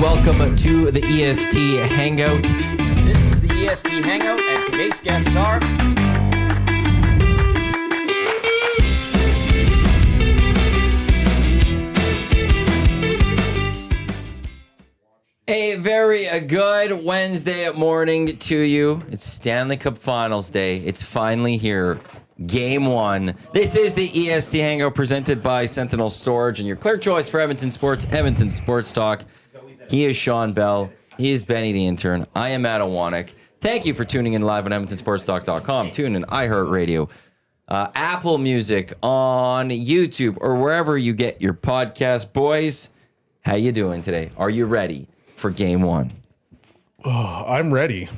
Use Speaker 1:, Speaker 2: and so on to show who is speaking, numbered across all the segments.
Speaker 1: Welcome to the EST Hangout.
Speaker 2: This is the EST Hangout, and today's guests are...
Speaker 1: A very good Wednesday morning to you. It's Stanley Cup Finals day. It's finally here. Game 1. This is the EST Hangout presented by Sentinel Storage and your clear choice for Edmonton Sports, Edmonton Sports Talk. He is Shawn, Belle. He is Benny the Intern. I am Iwanyk. Thank you for tuning in live on EdmontonSportsTalk.com. Tune in iHeartRadio, Apple Music, on YouTube, or wherever you get your podcast. Boys, how you doing today? Are you ready for Game 1?
Speaker 3: Oh, I'm ready.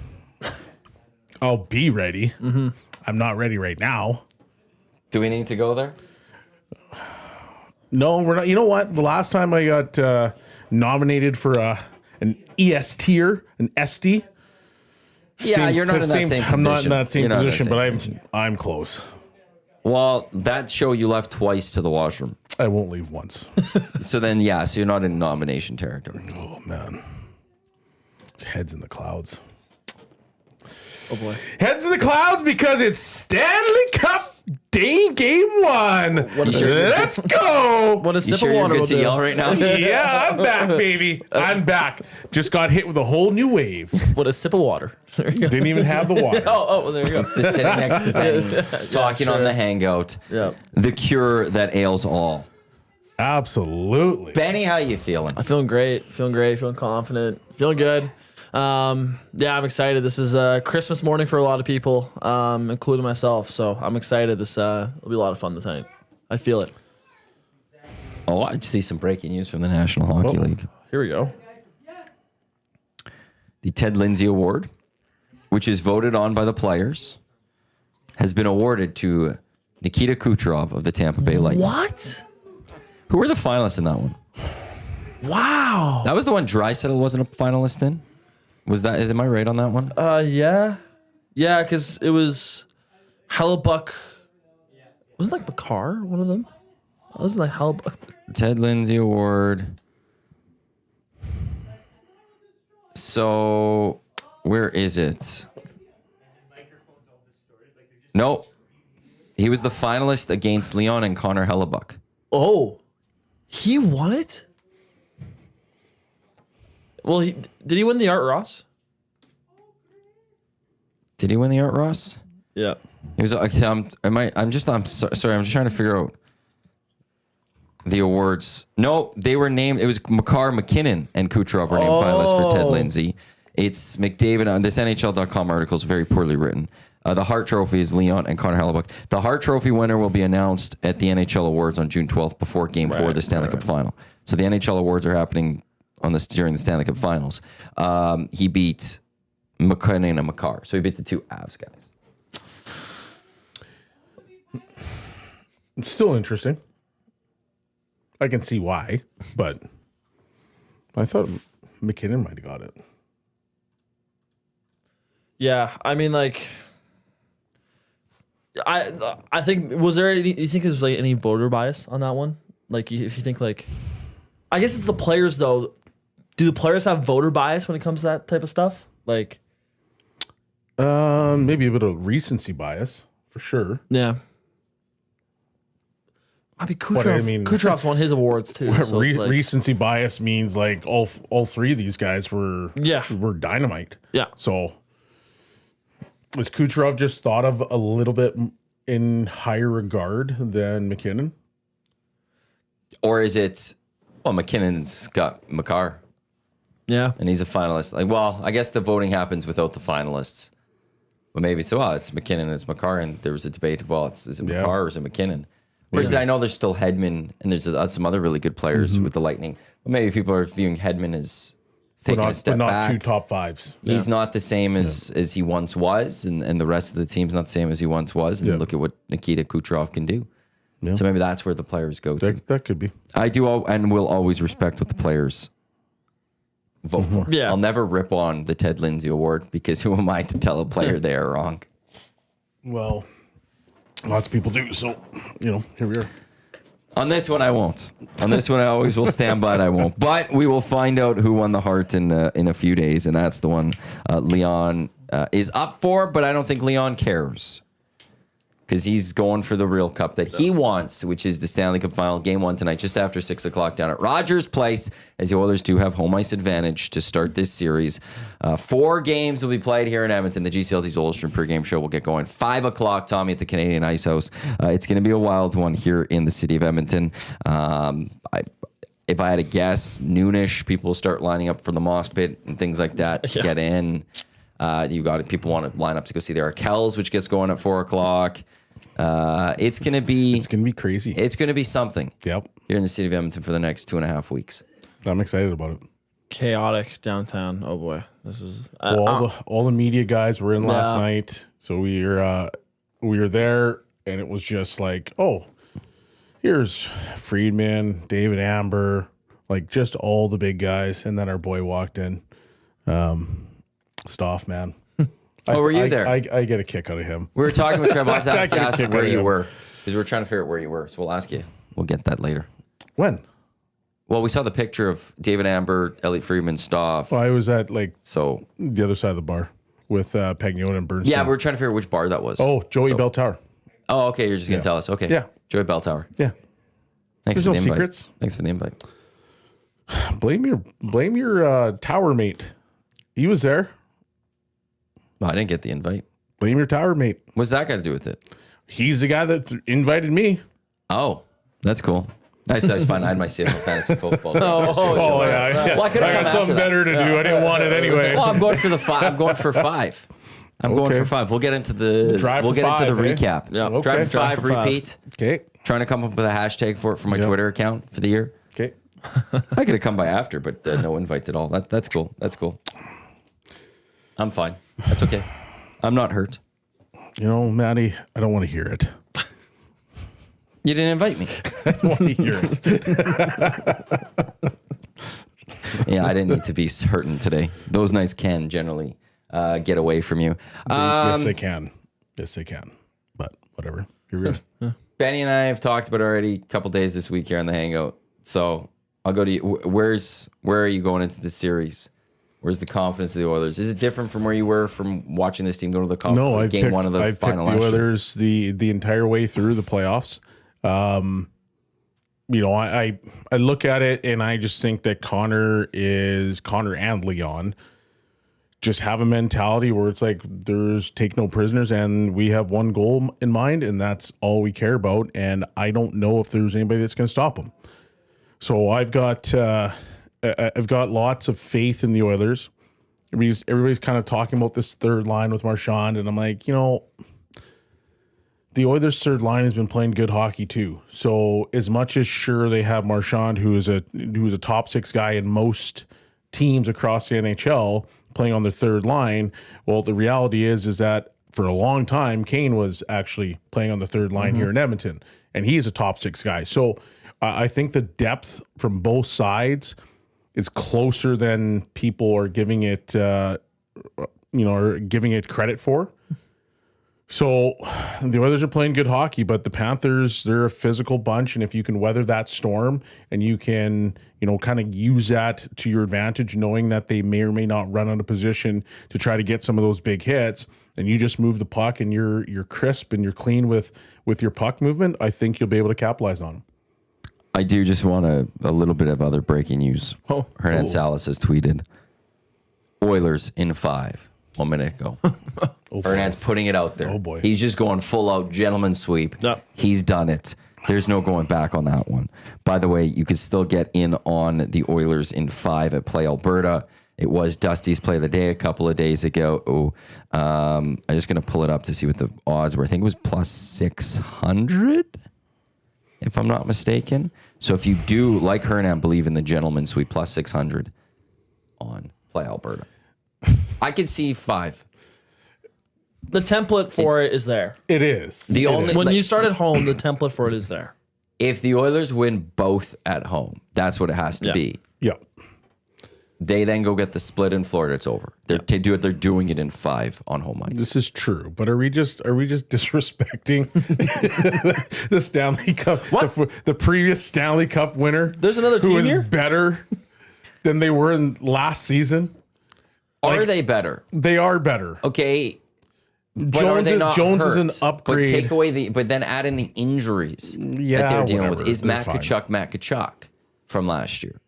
Speaker 3: I'll be ready. Mm-hmm. I'm not ready right now.
Speaker 1: Do we need to go there?
Speaker 3: No, we're not. You know what? The last time I got nominated for an EST or an ST.
Speaker 1: Yeah, you're not in that same position.
Speaker 3: I'm not in that same position, but
Speaker 1: position.
Speaker 3: I'm close.
Speaker 1: Well, that show you left twice to the washroom.
Speaker 3: I won't leave once.
Speaker 1: So then, yeah, so you're not in nomination territory.
Speaker 3: Oh, man. Heads in the clouds.
Speaker 2: Oh, boy.
Speaker 3: Heads in the clouds because it's Stanley Cup Day Game 1. Let's go.
Speaker 2: What a
Speaker 1: You
Speaker 2: sip
Speaker 1: sure
Speaker 2: of
Speaker 1: you're
Speaker 2: water
Speaker 1: good
Speaker 2: will
Speaker 1: to
Speaker 2: do.
Speaker 1: yell right now?
Speaker 3: Yeah, I'm back, baby. I'm back. Just got hit with a whole new wave.
Speaker 2: What a sip of water. There you go.
Speaker 3: Didn't even have the water.
Speaker 2: Well, there you go.
Speaker 1: It's the sitting next to Benny, talking on the Hangout.
Speaker 2: Yeah.
Speaker 1: The cure that ails all.
Speaker 3: Absolutely.
Speaker 1: Benny, how you feeling?
Speaker 2: I'm feeling great, feeling confident, feeling good. Yeah, I'm excited. This is a Christmas morning for a lot of people, including myself. So I'm excited. This will be a lot of fun tonight. I feel it.
Speaker 1: Oh, I see some breaking news from the National Hockey League.
Speaker 2: Here we go.
Speaker 1: The Ted Lindsay Award, which is voted on by the players, has been awarded to Nikita Kucherov of the Tampa Bay Lightning.
Speaker 2: What?
Speaker 1: Who were the finalists in that one?
Speaker 2: Wow.
Speaker 1: That was the one Draisaitl wasn't a finalist in? Was that, am I right on that one?
Speaker 2: Yeah. Yeah, because it was Hellebuck. Wasn't like Makar one of them? It wasn't like Hellebuck.
Speaker 1: Ted Lindsay Award. So, where is it? No. He was the finalist against Leon and Connor Hellebuck.
Speaker 2: Oh. He won it? Well, did he win the Art Ross?
Speaker 1: Did he win the Art Ross?
Speaker 2: Yeah.
Speaker 1: He was. I'm sorry. I'm just trying to figure out the awards. No, they were named. It was Makar, McKinnon, and Kucherov were named finalists for Ted Lindsay. It's McDavid. This NHL.com article is very poorly written. The Hart Trophy is Leon and Connor Hellebuck. The Hart Trophy winner will be announced at the NHL Awards on June 12th before Game 4 of the Stanley Cup Final. So the NHL Awards are happening during the Stanley Cup Finals. He beat McKinnon and Makar. So he beat the two Avs guys.
Speaker 3: It's still interesting. I can see why, but I thought McKinnon might have got it.
Speaker 2: Yeah, I mean, like, I think, was there any, you think there's like any voter bias on that one? Like, if you think like, I guess it's the players though. Do the players have voter bias when it comes to that type of stuff? Like,
Speaker 3: maybe a bit of recency bias for sure.
Speaker 2: yeah. I mean, Kucherov's won his awards too. So it's like,
Speaker 3: Recency bias means like all three of these guys were dynamite.
Speaker 2: Yeah.
Speaker 3: So was Kucherov just thought of a little bit in higher regard than McKinnon?
Speaker 1: Or is it, well, McKinnon's got Makar,
Speaker 2: yeah.
Speaker 1: and he's a finalist. Like, well, I guess the voting happens without the finalists. But maybe it's, well, it's McKinnon and it's Makar, and there was a debate of, well, is it Makar or is it McKinnon? Whereas I know there's still Hedman, and there's some other really good players with the Lightning. But maybe people are viewing Hedman as taking a step back.
Speaker 3: Two top fives.
Speaker 1: He's not the same as he once was, and the rest of the team's not the same as he once was. And look at what Nikita Kucherov can do. Yeah. So maybe that's where the players go to.
Speaker 3: That could be.
Speaker 1: I do and will always respect what the players vote for.
Speaker 2: Yeah.
Speaker 1: I'll never rip on the Ted Lindsay Award because who am I to tell a player they are wrong?
Speaker 3: Well, lots of people do. So, here we are.
Speaker 1: On this one, I won't. On this one, I always will stand by it. I won't. But we will find out who won the Hart in a few days, and that's the one Leon is up for. But I don't think Leon cares because he's going for the real cup that he wants, which is the Stanley Cup Final, Game 1 tonight, just after 6 o'clock down at Rogers Place, as the Oilers do have home ice advantage to start this series. 4 games will be played here in Edmonton. The GCLT's Oilers Stream pregame show will get going 5 o'clock, Tommy, at the Canadian Ice House. It's going to be a wild one here in the city of Edmonton. If I had to guess, noonish, people will start lining up for the mosh pit and things like that to get in. You got it. People want to line up to go see the Arkells, which gets going at 4 o'clock. It's gonna be
Speaker 3: crazy.
Speaker 1: It's gonna be something.
Speaker 3: Yep.
Speaker 1: Here in the city of Edmonton for the next 2.5 weeks.
Speaker 3: I'm excited about it.
Speaker 2: Chaotic downtown. Oh boy, this is
Speaker 3: All the media guys were in last night, so we were there, and it was just like, oh, here's Friedman, David Amber, like just all the big guys, and then our boy walked in, Stoff, man.
Speaker 1: Were you there?
Speaker 3: I get a kick out of him.
Speaker 1: We were talking with Trevor. I was asking
Speaker 3: I get a kick
Speaker 1: where
Speaker 3: out of
Speaker 1: you
Speaker 3: him.
Speaker 1: were because we were trying to figure out where you were. So we'll ask you. We'll get that later.
Speaker 3: When?
Speaker 1: Well, we saw the picture of David Amber, Elliot Friedman, Stoff.
Speaker 3: Well, I was at like
Speaker 1: So
Speaker 3: the other side of the bar with Pagnon and Bernstein.
Speaker 1: yeah, we were trying to figure out which bar that was.
Speaker 3: Oh, Joey Bell Tower.
Speaker 1: Oh, okay. You're just gonna tell us. Okay.
Speaker 3: Yeah.
Speaker 1: Joey Bell Tower.
Speaker 3: Yeah.
Speaker 1: Thanks
Speaker 3: There's
Speaker 1: for
Speaker 3: no
Speaker 1: the invite.
Speaker 3: secrets.
Speaker 1: Thanks for the invite.
Speaker 3: Blame your tower mate. He was there.
Speaker 1: Well, I didn't get the invite.
Speaker 3: Blame your tower mate.
Speaker 1: What's that got to do with it?
Speaker 3: He's the guy that invited me.
Speaker 1: Oh, that's cool. That's fun. I had my CFL fantasy football.
Speaker 3: Oh yeah.
Speaker 1: Well, I could've come
Speaker 3: got
Speaker 1: after
Speaker 3: something
Speaker 1: that.
Speaker 3: better to do. I didn't want it anyway.
Speaker 1: Well, I'm going for the 5. I'm going for 5. I'm going for 5. We'll get into the
Speaker 3: Drive
Speaker 1: we'll
Speaker 3: for
Speaker 1: get into the
Speaker 3: 5, eh?
Speaker 1: recap.
Speaker 2: Yeah.
Speaker 3: Okay.
Speaker 1: Drive for 5
Speaker 2: Drive for 5.
Speaker 1: repeat.
Speaker 3: Okay.
Speaker 1: Trying to come up with a hashtag for it for my Twitter account for the year.
Speaker 3: Okay.
Speaker 1: I could have come by after, but no invite at all. That's cool. That's cool. I'm fine. That's okay. I'm not hurt.
Speaker 3: You know, Maddie, I don't want to hear it.
Speaker 1: You didn't invite me.
Speaker 3: I don't want to hear it.
Speaker 1: Yeah, I didn't need to be hurting today. Those nights can generally get away from you.
Speaker 3: Yes, they can. Yes, they can. But whatever. You're good.
Speaker 1: Benny and I have talked about it already a couple days this week here on the Hangout. So I'll go to you. Where are you going into the series? Where's the confidence of the Oilers? Is it different from where you were from watching this team go to the
Speaker 3: No, I've
Speaker 1: game
Speaker 3: picked,
Speaker 1: 1 of the
Speaker 3: I've
Speaker 1: final
Speaker 3: picked the
Speaker 1: last year?
Speaker 3: Oilers the entire way through the playoffs. You know, I look at it and I just think that Connor and Leon just have a mentality where it's like there's take no prisoners and we have one goal in mind and that's all we care about. And I don't know if there's anybody that's going to stop them. So I've got lots of faith in the Oilers. Everybody's kind of talking about this third line with Marchand, and I'm like, you know, the Oilers' third line has been playing good hockey too. So as much as sure they have Marchand, who is a top 6 guy in most teams across the NHL, playing on the third line, well, the reality is that for a long time, Kane was actually playing on the third line here in Edmonton, and he's a top 6 guy. So I think the depth from both sides is closer than people are giving it, or giving it credit for. So the Oilers are playing good hockey, but the Panthers, they're a physical bunch. And if you can weather that storm and you can, kind of use that to your advantage, knowing that they may or may not run out of position to try to get some of those big hits, and you just move the puck and you're crisp and you're clean with your puck movement, I think you'll be able to capitalize on them.
Speaker 1: I do just want a little bit of other breaking news. Hernan Salas has tweeted, Oilers in 5. 1 minute ago. Hernan's putting it out there.
Speaker 3: Oh, boy.
Speaker 1: He's just going full out gentleman sweep.
Speaker 2: Yep.
Speaker 1: He's done it. There's no going back on that one. By the way, you could still get in on the Oilers in 5 at Play Alberta. It was Dusty's play of the day a couple of days ago. I'm just going to pull it up to see what the odds were. I think it was plus 600, if I'm not mistaken. So if you do, like Hernan, believe in the gentleman sweep, plus 600 on Play Alberta. I could see 5.
Speaker 2: The template for it is there.
Speaker 3: It is.
Speaker 2: When you start at home, the template for it is there.
Speaker 1: If the Oilers win both at home, that's what it has to be.
Speaker 3: Yeah.
Speaker 1: They then go get the split in Florida. It's over. They're doing it in 5 on home ice.
Speaker 3: This is true, but are we just disrespecting the Stanley Cup? The previous Stanley Cup winner.
Speaker 2: There's another team
Speaker 3: who is
Speaker 2: here?
Speaker 3: better than they were in last season.
Speaker 1: Are they better?
Speaker 3: They are better.
Speaker 1: Okay. But are they not
Speaker 3: Jones is
Speaker 1: hurt?
Speaker 3: an upgrade.
Speaker 1: But take away but then add in the injuries that they're dealing with. Is Matt Tkachuk from last year?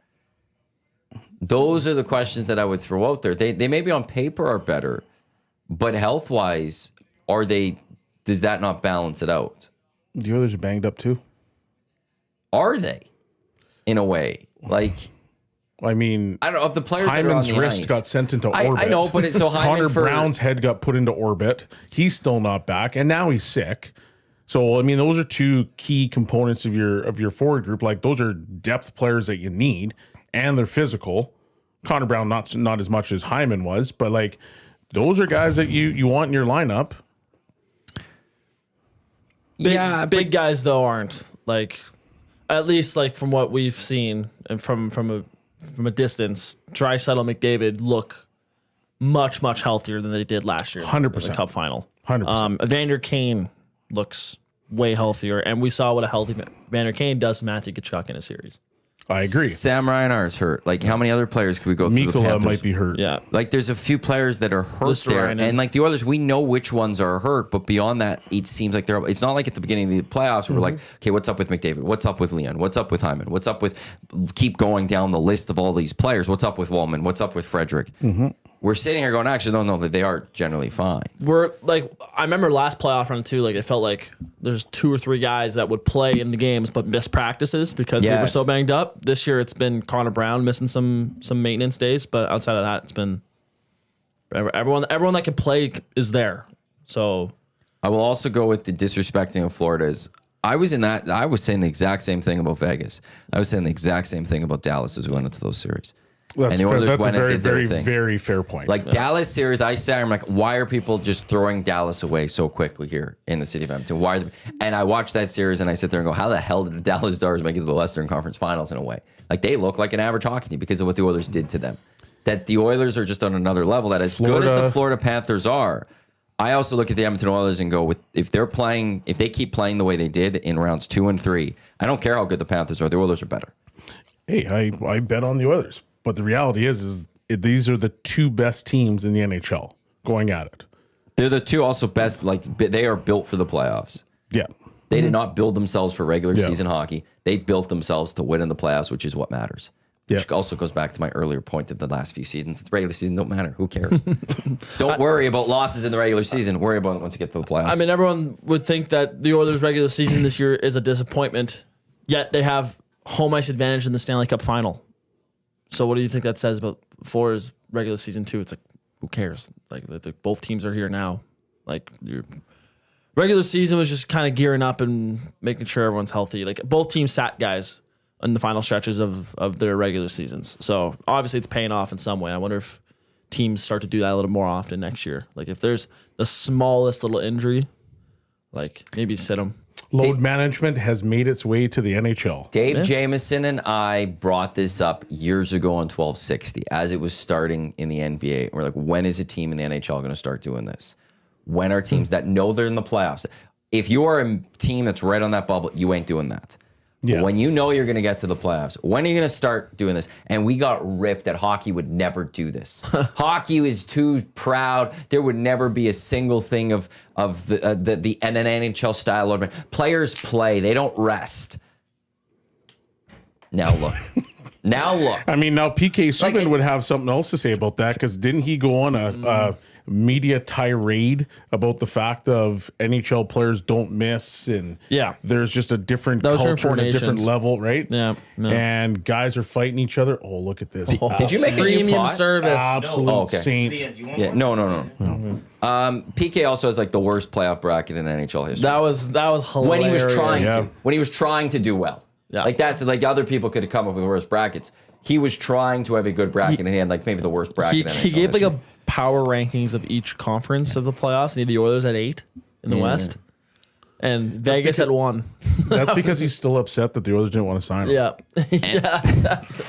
Speaker 1: Those are the questions that I would throw out there. They maybe on paper are better, but health wise, does that not balance it out?
Speaker 3: The others are banged up too.
Speaker 1: Are they? In a way. Like,
Speaker 3: I mean,
Speaker 1: I don't know if the players that are on
Speaker 3: Hyman's
Speaker 1: the
Speaker 3: wrist
Speaker 1: ice,
Speaker 3: got sent into orbit.
Speaker 1: I know, but it's so
Speaker 3: Connor Brown's head got put into orbit. He's still not back, and now he's sick. So I mean, those are 2 key components of your forward group. Like, those are depth players that you need, and they're physical. Connor Brown not as much as Hyman was, but like, those are guys that you want in your lineup.
Speaker 2: Big guys though aren't, like, at least like from what we've seen and from a distance. Draisaitl, McDavid look much healthier than they did last year.
Speaker 3: 100%.
Speaker 2: in the Cup final.
Speaker 3: 100%.
Speaker 2: Evander Kane looks way healthier, and we saw what a healthy Evander Kane does to Matthew Tkachuk in a series.
Speaker 3: I agree.
Speaker 1: Sam Reinhart's hurt. Like, how many other players could we go through?
Speaker 3: Mikkola might be hurt.
Speaker 2: Yeah.
Speaker 1: Like, there's a few players that are hurt there. And like the Oilers, we know which ones are hurt, but beyond that, it seems like it's not like at the beginning of the playoffs where we're like, okay, what's up with McDavid? What's up with Leon? What's up with Hyman? What's up with, keep going down the list of all these players. What's up with Wallman? What's up with Frederick? We're sitting here going, actually, no, that they are generally fine.
Speaker 2: We're like, I remember last playoff run too, like it felt like there's 2 or 3 guys that would play in the games but miss practices because they were so banged up. This year it's been Connor Brown missing some maintenance days, but outside of that, it's been everyone that can play is there. So
Speaker 1: I will also go with the disrespecting of Florida. I was saying the exact same thing about Vegas. I was saying the exact same thing about Dallas as we went into those series.
Speaker 3: That's
Speaker 1: and the Oilers
Speaker 3: a
Speaker 1: went and did their
Speaker 3: very,
Speaker 1: thing.
Speaker 3: very fair point.
Speaker 1: Like, Dallas series, I'm like, why are people just throwing Dallas away so quickly here in the city of Edmonton? Why? And I watched that series and I sit there and go, how the hell did the Dallas Stars make it to the Western Conference Finals in a way? Like, they look like an average hockey team because of what the Oilers did to them. That the Oilers are just on another level. That as good as the Florida Panthers are, I also look at the Edmonton Oilers and go, if they keep playing the way they did in rounds 2 and 3, I don't care how good the Panthers are. The Oilers are better.
Speaker 3: Hey, I bet on the Oilers. But the reality is these are the 2 best teams in the NHL going at it.
Speaker 1: They're the 2 also best, like, they are built for the playoffs.
Speaker 3: Yeah.
Speaker 1: They did not build themselves for regular season hockey. They built themselves to win in the playoffs, which is what matters. Which also goes back to my earlier point of the last few seasons. The regular season don't matter. Who cares? Don't worry about losses in the regular season. Worry about it once you get to the playoffs.
Speaker 2: I mean, everyone would think that the Oilers' regular season this year is a disappointment, yet they have home ice advantage in the Stanley Cup Final. So what do you think that says about Florida's regular season too? It's like, who cares? Like, both teams are here now. Like, your regular season was just kind of gearing up and making sure everyone's healthy. Like, both teams sat guys in the final stretches of their regular seasons. So obviously it's paying off in some way. I wonder if teams start to do that a little more often next year. Like, if there's the smallest little injury, like, maybe sit them.
Speaker 3: Load management has made its way to the NHL.
Speaker 1: Dave Jamieson and I brought this up years ago on 1260 as it was starting in the NBA. We're like, when is a team in the NHL going to start doing this? When are teams that know they're in the playoffs? If you are a team that's right on that bubble, you ain't doing that. Yeah. But when you know you're going to get to the playoffs, when are you going to start doing this? And we got ripped that hockey would never do this. Hockey is too proud. There would never be a single thing of the NHL style load. Players play. They don't rest. Now look. Now look.
Speaker 3: I mean, now PK Subban would have something else to say about that, because didn't he go on a media tirade about the fact of NHL players don't miss, and there's just a different culture and a different level, right?
Speaker 2: Yeah.
Speaker 3: And guys are fighting each other. Oh, look at this.
Speaker 1: Did you make a new pot?
Speaker 2: Service?
Speaker 3: Absolute saint.
Speaker 1: Yeah, no. PK also has like the worst playoff bracket in NHL history.
Speaker 2: That was hilarious.
Speaker 1: When he was trying to do well. Yeah. Like, that's like, other people could have come up with worse brackets. He was trying to have a good bracket, and he had like maybe the worst bracket in NHL
Speaker 2: He gave
Speaker 1: history.
Speaker 2: like a power rankings of each conference of the playoffs, and he had the Oilers at 8 in the West. And Vegas had won.
Speaker 3: That's because he's still upset that the Oilers didn't want to sign him.
Speaker 2: Yeah.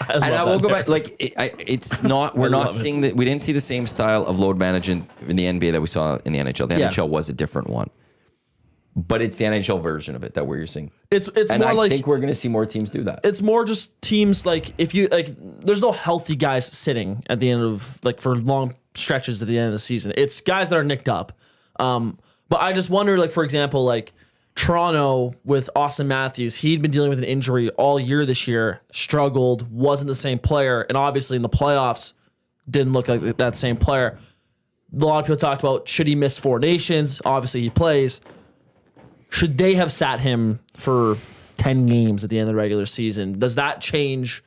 Speaker 1: I will go back. Like it's not. We're not seeing that. We didn't see the same style of load management in the NBA that we saw in the NHL. The NHL was a different one, but it's the NHL version of it that we're seeing.
Speaker 2: It's
Speaker 1: and
Speaker 2: more
Speaker 1: I think we're going to see more teams do that.
Speaker 2: It's more just teams like if you like. There's no healthy guys sitting at the end of like for long stretches at the end of the season. It's guys that are nicked up. But I just wonder, like for example, like. Toronto with Austin Matthews, he'd been dealing with an injury all year this year, struggled, wasn't the same player, and obviously in the playoffs didn't look like that same player. A lot of people talked about should he miss 4 Nations? Obviously he plays. Should they have sat him for 10 games at the end of the regular season? Does that change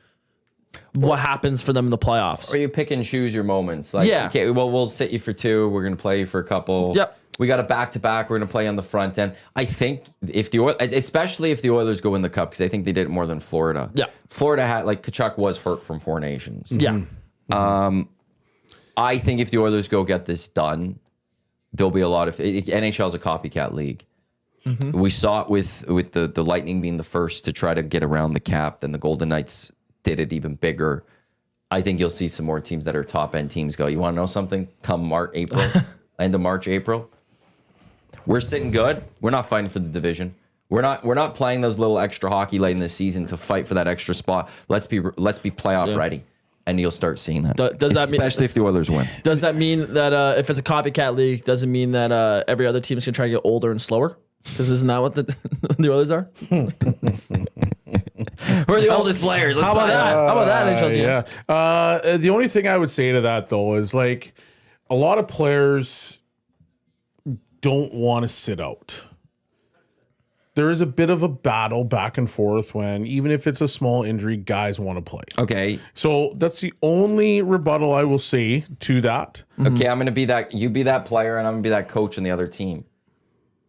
Speaker 2: what happens for them in the playoffs?
Speaker 1: Or you pick and choose your moments. Like, okay, well, we'll sit you for 2. We're going to play you for a couple.
Speaker 2: Yep.
Speaker 1: We got a back-to-back. We're going to play on the front end. I think especially if the Oilers go in the Cup, because I think they did it more than Florida.
Speaker 2: Yeah.
Speaker 1: Florida had, like, Tkachuk was hurt from 4 Nations.
Speaker 2: Yeah.
Speaker 1: I think if the Oilers go get this done, there'll be a lot of... NHL is a copycat league. Mm-hmm. We saw it with the Lightning being the first to try to get around the cap. Then the Golden Knights did it even bigger. I think you'll see some more teams that are top-end teams go, you want to know something? Come April, end of March, April. We're sitting good. We're not fighting for the division. We're not playing those little extra hockey late in the season to fight for that extra spot. Let's be playoff ready, and you'll start seeing that.
Speaker 2: Does that mean,
Speaker 1: especially if the Oilers win?
Speaker 2: Does that mean that if it's a copycat league, does it mean that every other team is going to try to get older and slower? Because isn't that what the Oilers are?
Speaker 1: We're the oldest players.
Speaker 2: How about that? How about that, NHL team?
Speaker 3: Yeah. The only thing I would say to that though is like a lot of players don't want to sit out. There is a bit of a battle back and forth when, even if it's a small injury, guys want to play.
Speaker 1: Okay.
Speaker 3: So that's the only rebuttal I will say to that.
Speaker 1: Okay, I'm going to be that. You be that player, and I'm going to be that coach on the other team.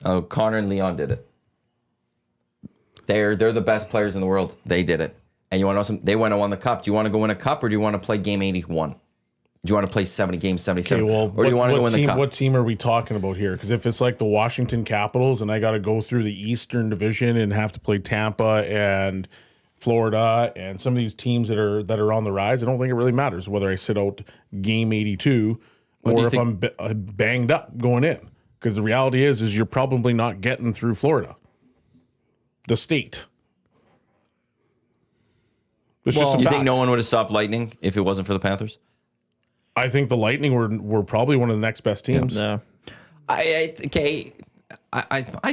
Speaker 1: Oh, Connor and Leon did it. They're the best players in the world. They did it. And you want to know something? They went and won the Cup. Do you want to go win a Cup, or do you want to play game 81? Do you want to play 70 games, 77?
Speaker 3: Okay, well,
Speaker 1: or do you want to go win the Cup?
Speaker 3: What team are we talking about here? Because if it's like the Washington Capitals and I got to go through the Eastern Division and have to play Tampa and Florida and some of these teams that are on the rise, I don't think it really matters whether I sit out game 82 or if I'm banged up going in. Because the reality is you're probably not getting through Florida, the state. It's just a
Speaker 1: you
Speaker 3: fact.
Speaker 1: think no one would have stopped Lightning if it wasn't for the Panthers?
Speaker 3: I think the Lightning were probably one of the next best teams.
Speaker 2: Yeah.
Speaker 1: I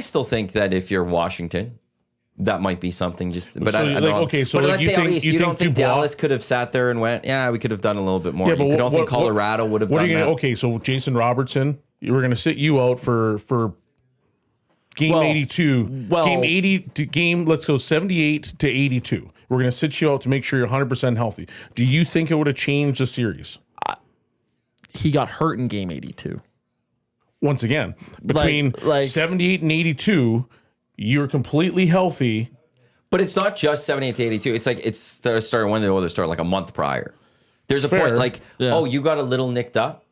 Speaker 1: still think that if you're Washington, that might be something. But
Speaker 3: So,
Speaker 1: I
Speaker 3: like,
Speaker 1: don't.
Speaker 3: okay, so
Speaker 1: but
Speaker 3: like,
Speaker 1: let's say at least you don't think
Speaker 3: Dubois-
Speaker 1: Dallas could have sat there and went, yeah, we could have done a little bit more.
Speaker 3: Yeah, but
Speaker 1: you don't think Colorado would have done that?
Speaker 3: Okay, so Jason Robertson, you were going to sit you out for game 82. Game 80 to game, let's go 78 to 82. We're going to sit you out to make sure you're 100% healthy. Do you think it would have changed the series?
Speaker 2: He got hurt in game 82.
Speaker 3: Once again, between 78 and 82, you're completely healthy.
Speaker 1: But it's not just 78 to 82. It's like it's starting when the Oilers start, like a month prior. There's a point like, you got a little nicked up.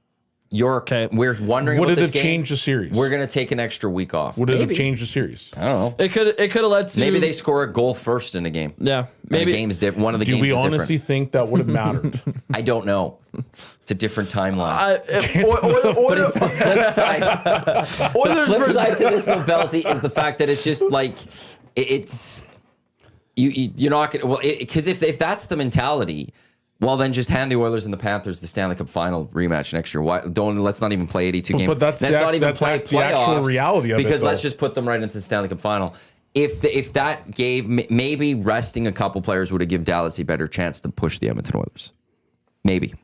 Speaker 1: You're okay. We're wondering
Speaker 3: Would
Speaker 1: about
Speaker 3: it
Speaker 1: this
Speaker 3: have
Speaker 1: game.
Speaker 3: changed the series?
Speaker 1: We're gonna take an extra week off.
Speaker 3: Would it have changed the series?
Speaker 1: I don't know.
Speaker 2: It could have led to
Speaker 1: maybe they score a goal first in a game.
Speaker 2: Yeah, maybe
Speaker 1: game's one of the
Speaker 3: Do
Speaker 1: games.
Speaker 3: we
Speaker 1: is
Speaker 3: honestly
Speaker 1: different.
Speaker 3: think that would have mattered?
Speaker 1: I don't know. It's a different timeline.
Speaker 2: But
Speaker 1: it's the flip side.
Speaker 2: Oilers
Speaker 1: The flip
Speaker 2: versus
Speaker 1: side to this, though, Belsey, is the fact that it's just like it's you're not gonna because if that's the mentality. Well, then just hand the Oilers and the Panthers the Stanley Cup Final rematch next year. Let's not even play 82 games.
Speaker 3: But that's
Speaker 1: not even play
Speaker 3: the actual
Speaker 1: playoffs
Speaker 3: reality of it,
Speaker 1: because let's
Speaker 3: though.
Speaker 1: just put them right into the Stanley Cup Final. If that gave maybe resting a couple players would have given Dallas a better chance to push the Edmonton Oilers. Maybe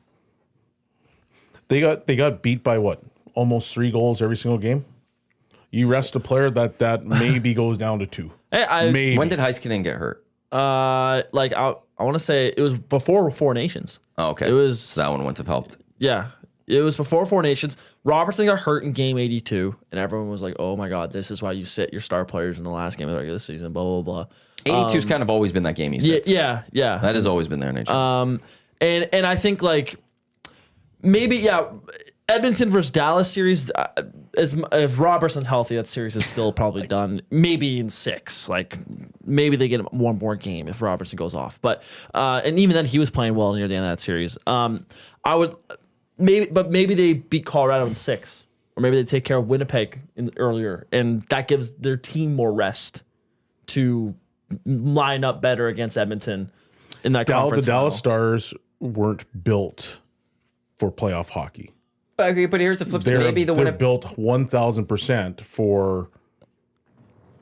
Speaker 3: They got beat by what? Almost 3 goals every single game. You rest a player that maybe goes down to 2. Maybe.
Speaker 1: When did Heiskanen get hurt?
Speaker 2: I want to say it was before 4 Nations.
Speaker 1: Oh, okay.
Speaker 2: It was
Speaker 1: so that one wouldn't have helped.
Speaker 2: Yeah, it was before 4 Nations. Robertson got hurt in game 82, and everyone was like, "Oh my God, this is why you sit your star players in the last game of the regular season." Blah blah blah.
Speaker 1: 82's kind of always been that game you sit.
Speaker 2: Yeah.
Speaker 1: That has always been their nature.
Speaker 2: And I think like maybe Edmonton versus Dallas series, if Robertson's healthy, that series is still probably done. Maybe in 6. Like maybe they get one more game if Robertson goes off. But and even then, he was playing well near the end of that series. I would maybe they beat Colorado in 6, or maybe they take care of Winnipeg earlier, and that gives their team more rest to line up better against Edmonton in that conference.
Speaker 3: The Dallas Stars weren't built for playoff hockey.
Speaker 1: Okay, but here's the flip side. Maybe
Speaker 3: they're built 1,000% for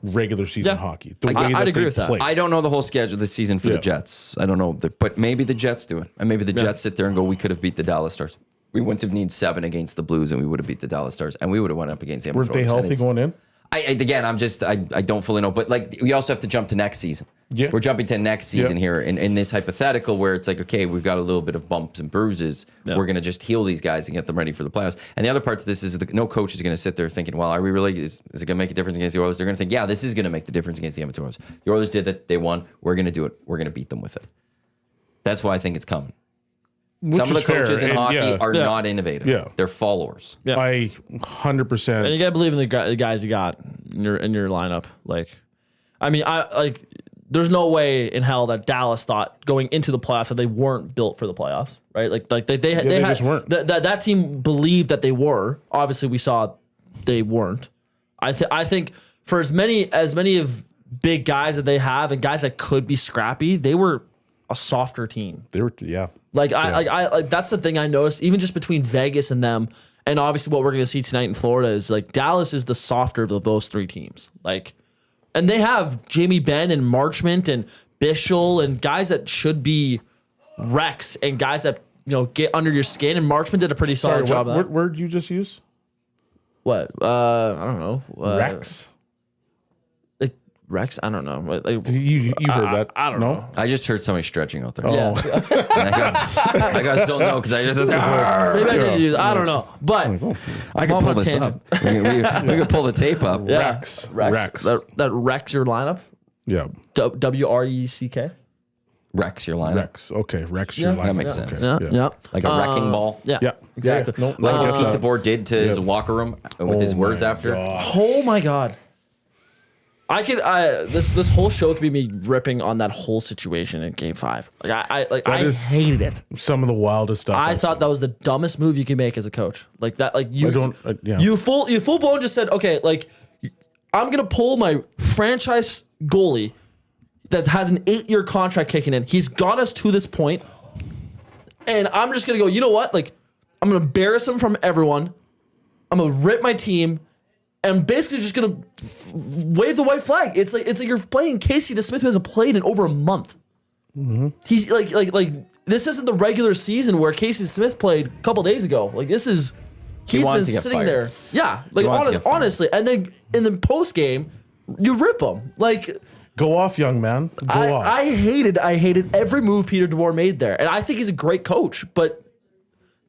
Speaker 3: regular season hockey. The way
Speaker 2: I'd agree with that.
Speaker 1: I don't know the whole schedule this season for the Jets. I don't know, but maybe the Jets do it, and maybe the Jets sit there and go, "We could have beat the Dallas Stars. We wouldn't have needed 7 against the Blues, and we would have beat the Dallas Stars, and we would have went up against the Edmonton
Speaker 3: Weren't they
Speaker 1: Oilers."
Speaker 3: healthy going in?
Speaker 1: I don't fully know, but like we also have to jump to next season.
Speaker 3: Yeah.
Speaker 1: We're jumping to next season here in this hypothetical where it's like, okay, we've got a little bit of bumps and bruises. Yeah. We're going to just heal these guys and get them ready for the playoffs. And the other part to this is no coach is going to sit there thinking, well, are we really, is it going to make a difference against the Oilers? They're going to think, yeah, this is going to make the difference against the Edmonton Oilers. The Oilers did that. They won. We're going to do it. We're going to beat them with it. That's why I think it's coming. Some of the coaches in hockey are not innovative. Yeah. They're followers.
Speaker 2: Yeah.
Speaker 3: I 100%.
Speaker 2: And you gotta believe in the guys you got in your lineup. Like, I mean, there's no way in hell that Dallas thought going into the playoffs that they weren't built for the playoffs, right? Like they
Speaker 3: just weren't.
Speaker 2: That team believed that they were. Obviously, we saw they weren't. I think for as many of big guys that they have and guys that could be scrappy, they were a softer team.
Speaker 3: They were,
Speaker 2: I that's the thing I noticed, even just between Vegas and them, and obviously what we're going to see tonight in Florida is like Dallas is the softer of those 3 teams. Like, and they have Jamie Benn and Marchment and Bischel and guys that should be Rex and guys that get under your skin. And Marchment did a pretty solid job.
Speaker 3: What word did you just use?
Speaker 2: What? I don't know.
Speaker 3: Rex.
Speaker 2: Rex, I don't know. Like,
Speaker 3: you heard that?
Speaker 2: I don't know.
Speaker 1: I just heard somebody stretching out there.
Speaker 2: Oh. Yeah.
Speaker 1: I got so no because I just
Speaker 2: maybe I need to use. I don't know, but
Speaker 1: I can pull this up. We can pull the tape up.
Speaker 2: Yeah.
Speaker 3: Rex.
Speaker 2: That Rex your lineup.
Speaker 3: Yeah.
Speaker 2: WRECK.
Speaker 1: Rex your lineup.
Speaker 3: Rex. Okay. Rex your lineup.
Speaker 1: That makes sense.
Speaker 3: Okay.
Speaker 2: Yeah.
Speaker 1: Like a wrecking ball.
Speaker 2: Yeah. Exactly.
Speaker 3: No,
Speaker 1: like what Pete DeBoer did to his locker room with his words after.
Speaker 3: Gosh.
Speaker 2: Oh my God. This whole show could be me ripping on that whole situation in Game 5. I hated it.
Speaker 3: Some of the wildest stuff.
Speaker 2: I thought that was the dumbest move you could make as a coach. Like that, like you you full blown just said, okay, like I'm gonna pull my franchise goalie that has an 8-year contract kicking in. He's got us to this point, and I'm just gonna go. You know what? Like I'm gonna embarrass him from everyone. I'm gonna rip my team. And basically just gonna wave the white flag. It's like you're playing Casey DeSmith, who hasn't played in over a month. Mm-hmm. He's like this isn't the regular season where Casey DeSmith played a couple days ago. Like this is he's been sitting there. Yeah, like honestly. And then in the post game, you rip him. Like
Speaker 3: go off, young man. Go off.
Speaker 2: I hated every move Peter DeBoer made there, and I think he's a great coach, but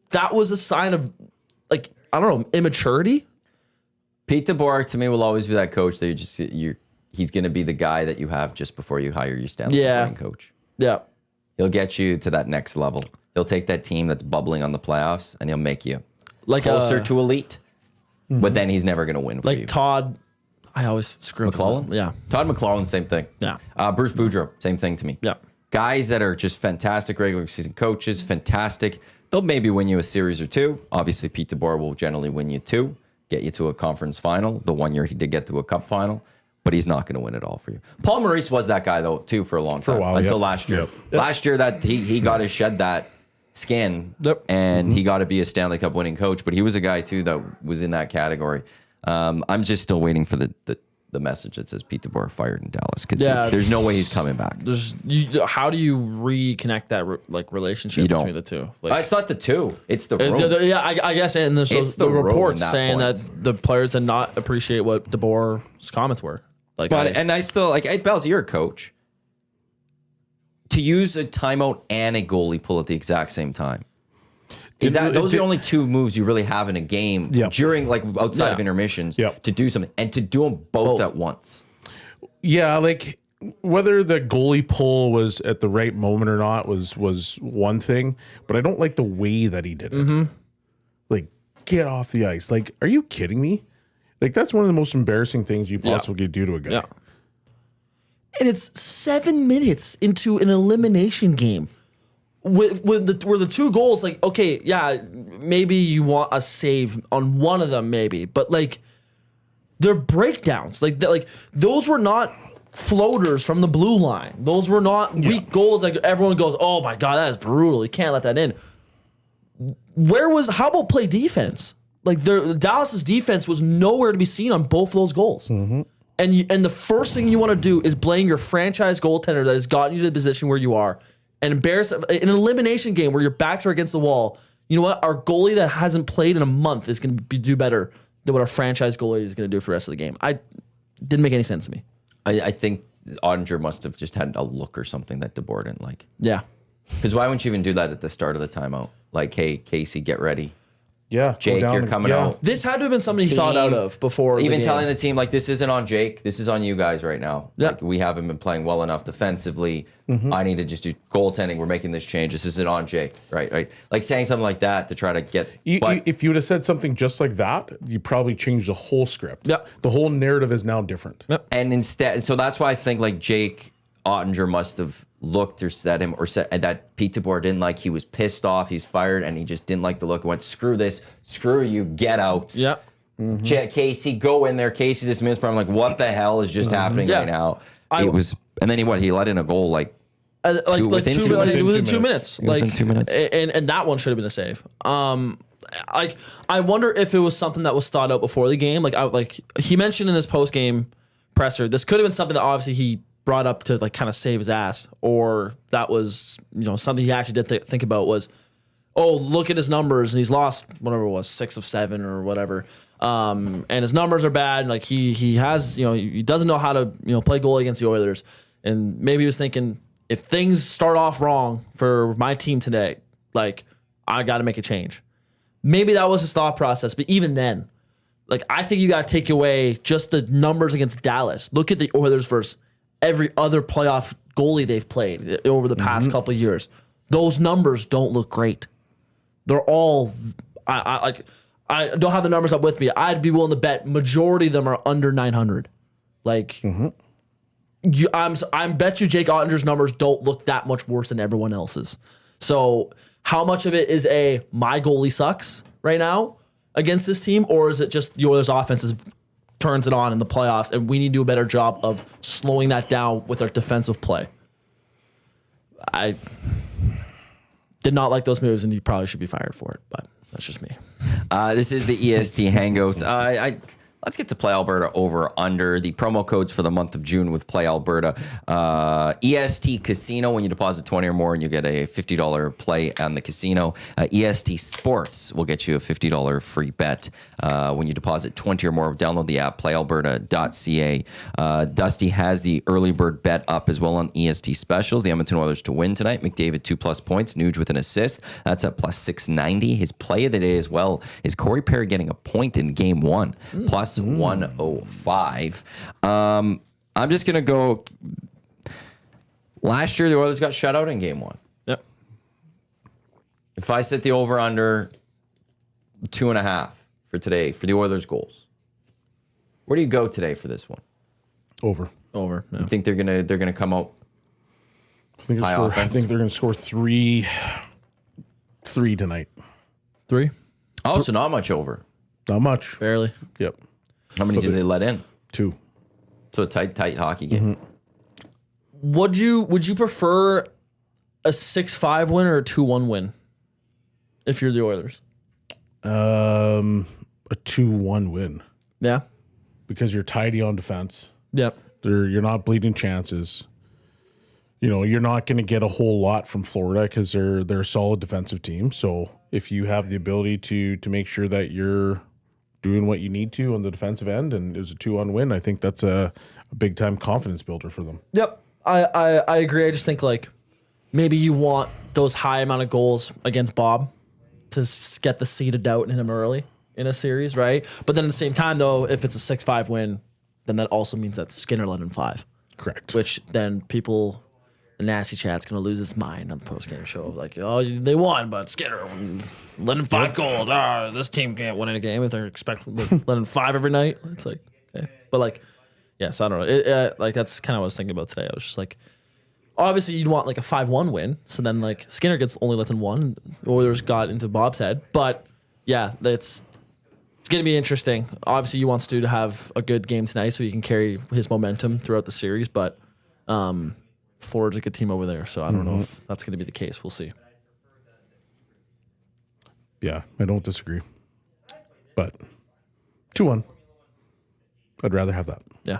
Speaker 2: that was a sign of like I don't know immaturity.
Speaker 1: Pete DeBoer to me will always be that coach that he's going to be the guy that you have just before you hire your Stanley Cup coach.
Speaker 2: Yeah.
Speaker 1: He'll get you to that next level. He'll take that team that's bubbling on the playoffs and he'll make you like closer to elite. Mm-hmm. But then he's never going to win for you.
Speaker 2: Like Todd, I always screw
Speaker 1: McClellan?
Speaker 2: Yeah.
Speaker 1: Todd McClellan, same thing.
Speaker 2: Yeah.
Speaker 1: Bruce Boudreau, same thing to me.
Speaker 2: Yeah.
Speaker 1: Guys that are just fantastic regular season coaches, fantastic. They'll maybe win you a series or 2. Obviously, Pete DeBoer will generally win you 2. Get you to a conference final. The one year he did get to a cup final, but he's not going to win it all for you. Paul Maurice was that guy though too for a long time, for a while, until last year. Yep. Last year that he got to shed that skin and he got to be a Stanley Cup winning coach. But he was a guy too that was in that category. I'm just still waiting for the message that says Pete DeBoer fired in Dallas because there's no way he's coming back.
Speaker 2: How do you reconnect that relationship between the two? Like,
Speaker 1: it's not the two; it's the room.
Speaker 2: I guess, and there's the reports saying that the players did not appreciate what DeBoer's comments were. Like,
Speaker 1: and I still like. Hey, Belle, you're a coach. To use a timeout and a goalie pull at the exact same time. Those are the only 2 moves you really have in a game during like outside of intermissions to do something and to do them both at once.
Speaker 3: Yeah, like whether the goalie pull was at the right moment or not was one thing, but I don't like the way that he did it. Mm-hmm. Like get off the ice. Like, are you kidding me? Like, that's one of the most embarrassing things you possibly could do to a guy.
Speaker 2: Yeah. And it's 7 minutes into an elimination game. With the 2 goals, like, okay, yeah, maybe you want a save on one of them, maybe. But, like, they're breakdowns. Like those were not floaters from the blue line. Those were not weak goals. Like, everyone goes, oh, my God, that is brutal. You can't let that in. How about play defense? Like, Dallas's defense was nowhere to be seen on both of those goals. Mm-hmm. And the first thing you want to do is blame your franchise goaltender that has gotten you to the position where you are and embarrass in an elimination game where your backs are against the wall. You know what? Our goalie that hasn't played in a month is going to do better than what our franchise goalie is going to do for the rest of the game. Didn't make any sense to me.
Speaker 1: I think Ottinger must have just had a look or something that DeBoer didn't like.
Speaker 2: Yeah.
Speaker 1: Because why wouldn't you even do that at the start of the timeout? Like, hey, Casey, get ready.
Speaker 3: Yeah.
Speaker 1: Jake, you're coming out.
Speaker 2: This had to have been something he thought out of before.
Speaker 1: Even telling the team, like, this isn't on Jake. This is on you guys right now.
Speaker 2: Yeah.
Speaker 1: Like, we haven't been playing well enough defensively. I need to just do goaltending. We're making this change. This isn't on Jake. Right. Like, saying something like that to try to get...
Speaker 3: If you would have said something just like that, you probably changed the whole script.
Speaker 2: Yep.
Speaker 3: The whole narrative is now different.
Speaker 2: Yep.
Speaker 1: And instead... So that's why I think, like, Jake Ottinger must have looked or said him or said and that Pete DeBoer didn't like. He was pissed off. He's fired, and he just didn't like the look. Went, screw this. Screw you. Get out.
Speaker 2: Yep.
Speaker 1: Casey, go in there. Casey dismissed. But I'm like, what the hell is just happening right now? And then he let in a goal within 2 minutes.
Speaker 2: Within 2 minutes.
Speaker 1: Within 2 minutes.
Speaker 2: And that one should have been a save. Like, I wonder if it was something that was thought out before the game. Like he mentioned in his post game presser, this could have been something that obviously he brought up to, like, kind of save his ass, or that was, something he actually did think about was, oh, look at his numbers and he's lost whatever it was, 6 of 7 or whatever. And his numbers are bad. Like, he has, he doesn't know how to, play goalie against the Oilers. And maybe he was thinking, if things start off wrong for my team today, like, I got to make a change. Maybe that was his thought process. But even then, like, I think you got to take away just the numbers against Dallas. Look at the Oilers versus every other playoff goalie they've played over the past couple of years. Those numbers don't look great. They're all, I don't have the numbers up with me. I'd be willing to bet majority of them are under 900. Like, I bet you Jake Ottinger's numbers don't look that much worse than everyone else's. So how much of it is my goalie sucks right now against this team, or is it just the Oilers' offense turns it on in the playoffs, and we need to do a better job of slowing that down with our defensive play? I did not like those moves, and he probably should be fired for it, but that's just me.
Speaker 1: This is the EST Hangout. Let's get to Play Alberta over under. The promo codes for the month of June with Play Alberta. EST Casino, when you deposit 20 or more and you get a $50 play on the casino. EST Sports will get you a $50 free bet when you deposit 20 or more. Download the app, playalberta.ca. Dusty has the early bird bet up as well on EST specials. The Edmonton Oilers to win tonight. McDavid 2+ points. Nuge with an assist. That's at plus 690. His play of the day as well is Corey Perry getting a point in game 1. Plus 105. I'm just going to go. Last year, the Oilers got shut out in game 1.
Speaker 2: Yep.
Speaker 1: If I set the over under 2.5 for today for the Oilers goals, where do you go today for this one?
Speaker 3: Over.
Speaker 2: Yeah.
Speaker 1: You think they're gonna come out high offense?
Speaker 3: I think they're going to score three tonight.
Speaker 2: 3?
Speaker 1: Oh, so not much over.
Speaker 3: Not much.
Speaker 2: Barely.
Speaker 3: Yep.
Speaker 1: How many did they let in?
Speaker 3: 2.
Speaker 1: So tight hockey game.
Speaker 2: Would you prefer a 6-5 win or a 2-1 win if you're the Oilers?
Speaker 3: A 2-1 win.
Speaker 2: Yeah.
Speaker 3: Because you're tidy on defense.
Speaker 2: Yep.
Speaker 3: You're not bleeding chances. You're not going to get a whole lot from Florida because they're a solid defensive team. So if you have the ability to make sure that you're doing what you need to on the defensive end and there's a 2-1 win, I think that's a big time confidence builder for them.
Speaker 2: Yep. I agree. I just think, like, maybe you want those high amount of goals against Bob to get the seed of doubt in him early in a series, right? But then at the same time, though, if it's a 6-5 win, then that also means that Skinner let in 5.
Speaker 3: Correct.
Speaker 2: Which then people the nasty chat's gonna lose its mind on the post game show of like, oh, they won, but Skinner let in 5 goals. This team can't win in a game if they're expecting letting 5 every night. It's like, okay, but like, yes, I don't know. Like that's kind of what I was thinking about today. I was just like, obviously you'd want like a 5-1 win, so then like Skinner gets only let in 1. Oilers got into Bob's head, but yeah, it's gonna be interesting. Obviously, you want Stu to have a good game tonight so he can carry his momentum throughout the series, but. Florida's a good team over there, so I don't know if that's going to be the case. We'll see.
Speaker 3: Yeah, I don't disagree. But 2-1. I'd rather have that.
Speaker 2: Yeah.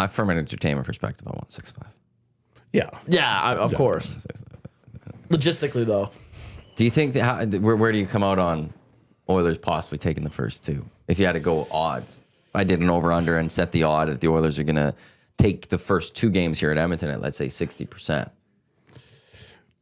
Speaker 1: From an entertainment perspective, I want 6-5.
Speaker 3: Yeah.
Speaker 2: Yeah, of course. Logistically, though.
Speaker 1: Do you think where do you come out on Oilers possibly taking the first 2? If you had to go odds. I did an over-under and set the odd that the Oilers are going to take the first 2 games here at Edmonton at, let's say, 60%.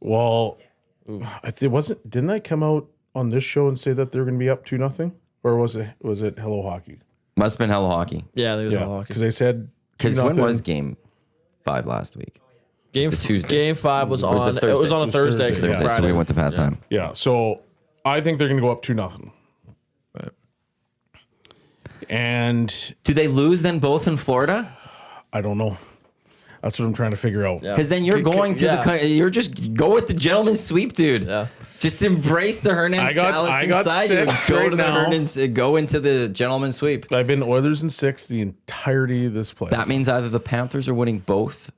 Speaker 3: Well, didn't I come out on this show and say that they're going to be up 2-0? Or was it Hello Hockey?
Speaker 1: Must have been Hello Hockey.
Speaker 2: Yeah, there's Hello Hockey.
Speaker 3: Because they said
Speaker 1: Because when was Game 5 last week? Tuesday.
Speaker 2: Game 5 was on. It was on a Thursday.
Speaker 3: Thursday,
Speaker 1: So we went to halftime.
Speaker 3: Yeah, so I think they're going to go up 2-0.
Speaker 2: Right.
Speaker 3: And
Speaker 1: Do they lose then both in Florida?
Speaker 3: I don't know. That's what I'm trying to figure out.
Speaker 1: Because then you're going to you're just go with the gentleman's sweep, dude.
Speaker 2: Yeah.
Speaker 1: Just embrace the Hernandez Salas inside you. Go into the gentleman's sweep.
Speaker 3: I've been Oilers in 6 the entirety of this play.
Speaker 1: That means either the Panthers are winning both,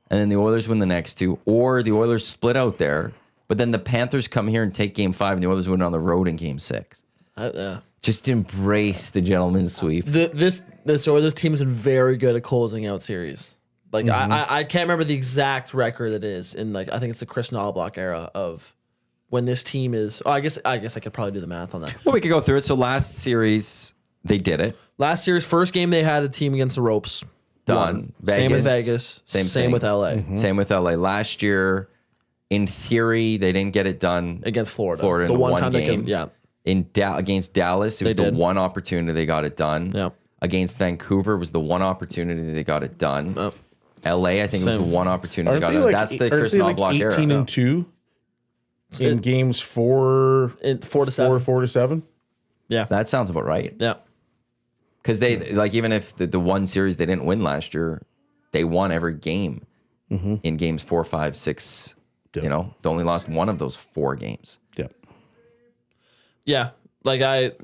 Speaker 1: and then the Oilers win the next 2, or the Oilers split out there, but then the Panthers come here and take Game 5, and the Oilers win on the road in Game 6.
Speaker 2: Yeah.
Speaker 1: Just embrace the gentleman's sweep.
Speaker 2: This Oilers team has been very good at closing out series. Like I can't remember the exact record it is in, like, I think it's the Chris Knobloch era of when this team is. Oh, I guess I could probably do the math on that.
Speaker 1: Well, we could go through it. So last series they did it.
Speaker 2: Last series, first game they had a team against the ropes.
Speaker 1: Done.
Speaker 2: Same with Vegas. Same with LA.
Speaker 1: Same with LA. Last year, in theory, they didn't get it done
Speaker 2: Against Florida.
Speaker 1: in the one
Speaker 2: time
Speaker 1: game.
Speaker 2: they could,
Speaker 1: Against Dallas, it was the one opportunity they got it done.
Speaker 2: Yeah.
Speaker 1: Against Vancouver was the one opportunity they got it done. LA, I think it was the one opportunity they got it done. That's the Chris Knobloch era.
Speaker 3: 18-2 in games 4 to 7. 4 to 7.
Speaker 2: Yeah.
Speaker 1: That sounds about right.
Speaker 2: Yeah.
Speaker 1: Because they, like, even if the one series they didn't win last year, they won every game in games 4, 5, 6.
Speaker 3: Yep.
Speaker 1: You know, they only lost one of those 4 games.
Speaker 3: Yep.
Speaker 2: Yeah. Like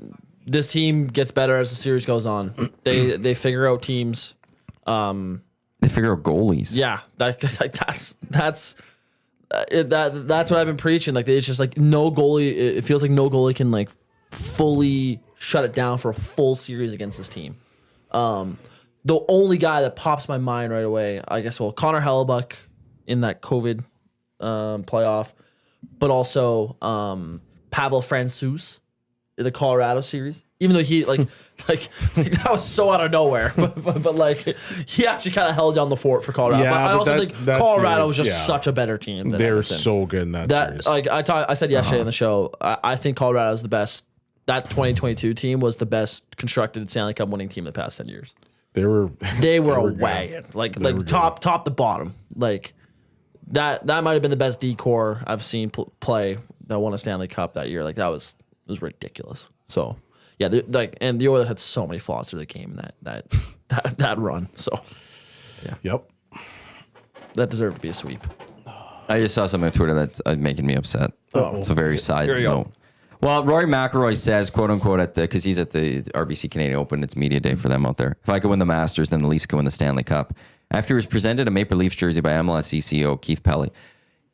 Speaker 2: this team gets better as the series goes on. They figure out teams.
Speaker 1: They figure out goalies.
Speaker 2: Yeah, that's what I've been preaching. Like, it's just like no goalie. It feels like no goalie can like fully shut it down for a full series against this team. The only guy that pops my mind right away, I guess, well, Connor Hellebuck in that COVID playoff, but also Pavel Francouz in the Colorado series. Even though he like that was so out of nowhere, but like he actually kind of held down the fort for Colorado.
Speaker 3: Yeah,
Speaker 2: but I also think Colorado was just
Speaker 3: yeah.
Speaker 2: such a better team than
Speaker 3: They're
Speaker 2: Edmonton.
Speaker 3: so good in that series.
Speaker 2: Like I said yesterday in the show, I think Colorado is the best. That 2022 team was the best constructed Stanley Cup winning team in the past 10 years.
Speaker 3: They were
Speaker 2: a wagon, like top to bottom. Like that might have been the best decor I've seen play that won a Stanley Cup that year. Like it was ridiculous. So. Yeah, and the Oilers had so many flaws through the game in that run. So, yeah.
Speaker 3: Yep.
Speaker 2: That deserved to be a sweep.
Speaker 1: I just saw something on Twitter that's making me upset. It's a very side note. Well, Rory McIlroy says, quote unquote, because he's at the RBC Canadian Open, it's media day for them out there. If I could win the Masters, then the Leafs could win the Stanley Cup. After he was presented a Maple Leafs jersey by MLS CEO Keith Pelly.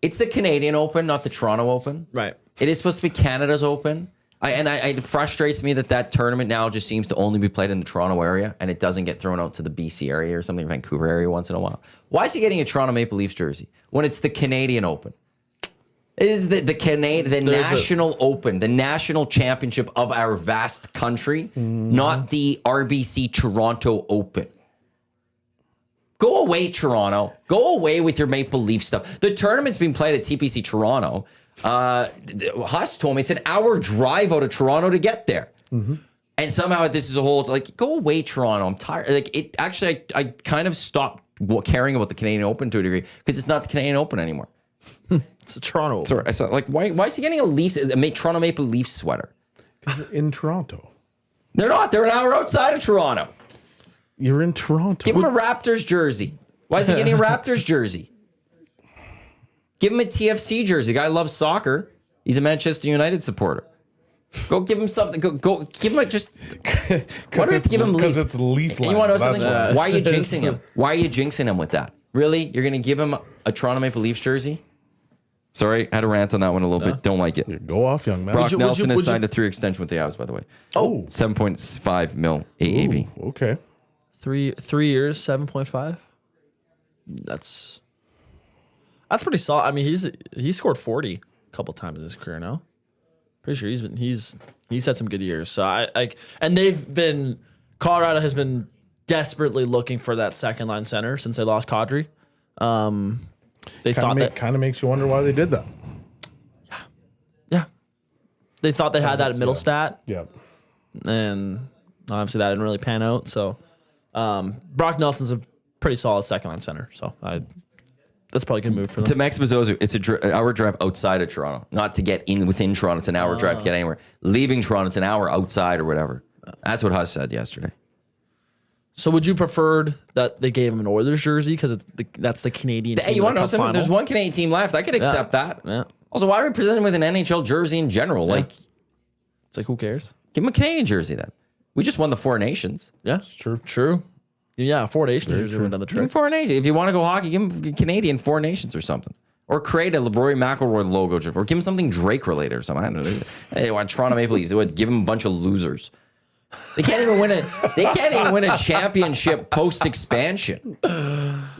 Speaker 1: It's the Canadian Open, not the Toronto Open.
Speaker 2: Right.
Speaker 1: It is supposed to be Canada's Open. It frustrates me that tournament now just seems to only be played in the Toronto area and it doesn't get thrown out to the BC area or something, Vancouver area once in a while. Why is he getting a Toronto Maple Leafs jersey when it's the Canadian Open? It is the National Open, the national championship of our vast country, not the RBC Toronto Open. Go away, Toronto. Go away with your Maple Leaf stuff. The tournament's being played at TPC Toronto. Huss told me it's an hour drive out of Toronto to get there. And And somehow this is a whole, like, go away, Toronto. I'm tired. Like, it actually, I kind of stopped caring about the Canadian Open to a degree because it's not the Canadian Open anymore.
Speaker 2: It's a Toronto.
Speaker 1: Sorry, I saw, like, why is he getting a Toronto Maple Leafs sweater?
Speaker 3: In Toronto.
Speaker 1: They're not. They're an hour outside of Toronto.
Speaker 3: You're in Toronto.
Speaker 1: Give him a Raptors jersey. Why is he getting a Raptors jersey? Give him a TFC jersey. The guy loves soccer. He's a Manchester United supporter. Go give him something. Go give him just. Why do we have to give him Leafs?
Speaker 3: Because it's Leaf land.
Speaker 1: You want to know something?
Speaker 2: why.
Speaker 1: Why are you jinxing him? Why are you jinxing him with that? Really? You're going to give him a Toronto Maple Leafs jersey? Sorry, I had a rant on that one a little bit. Don't like it.
Speaker 3: Go off, young man.
Speaker 1: Brock Nelson has signed a 3 extension with the Avs, by the way.
Speaker 3: Oh.
Speaker 1: 7.5 mil AAV.
Speaker 3: Ooh, okay.
Speaker 2: 3 years, 7.5. That's pretty solid. I mean, he's scored 40 a couple times in his career now. Pretty sure he's had some good years. So and Colorado has been desperately looking for that second line center since they lost Kadri. They thought that
Speaker 3: kind of makes you wonder why they did that.
Speaker 2: Yeah. They thought they had that at Middlestat.
Speaker 3: Yeah.
Speaker 2: And obviously that didn't really pan out. So Brock Nelson's a pretty solid second line center. So that's probably a good move for them.
Speaker 1: To Max Bezzozu, it's an hour drive outside of Toronto. Not to get within Toronto. It's an hour drive to get anywhere. Leaving Toronto, it's an hour outside or whatever. That's what Huss said yesterday.
Speaker 2: So would you preferred that they gave him an Oilers jersey because that's the Canadian team?
Speaker 1: Hey, you want to know
Speaker 2: Cup
Speaker 1: something?
Speaker 2: final?
Speaker 1: There's one Canadian team left. I could accept that.
Speaker 2: Yeah.
Speaker 1: Also, why are we presenting with an NHL jersey in general?
Speaker 2: Yeah.
Speaker 1: Like,
Speaker 2: It's like, who cares?
Speaker 1: give him a Canadian jersey then. We just won the Four Nations.
Speaker 2: Yeah,
Speaker 3: It's true.
Speaker 2: True. Yeah, Four Nations jersey went down the
Speaker 1: Give him
Speaker 2: trick.
Speaker 1: Four Nations. If you want to go hockey, give him Canadian Four Nations or something. Or create a Rory McIlroy logo, or give him something Drake related or something. I don't know. Hey, what Toronto Maple Leafs? They would give him a bunch of losers. They can't even win a championship post expansion.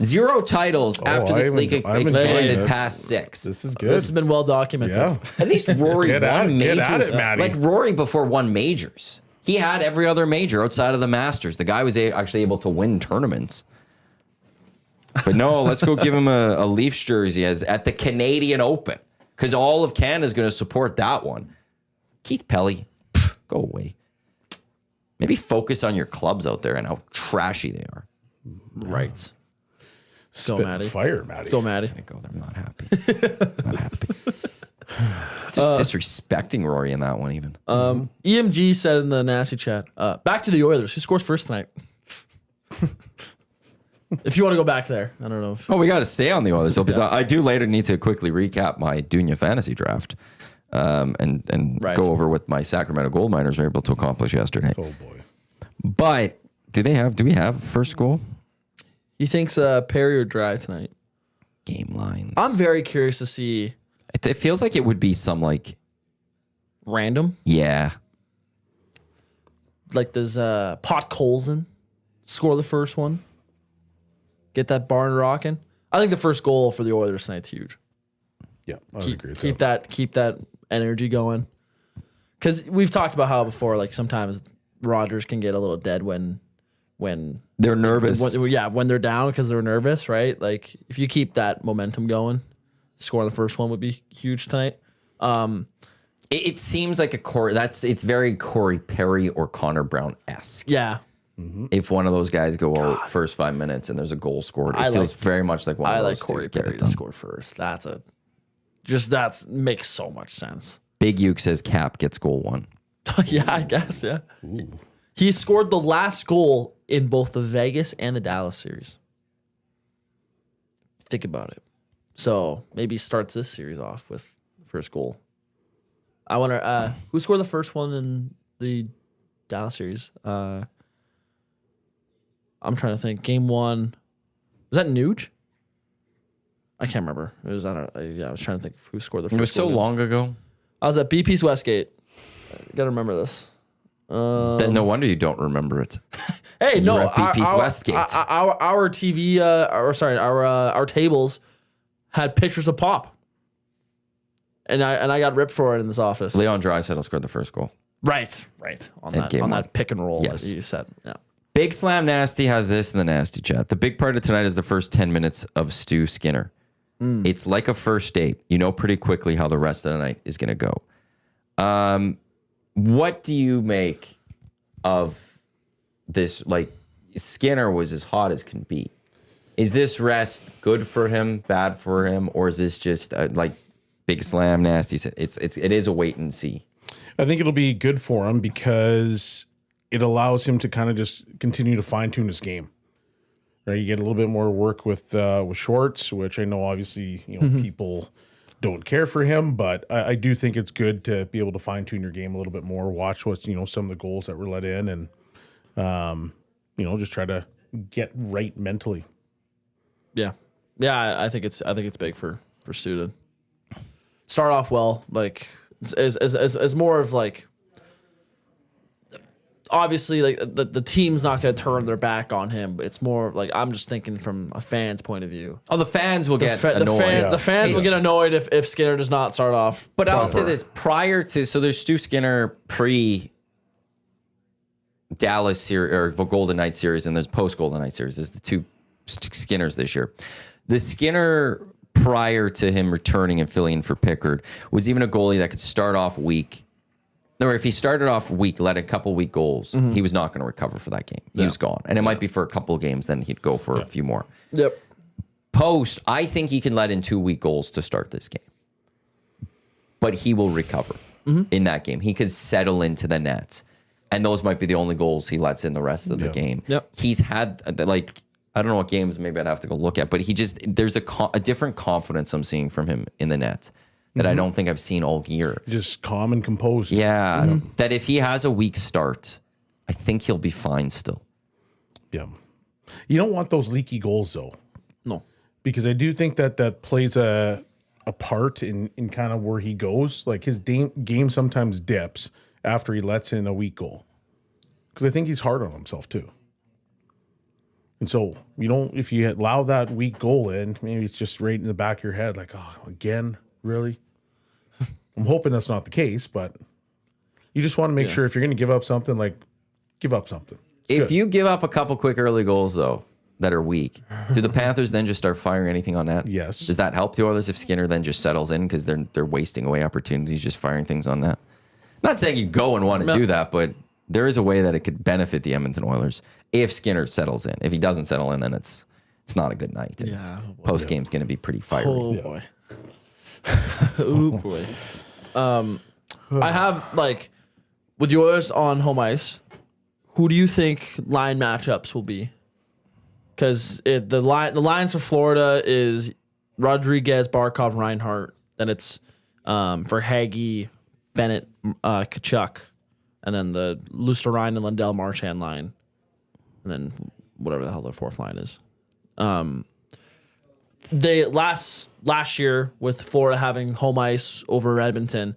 Speaker 1: 0 titles after this league expanded past 6.
Speaker 3: This is good.
Speaker 2: This has been well documented.
Speaker 3: Yeah.
Speaker 1: At least Rory
Speaker 3: Get at
Speaker 1: won
Speaker 3: it, get
Speaker 1: majors.
Speaker 3: at it, Matty.
Speaker 1: Like Rory before won majors. He had every other major outside of the Masters. The guy was actually able to win tournaments. But no, let's go give him a Leafs jersey at the Canadian Open. Because all of Canada is going to support that one. Keith Pelly, go away. Maybe focus on your clubs out there and how trashy they are.
Speaker 2: Right.
Speaker 3: Spit
Speaker 2: Go, Matty.
Speaker 3: fire, Matty.
Speaker 2: Let's go, Matty.
Speaker 1: I go there. I'm not happy. Not happy. Just disrespecting Rory in that one, even.
Speaker 2: EMG said in the nasty chat, back to the Oilers. Who scores first tonight? If you want to go back there. I don't know.
Speaker 1: Oh, we got to stay on the Oilers. I do later need to quickly recap my Dunya fantasy draft and go over what my Sacramento Gold Miners were able to accomplish yesterday.
Speaker 3: Oh, boy.
Speaker 1: But do we have first goal?
Speaker 2: He thinks Perry or Dry tonight.
Speaker 1: Game lines.
Speaker 2: I'm very curious to see.
Speaker 1: It feels like it would be some like
Speaker 2: Random.
Speaker 1: yeah.
Speaker 2: Like does Pot Colson score the first one? Get that barn rocking. I think the first goal for the Oilers tonight's huge.
Speaker 3: Yeah, I would agree with
Speaker 2: Keep that energy going. Because we've talked about how before, like sometimes Rogers can get a little dead when
Speaker 1: They're nervous.
Speaker 2: when they're down because they're nervous, right? Like if you keep that momentum going, scoring the first one would be huge tonight.
Speaker 1: It seems like it's very Corey Perry or Connor Brown-esque.
Speaker 2: Yeah.
Speaker 1: If one of those guys go out first 5 minutes and there's a goal scored, it feels very much like one of
Speaker 2: I
Speaker 1: those
Speaker 2: like Corey
Speaker 1: two. Get
Speaker 2: Perry
Speaker 1: it
Speaker 2: to
Speaker 1: done.
Speaker 2: score first. That makes so much sense.
Speaker 1: Big Uke says Cap gets goal 1.
Speaker 2: Yeah, I guess, yeah. He scored the last goal in both the Vegas and the Dallas series. Think about it. So maybe starts this series off with the first goal. I wonder who scored the first one in the Dallas series. I'm trying to think. Game 1 was that Nuge? I can't remember. It was I was trying to think of who scored the first.
Speaker 1: It was so
Speaker 2: goal
Speaker 1: long ago.
Speaker 2: I was at BP's Westgate. Gotta remember this.
Speaker 1: No wonder you don't remember it.
Speaker 2: Hey,
Speaker 1: You
Speaker 2: no,
Speaker 1: were at BP's Westgate.
Speaker 2: Our TV, our tables had pictures of Pop, and I got ripped for it in this office.
Speaker 1: Leon Draisaitl scored the first goal.
Speaker 2: Right, on
Speaker 1: At game one.
Speaker 2: that pick and roll
Speaker 1: Yes.
Speaker 2: that you said. Yeah,
Speaker 1: Big Slam Nasty has this in the Nasty chat. The big part of tonight is the first 10 minutes of Stu Skinner. It's like a first date. You know pretty quickly how the rest of the night is going to go. What do you make of this, like Skinner was as hot as can be. Is this rest good for him, bad for him, or is this just like big slam, nasty? It is a wait and see.
Speaker 3: I think it'll be good for him because it allows him to kind of just continue to fine tune his game. Right, you get a little bit more work with Schwartz, which I know obviously people don't care for him, but I do think it's good to be able to fine tune your game a little bit more. Watch what's some of the goals that were let in, and just try to get right mentally.
Speaker 2: Yeah, I think it's big for Stu to start off well. Like as more of like. Obviously, like the team's not going to turn their back on him. But it's more like I'm just thinking from a fan's point of view.
Speaker 1: Oh, the fans will get annoyed.
Speaker 2: The fans will get annoyed if Skinner does not start off.
Speaker 1: But I'll say this prior to, so there's Stu Skinner pre Dallas series or Golden Knights series, and there's post Golden Knights series. There's the two Skinners this year. The Skinner prior to him returning and filling in for Pickard was even a goalie that could start off weak. Or if he started off weak, let a couple weak goals, he was not going to recover for that game. He was gone. And it might be for a couple of games, then he'd go for a few more.
Speaker 2: Yep.
Speaker 1: Post, I think he can let in 2 weak goals to start this game. But he will recover in that game. He could settle into the net. And those might be the only goals he lets in the rest of the game.
Speaker 2: Yep.
Speaker 1: He's had, like, I don't know what games maybe I'd have to go look at, but he just, there's a different confidence I'm seeing from him in the net that I don't think I've seen all year.
Speaker 3: Just calm and composed.
Speaker 1: Yeah, that if he has a weak start, I think he'll be fine still.
Speaker 3: Yeah. You don't want those leaky goals, though.
Speaker 2: No.
Speaker 3: Because I do think that plays a part in kind of where he goes. Like his game sometimes dips after he lets in a weak goal. Because I think he's hard on himself, too. And so, if you allow that weak goal in, maybe it's just right in the back of your head, like, oh, again? Really? I'm hoping that's not the case, but you just want to make sure if you're going to give up something, like give up something.
Speaker 1: If you give up a couple quick early goals, though, that are weak, do the Panthers then just start firing anything on net?
Speaker 3: Yes.
Speaker 1: Does that help the Oilers if Skinner then just settles in because they're wasting away opportunities just firing things on net? Not saying you go and want to do that, but there is a way that it could benefit the Edmonton Oilers if Skinner settles in. If he doesn't settle in, then it's not a good night.
Speaker 2: Yeah.
Speaker 1: Post game's going to be pretty fiery.
Speaker 2: Oh boy. Oh boy. I have with the Oilers on home ice. Who do you think line matchups will be? Because the lines for Florida is Rodriguez, Barkov, Reinhart. Then it's for Hagee, Bennett, Kachuk, and then the Luster-Ryan and Lundell Marchand line, and then whatever the hell their fourth line is. They last year with Florida having home ice over Edmonton,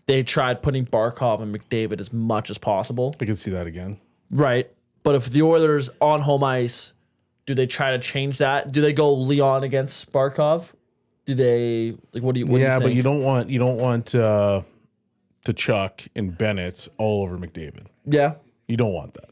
Speaker 2: they tried putting Barkov and McDavid as much as possible.
Speaker 3: I could see that again.
Speaker 2: Right. But if the Oilers on home ice, do they try to change that? Do they go Leon against Barkov? Do they what do you think?
Speaker 3: But you don't want Tkachuk and Bennett all over McDavid.
Speaker 2: Yeah.
Speaker 3: You don't want that.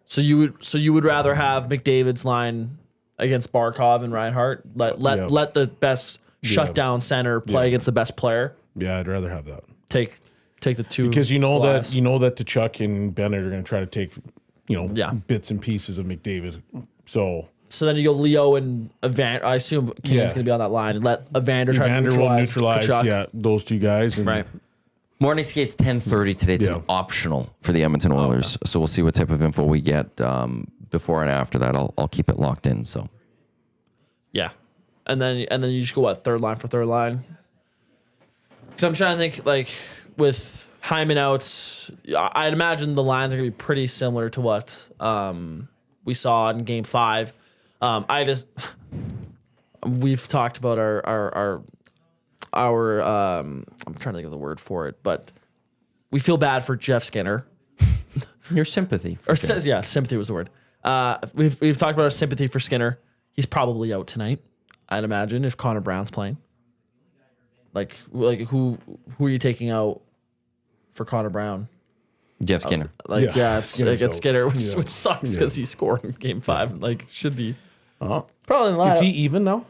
Speaker 2: So you would rather have McDavid's line against Barkov and Reinhart? Let the best shutdown center play against the best player?
Speaker 3: Yeah, I'd rather have that.
Speaker 2: Take the two
Speaker 3: because
Speaker 2: that
Speaker 3: Tkachuk and Bennett are going to try to take bits and pieces of McDavid. So
Speaker 2: then you go Leo and Evander. I assume Kane's going to be on that line and let Evander try to neutralize Tkachuk.
Speaker 3: Those two guys. And
Speaker 2: right.
Speaker 1: Morning skate's 10:30 today. It's optional for the Edmonton Oilers, so we'll see what type of info we get before and after that. I'll keep it locked in. So
Speaker 2: yeah, and then you just go third line for third line. Because I'm trying to think with Hyman out, I'd imagine the lines are gonna be pretty similar to what we saw in Game 5. We've talked about our I'm trying to think of the word for it, but we feel bad for Jeff Skinner.
Speaker 1: Your sympathy.
Speaker 2: Sympathy was the word. We've talked about our sympathy for Skinner. He's probably out tonight, I'd imagine, if Connor Brown's playing. Who are you taking out for Connor Brown?
Speaker 1: Jeff Skinner.
Speaker 2: It's Skinner, which sucks because he scored in Game 5. Should be probably not.
Speaker 3: Is he even now?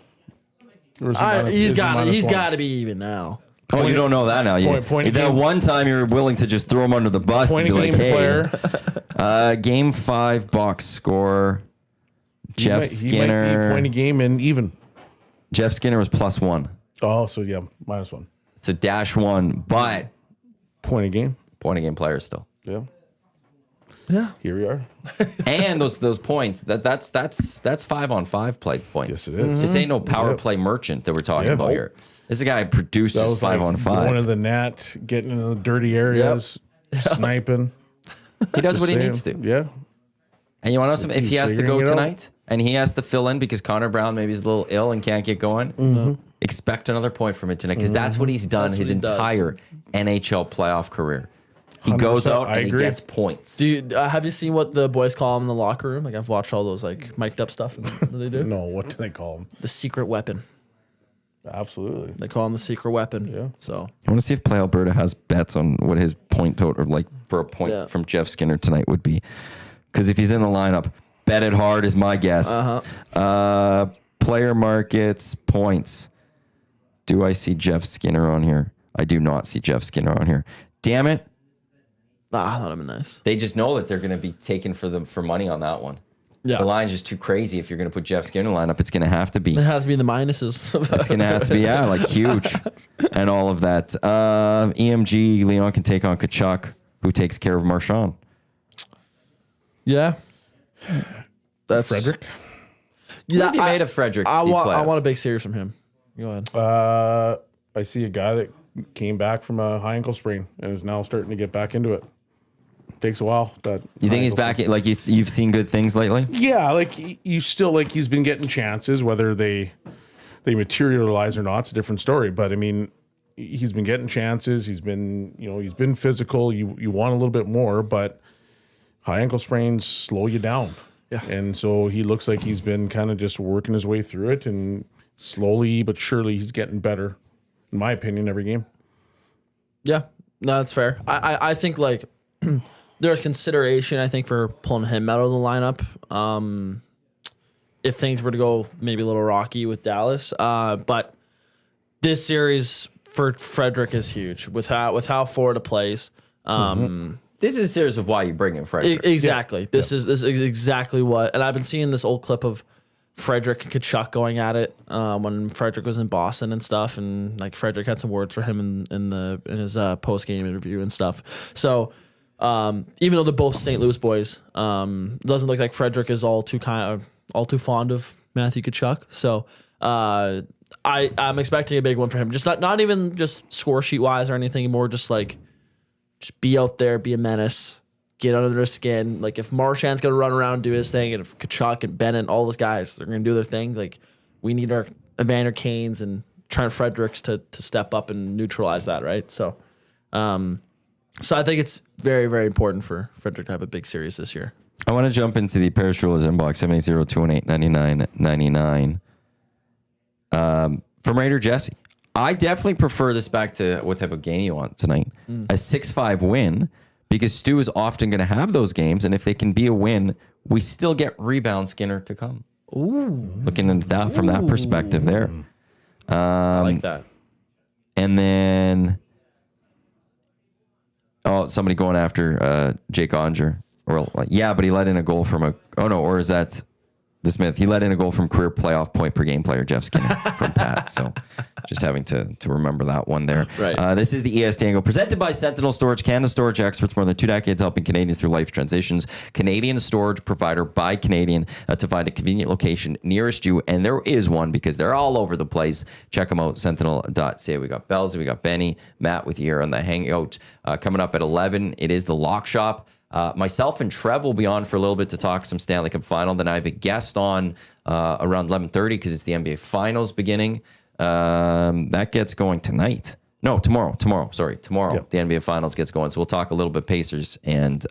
Speaker 2: He's got to be even now.
Speaker 1: Oh, you don't know that now.
Speaker 3: Point
Speaker 1: That
Speaker 3: game.
Speaker 1: one time you're willing to just throw him under the bus
Speaker 3: Point
Speaker 1: and
Speaker 3: a
Speaker 1: be
Speaker 3: game
Speaker 1: like,
Speaker 3: player.
Speaker 1: hey. Game 5 box score. Jeff
Speaker 3: He might
Speaker 1: Skinner.
Speaker 3: be point a game and even.
Speaker 1: Jeff Skinner was +1.
Speaker 3: Oh, so yeah, -1.
Speaker 1: So -1, but
Speaker 3: Point a game.
Speaker 1: point a game player still.
Speaker 3: Yeah.
Speaker 2: Yeah.
Speaker 3: Here we are.
Speaker 1: And those points, that's 5-on-5 play points.
Speaker 3: Yes, it is.
Speaker 1: This ain't no power
Speaker 3: Yep.
Speaker 1: play merchant that we're talking
Speaker 3: Yeah.
Speaker 1: about here. This is a guy who produces
Speaker 3: That was
Speaker 1: 5-on-5.
Speaker 3: going to the net, getting in the dirty areas, sniping.
Speaker 1: He does what he
Speaker 3: Saying,
Speaker 1: needs to.
Speaker 3: Yeah.
Speaker 1: And you want to know something? If
Speaker 3: He's
Speaker 1: he has to
Speaker 3: figuring
Speaker 1: go
Speaker 3: it out.
Speaker 1: tonight and he has to fill in because Connor Brown maybe is a little ill and can't get going, expect another point from it tonight because that's what he's done
Speaker 2: That's
Speaker 1: his
Speaker 2: what he does.
Speaker 1: entire NHL playoff career. He goes
Speaker 3: 100%,
Speaker 1: out
Speaker 3: I
Speaker 1: and he
Speaker 3: agree.
Speaker 1: gets points.
Speaker 2: Do you, have you seen what the boys call him in the locker room? Like I've watched all those like mic'd up stuff that they do.
Speaker 3: No, what do they call him?
Speaker 2: The secret weapon.
Speaker 3: Absolutely.
Speaker 2: They call him the secret weapon.
Speaker 3: Yeah.
Speaker 2: So
Speaker 1: I want to see if Play Alberta has bets on what his point total, like for a point
Speaker 2: Yeah.
Speaker 1: from Jeff Skinner tonight would be. Because if he's in the lineup, bet it hard is my guess. Player markets, points. Do I see Jeff Skinner on here? I do not see Jeff Skinner on here. Damn it.
Speaker 2: I thought it'd be nice.
Speaker 1: They just know that they're going to be taken for money on that one.
Speaker 2: Yeah.
Speaker 1: The line's just too crazy. If you're going to put Jeff Skinner in the lineup, it's going to have to be.
Speaker 2: It has to be the minuses.
Speaker 1: It's going to have to be, yeah, like huge and all of that. EMG, Leon can take on Kachuk, who takes care of Marchand.
Speaker 2: Yeah. That's
Speaker 3: Frederick.
Speaker 2: Yeah,
Speaker 1: What have you made of Frederick?
Speaker 2: I
Speaker 1: these
Speaker 2: want
Speaker 1: playoffs?
Speaker 2: a big series from him. Go ahead.
Speaker 3: I see a guy that came back from a high ankle sprain and is now starting to get back into it. Takes a while.
Speaker 1: You think he's back? Like you've seen good things lately?
Speaker 3: Yeah, like you still like he's been getting chances, whether they materialize or not. It's a different story. But I mean, he's been getting chances. He's been physical. You want a little bit more, but high ankle sprains slow you down.
Speaker 2: Yeah.
Speaker 3: And so he looks like he's been kind of just working his way through it, and slowly but surely he's getting better, in my opinion, every game.
Speaker 2: Yeah, no, that's fair. I think like there's consideration, I think, for pulling him out of the lineup. If things were to go maybe a little rocky with Dallas, but this series for Frederick is huge with how Florida plays.
Speaker 1: This is a series of why you bring in Frederick.
Speaker 2: Exactly. This is exactly what, and I've been seeing this old clip of Frederick and Kachuk going at it when Frederick was in Boston and stuff, and like Frederick had some words for him in his post game interview and stuff. So even though they're both St. Louis boys, it doesn't look like Frederick is all too fond of Matthew Kachuk. So I'm expecting a big one for him. Just not even just score sheet wise or anything, more just be out there, be a menace, get under their skin. Like if Marchand's gonna run around and do his thing, and if Kachuk and Bennett, all those guys, they're gonna do their thing. Like we need our Evander Kanes and Trent Fredericks to step up and neutralize that, right? So, so I think it's very, very important for Frederick to have a big series this year.
Speaker 1: I want to jump into the Paris Rulers inbox, 780-218-9999. From Raider Jesse. I definitely prefer this back to what type of game you want tonight. A 6-5 win, because Stu is often going to have those games, and if they can be a win, we still get rebound Skinner to come.
Speaker 2: Ooh,
Speaker 1: Looking at that from that perspective there.
Speaker 2: I like that.
Speaker 1: And then, somebody going after Jake Onger. Or yeah, but he let in a goal from or is that the Smith? He let in a goal from career playoff point per game player Jeff Skinner from Pat. So just having to remember that one there.
Speaker 2: Right.
Speaker 1: This is the EST Hangout presented by Sentinel Storage, Canada storage experts, more than 2 decades helping Canadians through life transitions. Canadian storage provider by Canadian to find a convenient location nearest you, and there is one because they're all over the place. Check them out, sentinel.ca. We got Belle, we got Benny, Matt with you here on the Hangout. Coming up at 11, it is the Lock Shop. Myself and Trev will be on for a little bit to talk some Stanley Cup Final. Then I have a guest on around 11:30 because it's the NBA Finals beginning. That gets going tonight. No, tomorrow. Sorry, tomorrow.
Speaker 3: Yep.
Speaker 1: The NBA Finals gets going. So we'll talk a little bit Pacers and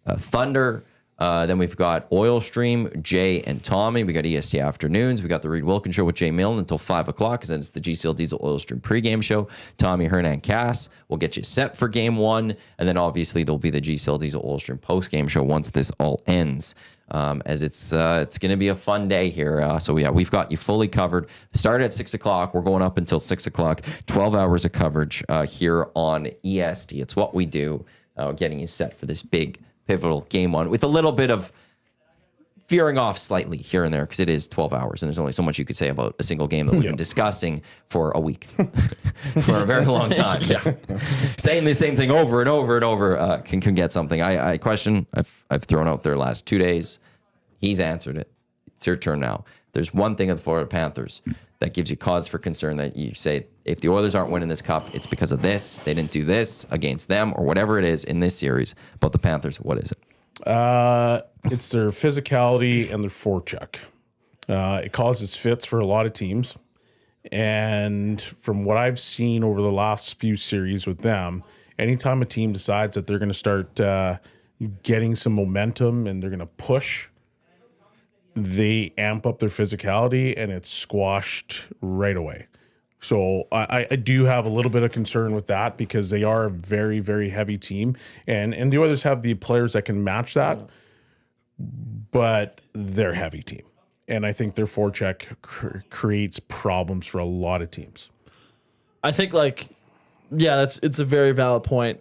Speaker 1: Thunder. Then we've got Oil Stream, Jay and Tommy. We got EST Afternoons. We got the Reed Wilkins Show with Jay Milne until 5 o'clock, because then it's the GCL Diesel Oil Stream pregame show. Tommy, Hernan, Cass will get you set for game one. And then obviously there'll be the GCL Diesel Oil Stream postgame show once this all ends. as it's going to be a fun day here. So yeah, we've got you fully covered. Start at 6 o'clock. We're going up until 6 o'clock. 12 hours of coverage here on EST. It's what we do, getting you set for this big pivotal game one with a little bit of veering off slightly here and there because it is 12 hours and there's only so much you could say about a single game that we've been discussing for a week, for a very long time. Saying the same thing over and over and over can get something. I question. I've thrown out there last 2 days. He's answered it. It's your turn now. There's one thing of the Florida Panthers that gives you cause for concern that you say, if the Oilers aren't winning this cup, it's because of this. They didn't do this against them or whatever it is in this series. But the Panthers, what is it?
Speaker 3: It's their physicality and their forecheck. It causes fits for a lot of teams. And from what I've seen over the last few series with them, anytime a team decides that they're going to start getting some momentum and they're going to push, they amp up their physicality and it's squashed right away. So I do have a little bit of concern with that because they are a very, very heavy team. And the Oilers have the players that can match that, but they're a heavy team. And I think their forecheck creates problems for a lot of teams.
Speaker 2: I think, it's a very valid point.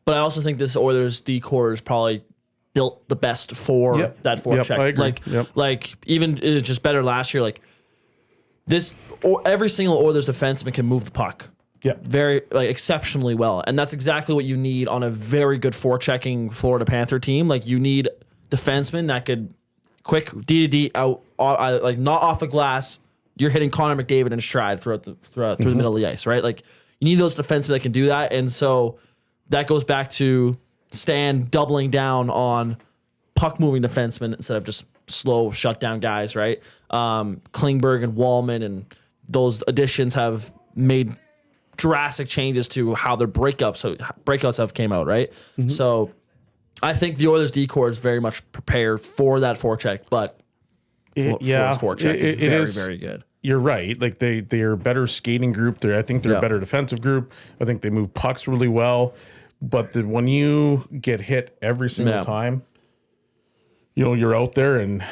Speaker 2: But I also think this Oilers D-core is probably built the best for that forecheck.
Speaker 3: I agree.
Speaker 2: Like even just better last year, every single Oilers defenseman can move the puck.
Speaker 3: Yeah.
Speaker 2: Very exceptionally well. And that's exactly what you need on a very good forechecking Florida Panther team. You need defensemen that could quick D out, not off the glass. You're hitting Connor McDavid in stride through the middle of the ice, right? You need those defensemen that can do that. And so that goes back to Stan doubling down on puck moving defensemen instead of just slow shutdown guys, right? Klingberg and Wallman and those additions have made drastic changes to how their breakouts have came out, right? So I think the Oilers D-core is very much prepared for that forecheck, but Florida's forecheck is very, very good.
Speaker 3: You're right. They're a better skating group. I think they're a better defensive group. I think they move pucks really well. But when you get hit every single time, you're out there and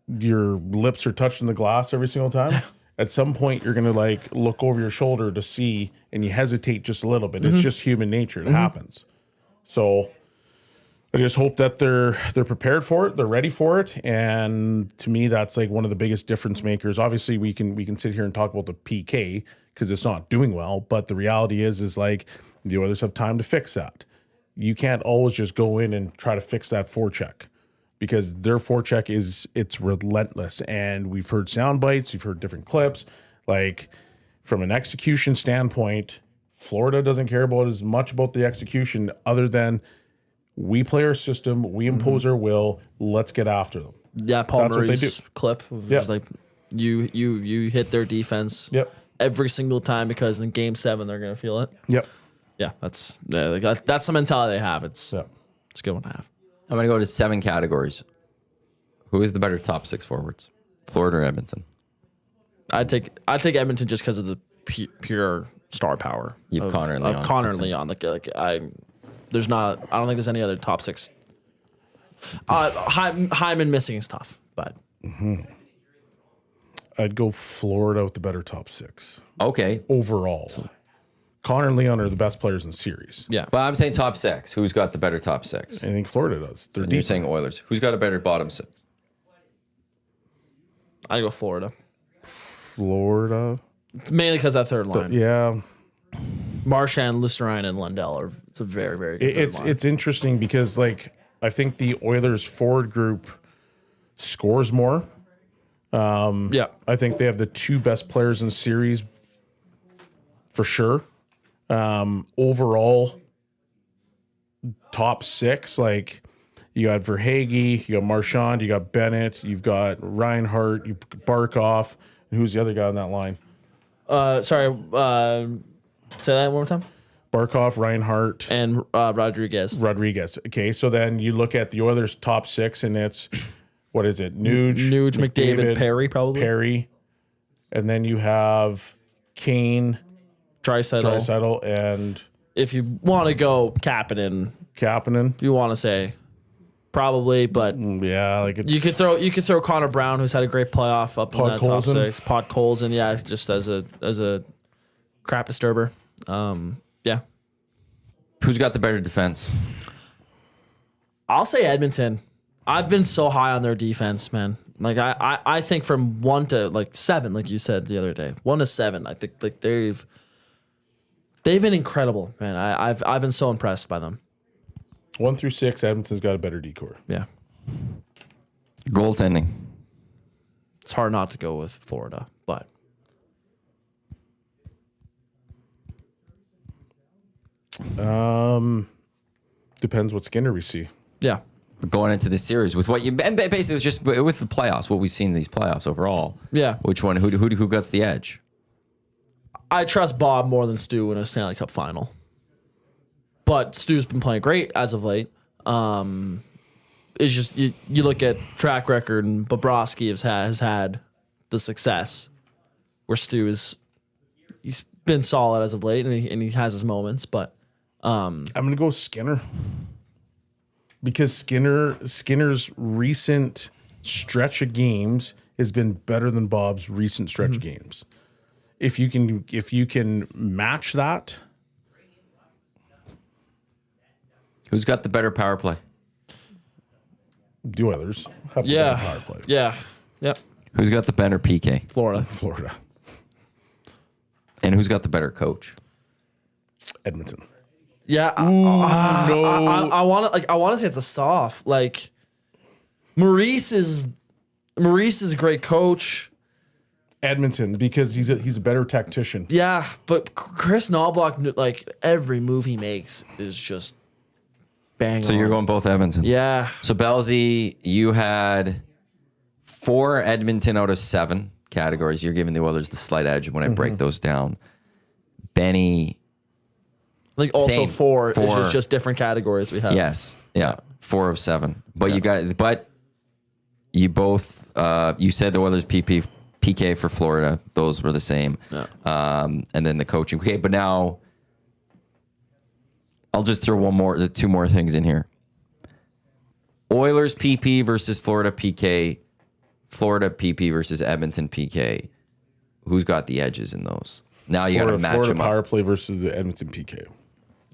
Speaker 3: your lips are touching the glass every single time. At some point, you're going to look over your shoulder to see, and you hesitate just a little bit. It's just human nature. It happens. So I just hope that they're prepared for it. They're ready for it. And to me, that's one of the biggest difference makers. Obviously, we can sit here and talk about the PK because it's not doing well. But the reality is the Oilers have time to fix that. You can't always just go in and try to fix that forecheck because their forecheck it's relentless. And we've heard sound bites, we've heard different clips. From an execution standpoint, Florida doesn't care about as much about the execution other than we play our system, we impose our will, let's get after them.
Speaker 2: Yeah, Paul Murray's clip of you hit their defense every single time because in Game 7 they're going to feel it.
Speaker 3: Yep.
Speaker 2: Yeah, that's the mentality they have. It's a good one to have.
Speaker 1: I'm going to go to 7 categories. Who is the better top 6 forwards? Florida or Edmonton?
Speaker 2: I'd take Edmonton just because of the pure star power.
Speaker 1: You have Connor and Leon.
Speaker 2: Connor and Leon. I don't think there's any other top 6. Hyman missing is tough, but
Speaker 3: I'd go Florida with the better top 6.
Speaker 1: Okay.
Speaker 3: Overall. Connor and Leon are the best players in the series.
Speaker 2: Yeah.
Speaker 1: But I'm saying top 6. Who's got the better top 6?
Speaker 3: I think Florida does. They're
Speaker 1: And
Speaker 3: deep.
Speaker 1: you're saying Oilers. Who's got a better bottom 6?
Speaker 2: I'd go Florida.
Speaker 3: Florida.
Speaker 2: It's mainly because that third line.
Speaker 3: Yeah.
Speaker 2: Marchand, Lucerine, and Lundell it's a very, very good third line.
Speaker 3: It's interesting because I think the Oilers forward group scores more. I think they have the 2 best players in the series for sure. Overall, top 6, you got Verhaeghe, you got Marchand, you got Bennett, you've got Reinhart, you've got Barkov, and who's the other guy on that line?
Speaker 2: Say that one more time.
Speaker 3: Barkov, Reinhart,
Speaker 2: and Rodriguez.
Speaker 3: Okay, so then you look at the Oilers' top 6, and it's what is it? Nuge,
Speaker 2: McDavid, Perry, probably.
Speaker 3: Perry, and then you have Kane, Draisaitl, and
Speaker 2: if you want to go Kapanen,
Speaker 3: Kapanen.
Speaker 2: if you want to say probably, but
Speaker 3: Yeah, like it's
Speaker 2: you could throw Connor Brown, who's had a great playoff up in that top
Speaker 3: Podkolzin.
Speaker 2: 6. Podkolzin, yeah, just as a crap disturber. Yeah,
Speaker 1: Who's got the better defense?
Speaker 2: I'll say Edmonton. I've been so high on their defense, man. Like I think from 1 to like 7, like you said the other day, 1 to 7. I think like they've been incredible, man. I've been so impressed by them.
Speaker 3: 1 through 6. Edmonton's got a better decor.
Speaker 2: Yeah,
Speaker 1: Goaltending.
Speaker 2: it's hard not to go with Florida, but
Speaker 3: Depends what Skinner we see.
Speaker 2: yeah.
Speaker 1: Going into the series with what you and basically just with the playoffs, what we've seen in these playoffs overall.
Speaker 2: Yeah.
Speaker 1: Which one? Who gets the edge?
Speaker 2: I trust Bob more than Stu in a Stanley Cup final. But Stu's been playing great as of late. It's just you look at track record, and Bobrovsky has had the success where he's been solid as of late, and he has his moments. But
Speaker 3: I'm gonna go Skinner because Skinner's recent stretch of games has been better than Bob's recent stretch of games. If you can match that,
Speaker 1: Who's got the better power play?
Speaker 3: the Oilers have the
Speaker 2: yeah,
Speaker 3: better power play.
Speaker 2: yeah, yep.
Speaker 1: Who's got the better PK?
Speaker 2: Florida.
Speaker 3: Florida,
Speaker 1: And who's got the better coach?
Speaker 3: Edmonton.
Speaker 2: Yeah, I want to say it's a soft. Like Maurice is a great coach.
Speaker 3: Edmonton because he's a better tactician.
Speaker 2: Yeah, but Chris Knobloch, like every move he makes is just bang.
Speaker 1: So
Speaker 2: on.
Speaker 1: you're going both Edmonton.
Speaker 2: Yeah,
Speaker 1: So Bellsy, you had 4 Edmonton out of 7 categories. You're giving the Oilers the slight edge when I break those down. Benny,
Speaker 2: like also
Speaker 1: Same.
Speaker 2: 4
Speaker 1: 4.
Speaker 2: is just different categories we have.
Speaker 1: yes, yeah, 4 of 7. But you both you said the Oilers PK for Florida. Those were the same.
Speaker 2: Yeah.
Speaker 1: And then the coaching. Okay, but now I'll just throw 2 more things in here. Oilers PP versus Florida PK. Florida PP versus Edmonton PK. Who's got the edges in those? Now you got to match
Speaker 3: Florida
Speaker 1: them
Speaker 3: power
Speaker 1: up.
Speaker 3: play versus the Edmonton PK.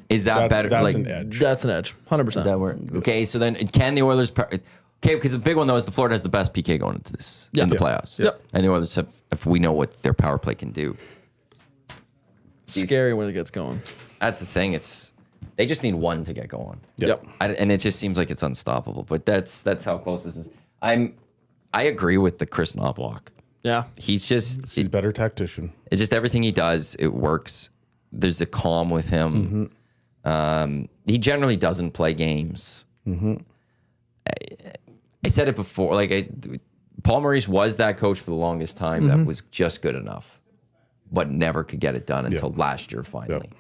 Speaker 1: Is that better?
Speaker 3: That's an edge.
Speaker 2: That's an edge, 100%.
Speaker 1: Is that where? Okay, so then can the Oilers? Okay, because the big one though is the Florida has the best PK going into this in the playoffs.
Speaker 2: Yep.
Speaker 1: And the Oilers have, if we know what their power play can do.
Speaker 2: It's scary when it gets going.
Speaker 1: That's the thing. They just need one to get going.
Speaker 2: Yep.
Speaker 1: And it just seems like it's unstoppable. But that's how close this is. I agree with the Chris Knobloch.
Speaker 2: Yeah.
Speaker 1: He's just
Speaker 3: He's a better tactician.
Speaker 1: it's just everything he does. It works. There's a calm with him. He generally doesn't play games. I said it before. Paul Maurice was that coach for the longest time that was just good enough, but never could get it done until last year finally.
Speaker 3: Yep.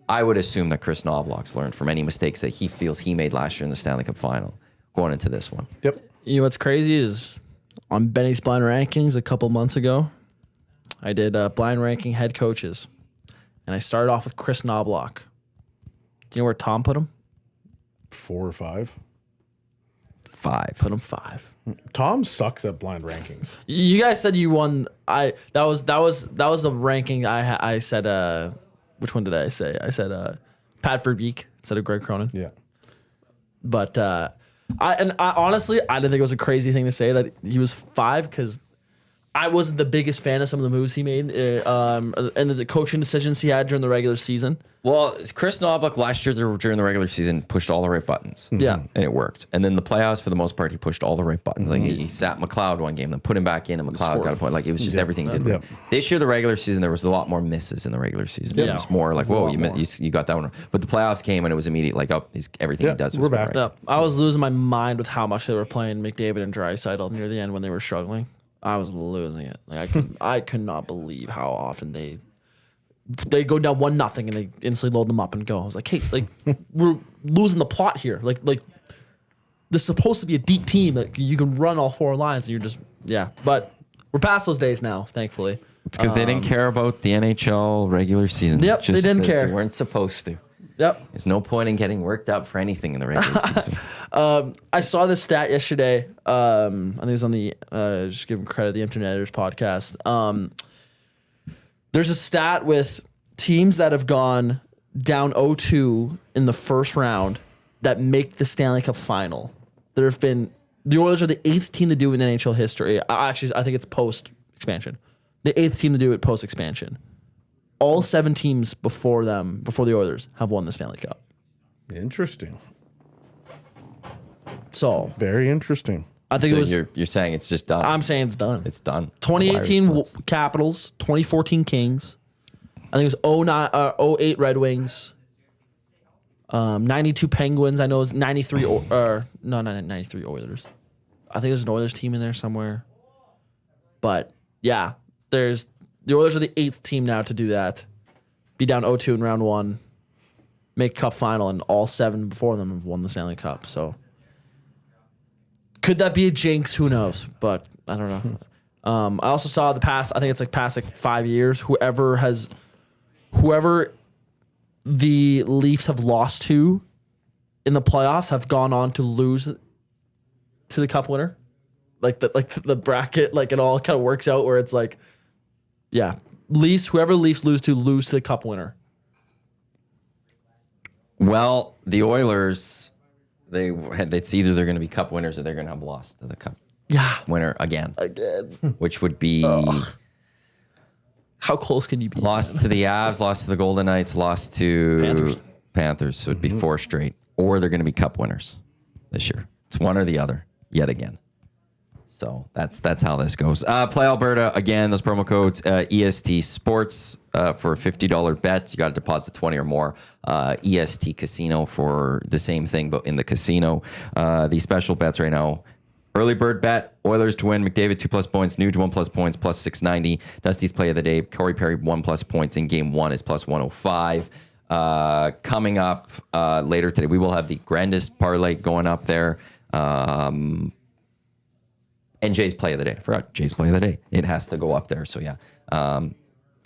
Speaker 1: I would assume that Chris Knobloch's learned from any mistakes that he feels he made last year in the Stanley Cup Final going into this one.
Speaker 3: Yep.
Speaker 2: You know what's crazy is on Benny's blind rankings a couple months ago, I did blind ranking head coaches, and I started off with Chris Knobloch. Do you know where Tom put him?
Speaker 3: 4 or 5.
Speaker 1: 5.
Speaker 2: Put him 5.
Speaker 3: Tom sucks at blind rankings.
Speaker 2: You guys said you won. That was the ranking I said. Which one did I say? I said Pat Verbeek instead of Greg Cronin.
Speaker 3: Yeah.
Speaker 2: But I honestly I didn't think it was a crazy thing to say that he was 5 because I wasn't the biggest fan of some of the moves he made and the coaching decisions he had during the regular season.
Speaker 1: Well, Chris Knobloch last year during the regular season pushed all the right buttons.
Speaker 2: Yeah.
Speaker 1: And it worked. And then the playoffs, for the most part, he pushed all the right buttons. Like he sat McLeod one game, then put him back in, and McLeod got a point. Like it was just everything he did.
Speaker 3: Yeah.
Speaker 1: This year, the regular season, there was a lot more misses in the regular season.
Speaker 2: Yeah.
Speaker 1: It was more like, whoa, you got that one. But the playoffs came and it was immediate. Like, everything he does was
Speaker 3: we're back.
Speaker 1: right.
Speaker 2: Yeah, I was losing my mind with how much they were playing McDavid and Draisaitl near the end when they were struggling. I was losing it. Like I could not believe how often they go down 1-0 and they instantly load them up and go. I was like, hey, like we're losing the plot here. Like this is supposed to be a deep team. Like you can run all 4 lines and you're just But we're past those days now, thankfully.
Speaker 1: It's because they didn't care about the NHL regular season.
Speaker 2: Yep, they didn't care.
Speaker 1: They weren't supposed to.
Speaker 2: Yep.
Speaker 1: There's no point in getting worked up for anything in the regular season.
Speaker 2: I saw this stat yesterday. I think it was on the just give him credit, the Intern Editors podcast. There's a stat with teams that have gone down 0-2 in the first round that make the Stanley Cup Final. There have been the Oilers are the 8th team to do it in NHL history. Actually, I think it's post expansion. The 8th team to do it post expansion. All 7 teams before them, before the Oilers, have won the Stanley Cup.
Speaker 3: Interesting.
Speaker 2: So
Speaker 3: Very interesting.
Speaker 2: I think
Speaker 1: So
Speaker 2: it was.
Speaker 1: you're saying it's just done.
Speaker 2: I'm saying it's done.
Speaker 1: It's done.
Speaker 2: 2018
Speaker 1: Let's-
Speaker 2: Capitals, 2014 Kings. I think it was 08 Red Wings. 92 Penguins. I know it was 93 not 93 Oilers. I think there's an Oilers team in there somewhere. But yeah, the Oilers are the 8th team now to do that. Be down 0-2 in round 1. Make cup final, and all 7 before them have won the Stanley Cup. So could that be a jinx? Who knows? But I don't know. I also saw the past. I think it's past 5 years. Whoever the Leafs have lost to in the playoffs have gone on to lose to the cup winner. The bracket, it all kind of works out where it's whoever Leafs lose to the cup winner.
Speaker 1: Well, the Oilers, it's either they're going to be cup winners or they're going to have lost to the cup winner again, which would be
Speaker 2: how close can you be?
Speaker 1: lost to the Avs, lost to the Golden Knights, lost to Panthers. So it'd be 4 straight, or they're going to be cup winners this year. It's one or the other yet again. So that's how this goes. Play Alberta again. Those promo codes EST Sports for a $50 bet. You got to deposit 20 or more. EST Casino for the same thing, but in the casino. These special bets right now. Early bird bet, Oilers to win, McDavid 2+ points, Nuge 1+ points, plus 690. Dusty's play of the day, Corey Perry 1+ points in game 1 is plus 105. Coming up later today, we will have the grandest parlay going up there. And Jay's play of the day. I forgot Jay's play of the day. It has to go up there. So yeah.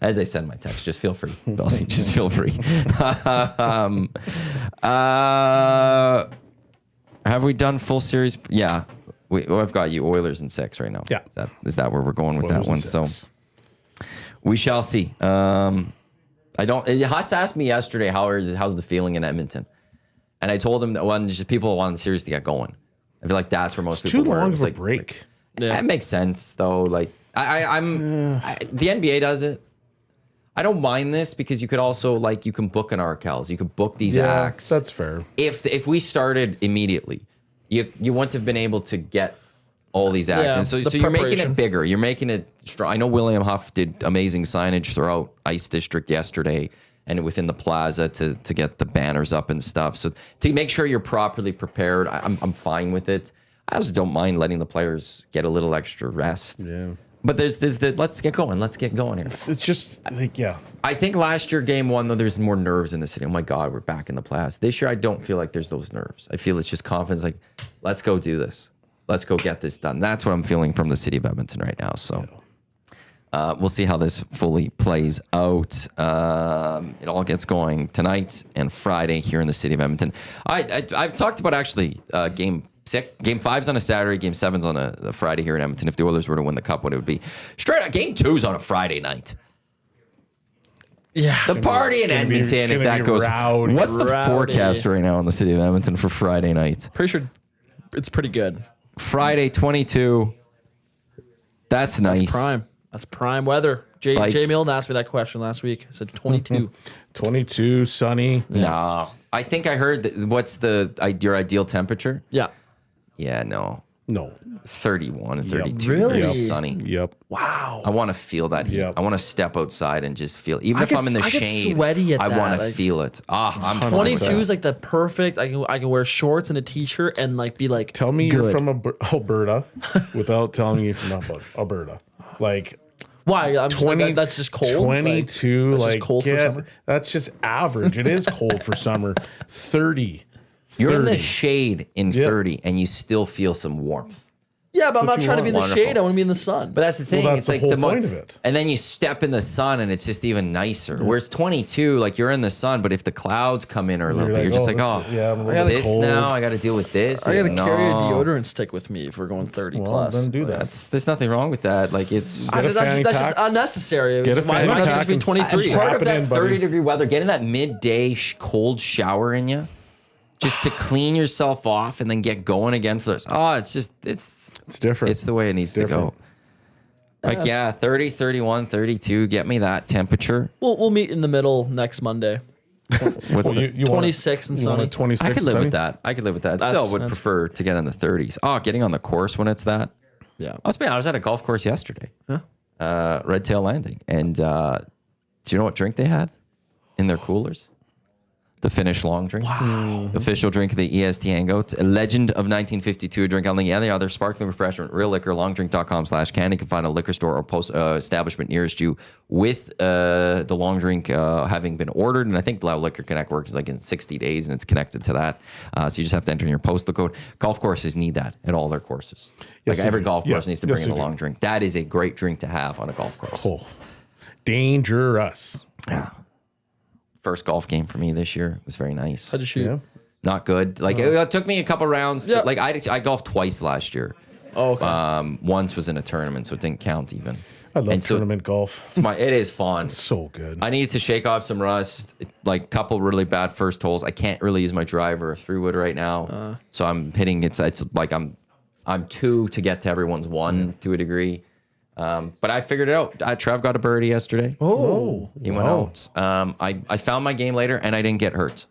Speaker 1: As I said in my text, just feel free. Belle, just feel free. Have we done full series? Yeah. I've got you Oilers in 6 right now.
Speaker 3: Yeah.
Speaker 1: Is that where we're going with
Speaker 3: Oilers
Speaker 1: that one? So we shall see. Huss asked me yesterday, how's the feeling in Edmonton? And I told him that just people want the series to get going. I feel like that's where most people
Speaker 3: too
Speaker 1: were.
Speaker 3: long
Speaker 1: It was
Speaker 3: of a break.
Speaker 1: That makes sense though. The NBA does it. I don't mind this because you could also you can book an Arkells. You could book these acts.
Speaker 3: That's fair.
Speaker 1: If we started immediately, you wouldn't have been able to get all these acts.
Speaker 2: Yeah,
Speaker 1: And so
Speaker 2: the
Speaker 1: you're making
Speaker 2: preparation.
Speaker 1: it bigger. You're making it strong. I know William Huff did amazing signage throughout Ice District yesterday and within the plaza to get the banners up and stuff. So to make sure you're properly prepared, I'm fine with it. I also don't mind letting the players get a little extra rest.
Speaker 3: Yeah.
Speaker 1: But there's the let's get going here.
Speaker 3: It's just
Speaker 1: I think last year, game 1, though, there's more nerves in the city. Oh my God, we're back in the playoffs. This year, I don't feel like there's those nerves. I feel it's just confidence. Let's go do this. Let's go get this done. That's what I'm feeling from the city of Edmonton right now. So we'll see how this fully plays out. It all gets going tonight and Friday here in the city of Edmonton. I've talked about actually game 5's on a Saturday, game 7's on a Friday here in Edmonton. If the Oilers were to win the cup, what it would be. Straight up, game 2's on a Friday night.
Speaker 2: Yeah.
Speaker 1: The party in Edmonton, if that goes.
Speaker 3: Rowdy.
Speaker 1: What's the forecast right now in the city of Edmonton for Friday night?
Speaker 2: Pretty sure it's pretty good.
Speaker 1: Friday, 22. That's nice.
Speaker 2: That's prime weather. Jay Milne asked me that question last week. I said 22.
Speaker 3: 22, sunny.
Speaker 1: No. I think I heard that. What's your ideal temperature?
Speaker 2: Yeah.
Speaker 1: Yeah, no. 31 and 32
Speaker 2: Really?
Speaker 1: degrees, sunny.
Speaker 3: Yep.
Speaker 2: Wow.
Speaker 1: I want to feel that heat.
Speaker 3: Yep.
Speaker 1: I want to step outside and just feel. Even if I'm in the
Speaker 2: I get
Speaker 1: shade,
Speaker 2: sweaty at
Speaker 1: I
Speaker 2: that,
Speaker 1: want to feel it. I'm
Speaker 2: 22
Speaker 1: fine with
Speaker 2: is the perfect. I can wear shorts and a t-shirt and be like.
Speaker 3: Tell me
Speaker 2: good.
Speaker 3: you're from Alberta without telling me you're from Alberta.
Speaker 2: Why? I'm
Speaker 3: 20,
Speaker 2: just that's just cold.
Speaker 3: 22,
Speaker 2: that's just cold for summer.
Speaker 3: That's just average. It is cold for summer. 30.
Speaker 1: You're in the
Speaker 3: 30.
Speaker 1: shade in 30 and you still feel some warmth.
Speaker 2: Yeah, but I'm not
Speaker 3: you
Speaker 2: trying to be in the
Speaker 1: want.
Speaker 2: shade. I want to be in the sun.
Speaker 1: But that's the thing.
Speaker 3: that's
Speaker 1: It's
Speaker 3: the
Speaker 1: like
Speaker 3: whole
Speaker 1: the
Speaker 3: point of it.
Speaker 1: And then you step in the sun, and it's just even nicer. Whereas 22, like you're in the sun, but if the clouds come in or a little bit, you're just like, oh,
Speaker 3: yeah, I'm a
Speaker 1: I
Speaker 3: little
Speaker 1: got this
Speaker 3: cold.
Speaker 1: now. I got to deal with this.
Speaker 2: I got to
Speaker 1: No.
Speaker 2: carry a deodorant stick with me if we're going 30
Speaker 3: Well,
Speaker 2: plus.
Speaker 3: then do that.
Speaker 1: There's nothing wrong with that. Like it's
Speaker 3: Get a fanny
Speaker 2: That's just
Speaker 3: pack.
Speaker 2: unnecessary.
Speaker 3: Get a
Speaker 2: My
Speaker 3: fanny
Speaker 2: guy's
Speaker 3: pack
Speaker 2: gonna be
Speaker 3: and
Speaker 2: 23.
Speaker 3: strap
Speaker 1: part of
Speaker 3: it
Speaker 1: that
Speaker 3: in, buddy.
Speaker 1: 30-degree weather. Getting that midday cold shower in you, just to clean yourself off and then get going again for this. Oh, it's
Speaker 3: different.
Speaker 1: It's the way it needs to
Speaker 3: different.
Speaker 1: go. Like, yeah, 30, 31, 32. Get me that temperature.
Speaker 2: We'll meet in the middle next Monday.
Speaker 1: What's
Speaker 3: Well,
Speaker 1: the,
Speaker 3: you want
Speaker 2: 26 and
Speaker 3: you want
Speaker 2: sunny.
Speaker 3: a 26
Speaker 1: I could live
Speaker 3: sunny?
Speaker 1: with that. I could live with that.
Speaker 2: That's-
Speaker 1: Still would
Speaker 2: that's-
Speaker 1: prefer to get in the 30s. Oh, getting on the course when it's that.
Speaker 2: Yeah.
Speaker 1: I was at a golf course yesterday, Red Tail Landing. And do you know what drink they had in their coolers? The Finnish long drink. Wow. Official drink of the EST Hangout. A legend of 1952. A drink unlike any other. Sparkling refreshment. Real liquor. Longdrink.com/can. You can find a liquor store or post establishment nearest you with the long drink having been ordered. And I think Loud Liquor Connect works like in 60 days and it's connected to that. So you just have to enter in your postal code. Golf courses need that at all their courses.
Speaker 3: Yes,
Speaker 1: like
Speaker 3: they
Speaker 1: every
Speaker 3: do.
Speaker 1: golf course
Speaker 3: Yeah.
Speaker 1: needs to bring
Speaker 3: Yes,
Speaker 1: in a
Speaker 3: they do.
Speaker 1: long drink. That is a great drink to have on a golf course.
Speaker 3: Oh, dangerous.
Speaker 1: Yeah. First golf game for me this year was very nice.
Speaker 2: How'd you shoot?
Speaker 3: Yeah.
Speaker 1: Not good. Like it took me a couple rounds.
Speaker 2: Yeah.
Speaker 1: Like I golfed twice last year.
Speaker 2: Oh, okay.
Speaker 1: Once was in a tournament, so it didn't count even.
Speaker 3: I love
Speaker 1: And so-
Speaker 3: tournament golf.
Speaker 1: It is fun.
Speaker 3: So good.
Speaker 1: I need to shake off some rust. Like a couple really bad first holes. I can't really use my driver or through wood right now. So I'm hitting it's like I'm 2 to get to everyone's 1 to a degree. But I figured it out. Trev got a birdie yesterday.
Speaker 2: Oh,
Speaker 1: He went out. I found my game later and I didn't get hurt.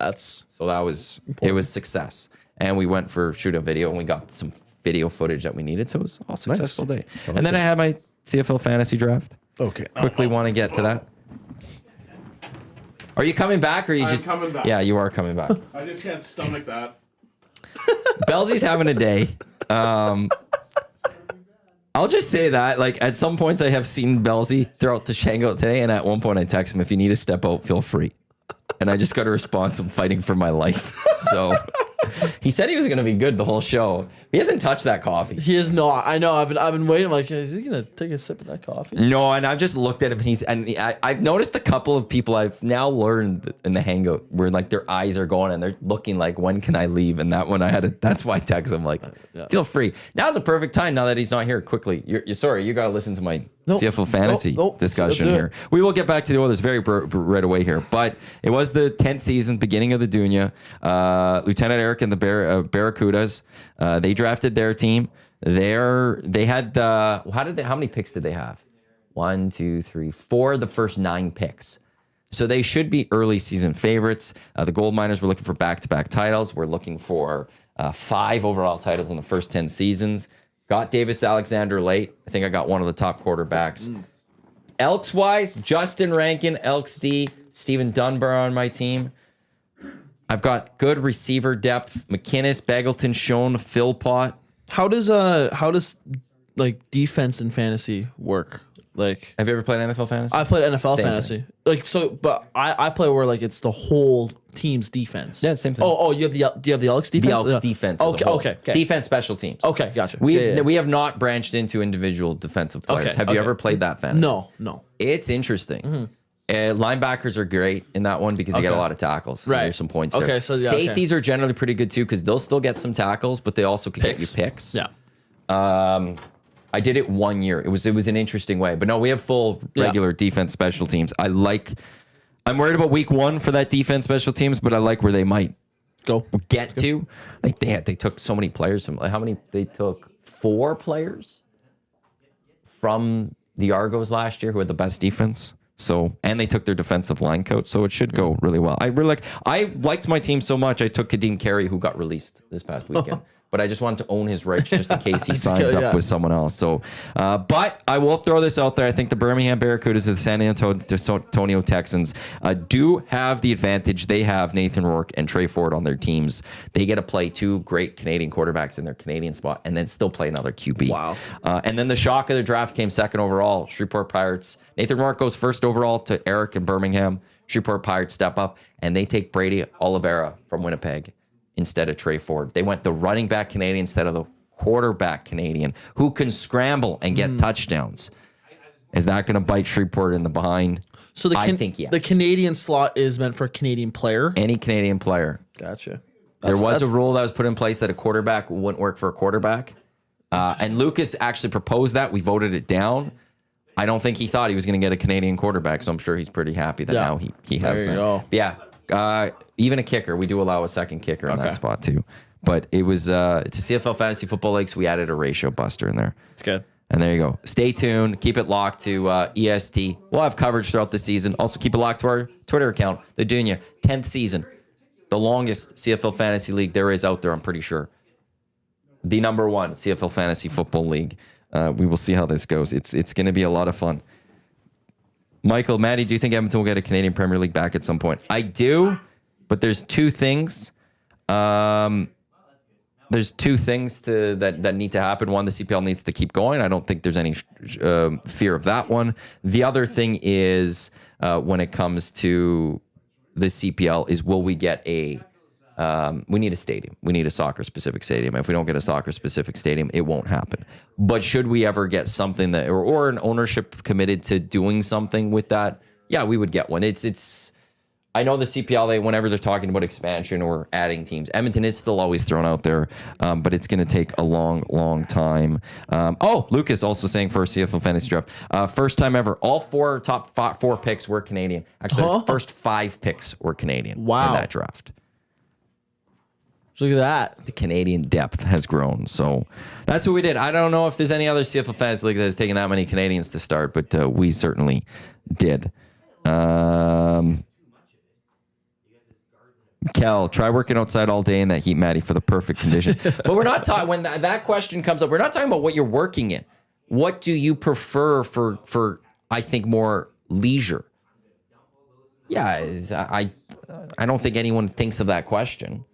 Speaker 2: that's
Speaker 1: So that was it was success. And we went for shoot a video and we got some video footage that we needed. So it was all a successful day. And then I had my CFL fantasy draft.
Speaker 3: Okay.
Speaker 1: Quickly want to get to that. Are you coming back or are you just
Speaker 3: coming back.
Speaker 1: Yeah, you are coming back.
Speaker 3: I just can't stomach that.
Speaker 1: Belzy's having a day. I'll just say that, like, at some points I have seen Belzy throughout the Hangout today, and at one point I text him, if you need to step out, feel free. And I just got a response, I'm fighting for my life. So he said he was going to be good the whole show. He hasn't touched that coffee.
Speaker 2: he is not. I know. I've been waiting. I'm like, is he gonna take a sip of that coffee?
Speaker 1: No, and I've just looked at him, and I've noticed a couple of people I've now learned in the Hangout where like their eyes are going and they're looking like, when can I leave? And that one that's why I text him like, feel free. Now's a perfect time now that he's not here. Quickly, you're sorry, you got to listen to my CFL fantasy
Speaker 2: Nope.
Speaker 1: discussion
Speaker 2: Let's do
Speaker 1: here.
Speaker 2: it.
Speaker 1: We will get back to the others very right away here, but it was the 10th season, beginning of the Dunya. Lieutenant Eric and the Barracudas, they drafted their team. They had how many picks did they have? 1, 2, 3, 4 of the first 9 picks. So they should be early season favorites. The Gold Miners were looking for back-to-back titles. We're looking for 5 overall titles in the first 10 seasons. Got Davis Alexander late. I think I got one of the top quarterbacks. Elks-wise, Justin Rankin, Elks D, Steven Dunbar on my team. I've got good receiver depth. McInnes, Beggleton, Shawn, Philpott.
Speaker 2: How does like defense in fantasy work? Like,
Speaker 1: Have you ever played NFL fantasy?
Speaker 2: I played NFL
Speaker 1: Same
Speaker 2: fantasy. Like, so, but I play where like it's the whole team's defense.
Speaker 1: Yeah, same thing.
Speaker 2: Oh, do you have the Elks defense?
Speaker 1: The Elks
Speaker 2: Yeah.
Speaker 1: defense. As
Speaker 2: Okay,
Speaker 1: a whole.
Speaker 2: okay.
Speaker 1: Defense, special teams.
Speaker 2: Okay, gotcha.
Speaker 1: We have not branched into individual defensive players.
Speaker 2: Okay,
Speaker 1: Have you
Speaker 2: okay.
Speaker 1: ever played that fantasy?
Speaker 2: No.
Speaker 1: It's interesting. Linebackers are great in that one because they get a
Speaker 2: Okay.
Speaker 1: lot of tackles.
Speaker 2: Right.
Speaker 1: There's some points
Speaker 2: Okay,
Speaker 1: there.
Speaker 2: so yeah, okay.
Speaker 1: Safeties are generally pretty good too because they'll still get some tackles, but they also can get you picks.
Speaker 2: Yeah.
Speaker 1: I did it 1 year. It was an interesting way. But no, we have full regular defense special teams. I'm worried about week 1 for that defense special teams, but I like where they might get to. Like they took so many players from how many they took 4 players from the Argos last year who had the best defense. So, and they took their defensive line coach, so it should go really well. I liked my team so much. I took Kadeem Carey, who got released this past weekend. But I just wanted to own his rights just in case he signs up with someone else. So, but I will throw this out there. I think the Birmingham Barracudas and the San Antonio Texans do have the advantage. They have Nathan Rourke and Trey Ford on their teams. They get to play 2 great Canadian quarterbacks in their Canadian spot and then still play another QB.
Speaker 2: Wow.
Speaker 1: And then the shock of the draft came second overall, Shreveport Pirates. Nathan Rourke goes first overall to Eric in Birmingham. Shreveport Pirates step up, and they take Brady Oliveira from Winnipeg instead of Trey Ford. They went the running back Canadian instead of the quarterback Canadian who can scramble and get touchdowns. Is that going to bite Shreveport in the behind?
Speaker 2: So
Speaker 1: I think yes.
Speaker 2: The Canadian slot is meant for a Canadian player.
Speaker 1: Any Canadian player.
Speaker 2: Gotcha.
Speaker 1: There was a rule that was put in place that a quarterback wouldn't work for a quarterback. And Lucas actually proposed that. We voted it down. I don't think he thought he was going to get a Canadian quarterback, so I'm sure he's pretty happy that now he has
Speaker 2: There you
Speaker 1: that.
Speaker 2: go.
Speaker 1: Yeah. Even a kicker. We do allow a second kicker in that spot too. But it was it's a CFL Fantasy Football League, so we added a ratio buster in there.
Speaker 2: It's good.
Speaker 1: And there you go. Stay tuned. Keep it locked to EST. We'll have coverage throughout the season. Also, keep it locked to our Twitter account, The Dunya. 10th season. The longest CFL Fantasy League there is out there, I'm pretty sure. The number one CFL Fantasy Football League. We will see how this goes. It's going to be a lot of fun. Michael, Maddie, do you think Edmonton will get a Canadian Premier League back at some point? I do, but there's two things. There's two things that need to happen. One, the CPL needs to keep going. I don't think there's any fear of that one. The other thing is when it comes to the CPL is will we get we need a stadium. We need a soccer-specific stadium. If we don't get a soccer-specific stadium, it won't happen. But should we ever get something that or an ownership committed to doing something with that, yeah, we would get one. It's I know the CPL, whenever they're talking about expansion or adding teams, Edmonton is still always thrown out there, but it's going to take a long, long time. Lucas also saying for a CFL Fantasy Draft, first time ever, all top four picks were Canadian. Actually, the first 5 picks were Canadian in that draft.
Speaker 2: Look at that.
Speaker 1: The Canadian depth has grown. So that's what we did. I don't know if there's any other CFL Fantasy League that has taken that many Canadians to start, but we certainly did. Kel, try working outside all day in that heat, Maddie, for the perfect condition. But we're not talking, when that question comes up, we're not talking about what you're working in. What do you prefer for I think, more leisure? Yeah, I don't think anyone thinks of that question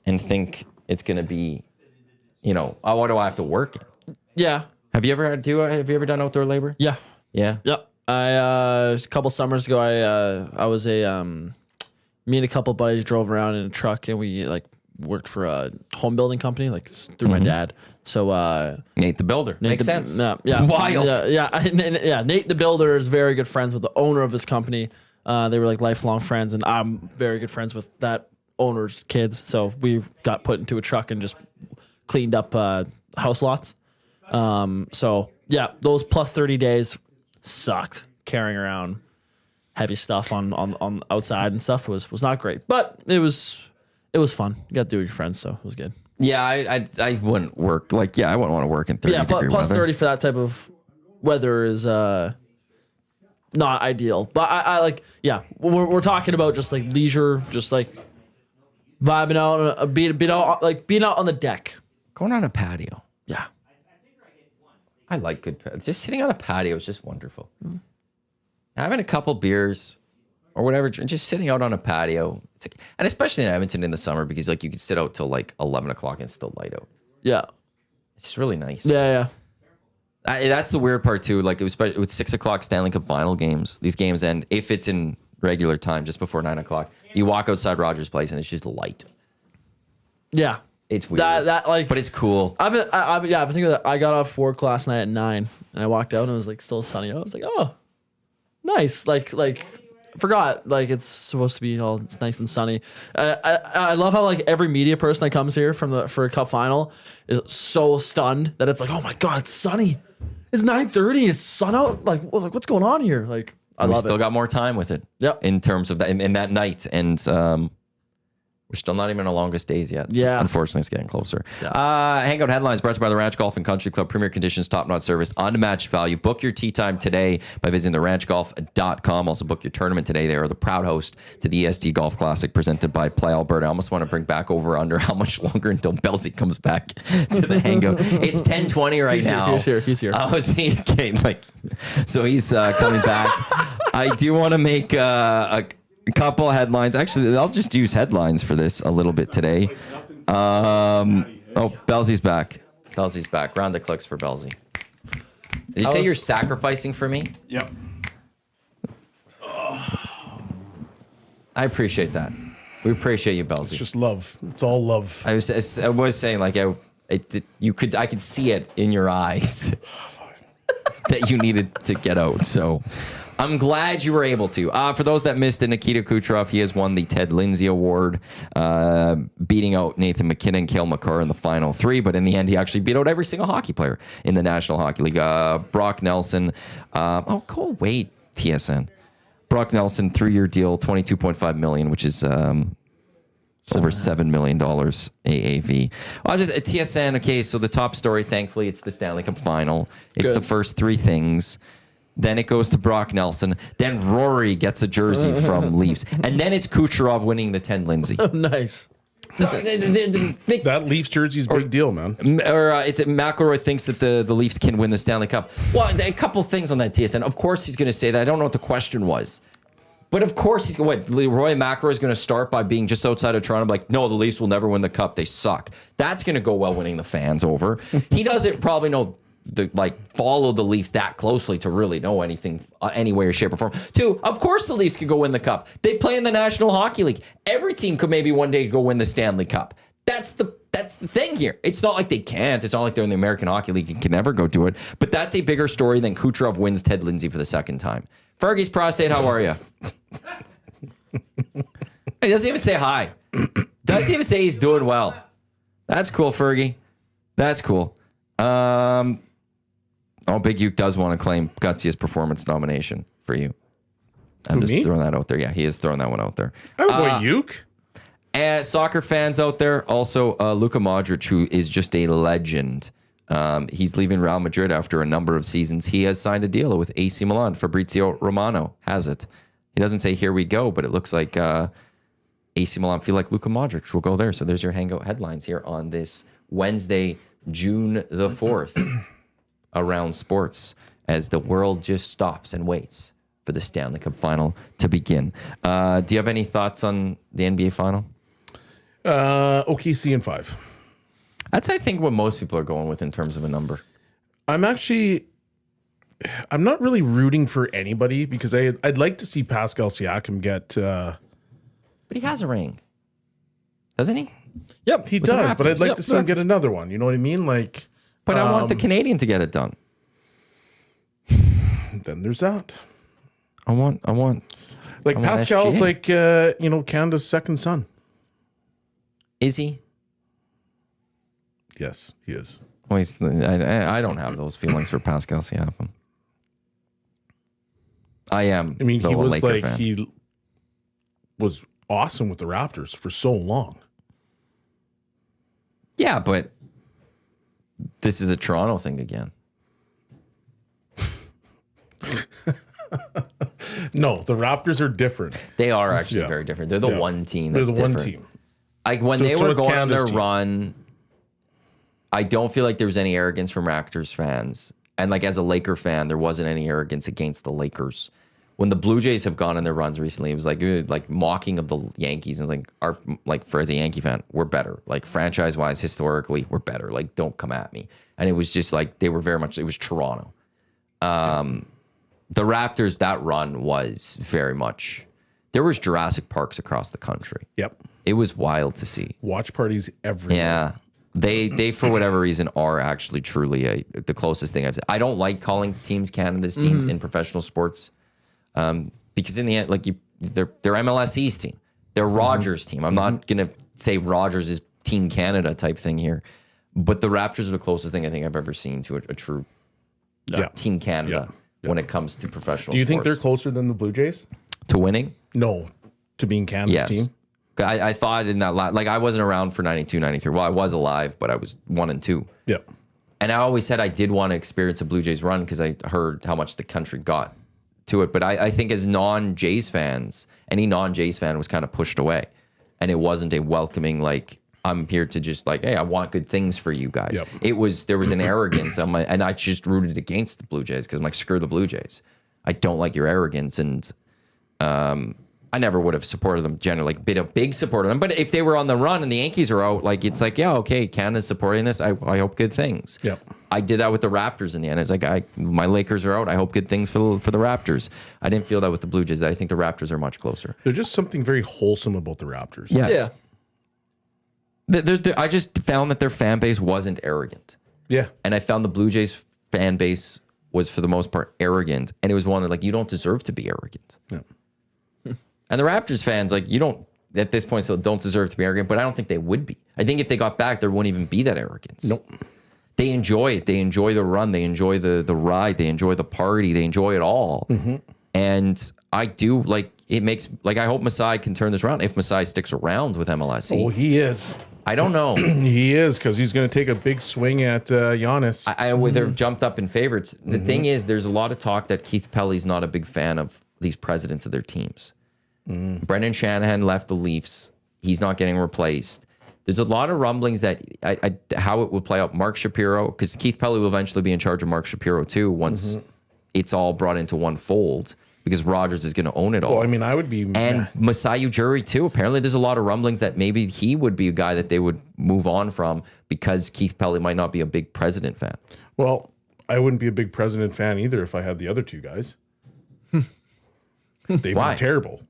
Speaker 1: and think it's going to be, what do I have to work in?
Speaker 2: Yeah.
Speaker 1: Have you ever done outdoor labor?
Speaker 2: Yeah.
Speaker 1: Yeah.
Speaker 2: Yep. A couple summers ago, I was me and a couple buddies drove around in a truck and we worked for a home building company, through my dad. So
Speaker 1: Nate the Builder. Makes sense.
Speaker 2: Yeah.
Speaker 1: Wild.
Speaker 2: Yeah. Nate the Builder is very good friends with the owner of his company. They were lifelong friends, and I'm very good friends with that owner's kids. So we got put into a truck and just cleaned up house lots. So yeah, those plus 30 days sucked. Carrying around heavy stuff on outside and stuff was not great, but it was fun. You got to do it with your friends, so it was good.
Speaker 1: Yeah, I wouldn't work I wouldn't want to work in 30 degree
Speaker 2: plus
Speaker 1: weather.
Speaker 2: 30 for that type of weather is not ideal. But I we're talking about just leisure, just vibing out, being out on the deck,
Speaker 1: going on a patio.
Speaker 2: Yeah,
Speaker 1: I like just sitting on a patio is just wonderful. Having a couple beers or whatever, just sitting out on a patio. And especially in Edmonton in the summer, because you can sit out till 11 o'clock and it's still light out.
Speaker 2: Yeah.
Speaker 1: It's just really nice.
Speaker 2: Yeah.
Speaker 1: That's the weird part too. It was with 6 o'clock Stanley Cup Final games. These games end, if it's in regular time, just before 9 o'clock. You walk outside Rogers Place and it's just light.
Speaker 2: Yeah.
Speaker 1: It's weird. But it's cool.
Speaker 2: I've been thinking that. I got off work last night at 9 and I walked out and it was still sunny. I was like, oh, nice. Forgot it's supposed to be it's nice and sunny. I love how every media person that comes here for a cup final is so stunned that it's oh my god, it's sunny. It's 9:30. It's sun out. What's going on here? I love it. We still
Speaker 1: got more time with it.
Speaker 2: Yep.
Speaker 1: In terms of that, in that night, and we're still not even in the longest days yet.
Speaker 2: Yeah.
Speaker 1: Unfortunately, it's getting closer. Yeah. Hangout headlines brought to you by the Ranch Golf and Country Club. Premier conditions, top-notch service, unmatched value. Book your tee time today by visiting theranchgolf.com. Also book your tournament today. They are the proud host to the EST Golf Classic presented by Play Alberta. I almost want to bring back over under how much longer until Belsey comes back to the Hangout. It's 10:20 right now.
Speaker 2: He's here.
Speaker 1: I was thinking, so he's coming back. I do want to make a couple of headlines. Actually, I'll just use headlines for this a little bit today. Belsey's back. Belsey's back. Round of clicks for Belsey. Did you say you're sacrificing for me?
Speaker 3: Yep.
Speaker 1: I appreciate that. We appreciate you, Belsey.
Speaker 3: It's just love. It's all love.
Speaker 1: I was saying I could see it in your eyes that you needed to get out. So I'm glad you were able to. For those that missed it, Nikita Kucherov, he has won the Ted Lindsay Award, beating out Nathan McKinnon and Cale Makar in the final 3. But in the end, he actually beat out every single hockey player in the National Hockey League. Brock Nelson. Go away, TSN. Brock Nelson, 3-year deal, $22.5 million, which is over $7 million AAV. Just at TSN. Okay, so the top story, thankfully, it's the Stanley Cup Final. It's the first 3 things. Then it goes to Brock Nelson. Then Rory gets a jersey from Leafs. And then it's Kucherov winning the Ted Lindsay.
Speaker 2: Nice.
Speaker 1: So,
Speaker 3: That Leafs jersey's a big deal, man.
Speaker 1: It's McIlroy thinks that the Leafs can win the Stanley Cup. Well, a couple things on that TSN. Of course he's going to say that. I don't know what the question was. But of course he's going to, Rory McIlroy is going to start by being just outside of Toronto, like, no, the Leafs will never win the Cup. They suck. That's going to go well winning the fans over. He doesn't probably know follow the Leafs that closely to really know anything, any way or shape or form. 2, of course the Leafs could go win the Cup. They play in the National Hockey League. Every team could maybe one day go win the Stanley Cup. That's the thing here. It's not like they can't. It's not like they're in the American Hockey League and can never go do it. But that's a bigger story than Kucherov wins Ted Lindsay for the second time. Fergie's prostate, how are you? He doesn't even say hi. Doesn't even say he's doing well. That's cool, Fergie. That's cool. Big Uke does want to claim Gutsiest performance nomination for you. I'm just throwing that out there. Yeah, he is throwing that one out there.
Speaker 3: Oh, boy, Uke.
Speaker 1: Soccer fans out there, also Luka Modric, who is just a legend. He's leaving Real Madrid after a number of seasons. He has signed a deal with AC Milan. Fabrizio Romano has it. He doesn't say here we go, but it looks like AC Milan feel like Luka Modric will go there. So there's your Hangout headlines here on this Wednesday, June the 4th, around sports, as the world just stops and waits for the Stanley Cup Final to begin. Do you have any thoughts on the NBA Final?
Speaker 3: OKC in 5.
Speaker 1: That's, I think, what most people are going with in terms of a number.
Speaker 3: I'm not really rooting for anybody because I'd like to see Pascal Siakam get.
Speaker 1: But he has a ring, doesn't he?
Speaker 3: Yep, he does. But I'd like to see him get another one. You know what I mean? Like,
Speaker 1: but I want the Canadian to get it done.
Speaker 3: Then there's that.
Speaker 1: I want.
Speaker 3: Like Pascal's
Speaker 1: SGA.
Speaker 3: like Canada's second son.
Speaker 1: Is he?
Speaker 3: Yes, he is.
Speaker 1: Well, I don't have those feelings for Pascal Siakam. I am.
Speaker 3: I mean, he was
Speaker 1: Laker
Speaker 3: like
Speaker 1: fan.
Speaker 3: he was awesome with the Raptors for so long.
Speaker 1: Yeah, but this is a Toronto thing again.
Speaker 3: No, the Raptors are different.
Speaker 1: They are actually very different. They're the one team that's
Speaker 3: They're the
Speaker 1: different.
Speaker 3: one team.
Speaker 1: Like when they were
Speaker 3: it's
Speaker 1: going on their
Speaker 3: Canada's team.
Speaker 1: run, I don't feel like there was any arrogance from Raptors fans. And like as a Laker fan, there wasn't any arrogance against the Lakers. When the Blue Jays have gone on their runs recently, it was like mocking of the Yankees and for as a Yankee fan, we're better. Like franchise wise, historically, we're better. Like don't come at me. And it was just like they were very much. It was Toronto. The Raptors, that run was very much. There was Jurassic Parks across the country.
Speaker 3: Yep.
Speaker 1: It was wild to see.
Speaker 3: Watch parties everywhere.
Speaker 1: Yeah. They for whatever reason are actually truly the closest thing I've seen. I don't like calling teams Canada's teams in professional sports, because in the end, like they're MLS East team, they're Rogers team. I'm not gonna say Rogers is Team Canada type thing here, but the Raptors are the closest thing I think I've ever seen to a true Team Canada when it comes to professional.
Speaker 3: Do you think
Speaker 1: sports.
Speaker 3: they're closer than the Blue Jays?
Speaker 1: To winning?
Speaker 3: No, to being Canada's team.
Speaker 1: I thought in that like I wasn't around for 92, 93. Well, I was alive, but I was 1 and 2.
Speaker 3: Yep.
Speaker 1: And I always said I did want to experience a Blue Jays run because I heard how much the country got to it. But I think as non-Jays fans, any non-Jays fan was kind of pushed away. And it wasn't a welcoming, like, I'm here to just like, hey, I want good things for you guys. Yep. There was an arrogance on and I just rooted against the Blue Jays because I'm like, screw the Blue Jays. I don't like your arrogance. And I never would have supported them generally, like been a big supporter of them. But if they were on the run and the Yankees are out, like it's like, yeah, okay, Canada's supporting this. I hope good things.
Speaker 3: Yep.
Speaker 1: I did that with the Raptors in the end. It's like my Lakers are out. I hope good things for the Raptors. I didn't feel that with the Blue Jays. I think the Raptors are much closer.
Speaker 3: There's just something very wholesome about the Raptors.
Speaker 1: Yes.
Speaker 2: Yeah.
Speaker 1: I just found that their fan base wasn't arrogant.
Speaker 3: Yeah.
Speaker 1: And I found the Blue Jays fan base was, for the most part, arrogant. And it was one of, like, you don't deserve to be arrogant.
Speaker 3: No.
Speaker 1: And the Raptors fans, like, you don't, at this point, still don't deserve to be arrogant, but I don't think they would be. I think if they got back, there wouldn't even be that arrogance.
Speaker 3: Nope.
Speaker 1: They enjoy it. They enjoy the run. They enjoy the ride. They enjoy the party. They enjoy it all. Mm-hmm. And I do, like, it makes, like, I hope Masai can turn this around if Masai sticks around with MLSE.
Speaker 3: Oh, he is.
Speaker 1: I don't know.
Speaker 3: He is, because he's going to take a big swing at Giannis.
Speaker 1: They're jumped up in favorites. The thing is, there's a lot of talk that Keith Pelly's not a big fan of these presidents of their teams. Brendan Shanahan left the Leafs. He's not getting replaced. There's a lot of rumblings that how it will play out. Mark Shapiro, because Keith Pelly will eventually be in charge of Mark Shapiro too once it's all brought into one fold, because Rogers is going to own it all.
Speaker 3: Well, I mean, I would be...
Speaker 1: And Masai Ujiri too. Apparently there's a lot of rumblings that maybe he would be a guy that they would move on from because Keith Pelly might not be a big president fan.
Speaker 3: Well, I wouldn't be a big president fan either if I had the other two guys. They've
Speaker 1: Why?
Speaker 3: been terrible.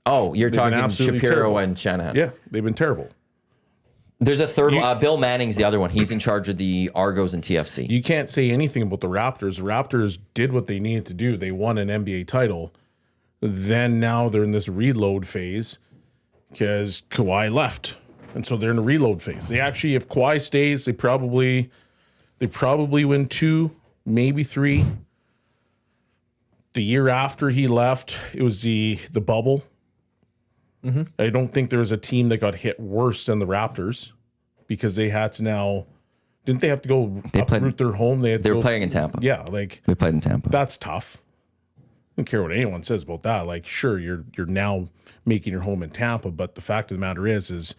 Speaker 1: Oh, you're
Speaker 3: They've been
Speaker 1: talking
Speaker 3: absolutely
Speaker 1: Shapiro
Speaker 3: terrible.
Speaker 1: and Shanahan.
Speaker 3: Yeah, they've been terrible.
Speaker 1: There's a third. Bill Manning's the other one. He's in charge of the Argos and TFC.
Speaker 3: You can't say anything about the Raptors. The Raptors did what they needed to do. They won an NBA title. Then now they're in this reload phase because Kawhi left. And so they're in a reload phase. They actually, if Kawhi stays, they probably win 2, maybe 3. The year after he left, it was the bubble. I don't think there was a team that got hit worse than the Raptors, because they had to now. Didn't they have to go uproot their home? They
Speaker 1: were playing in Tampa.
Speaker 3: Yeah, like
Speaker 1: They played in Tampa.
Speaker 3: that's tough. I don't care what anyone says about that. Like, sure, you're now making your home in Tampa, but the fact of the matter is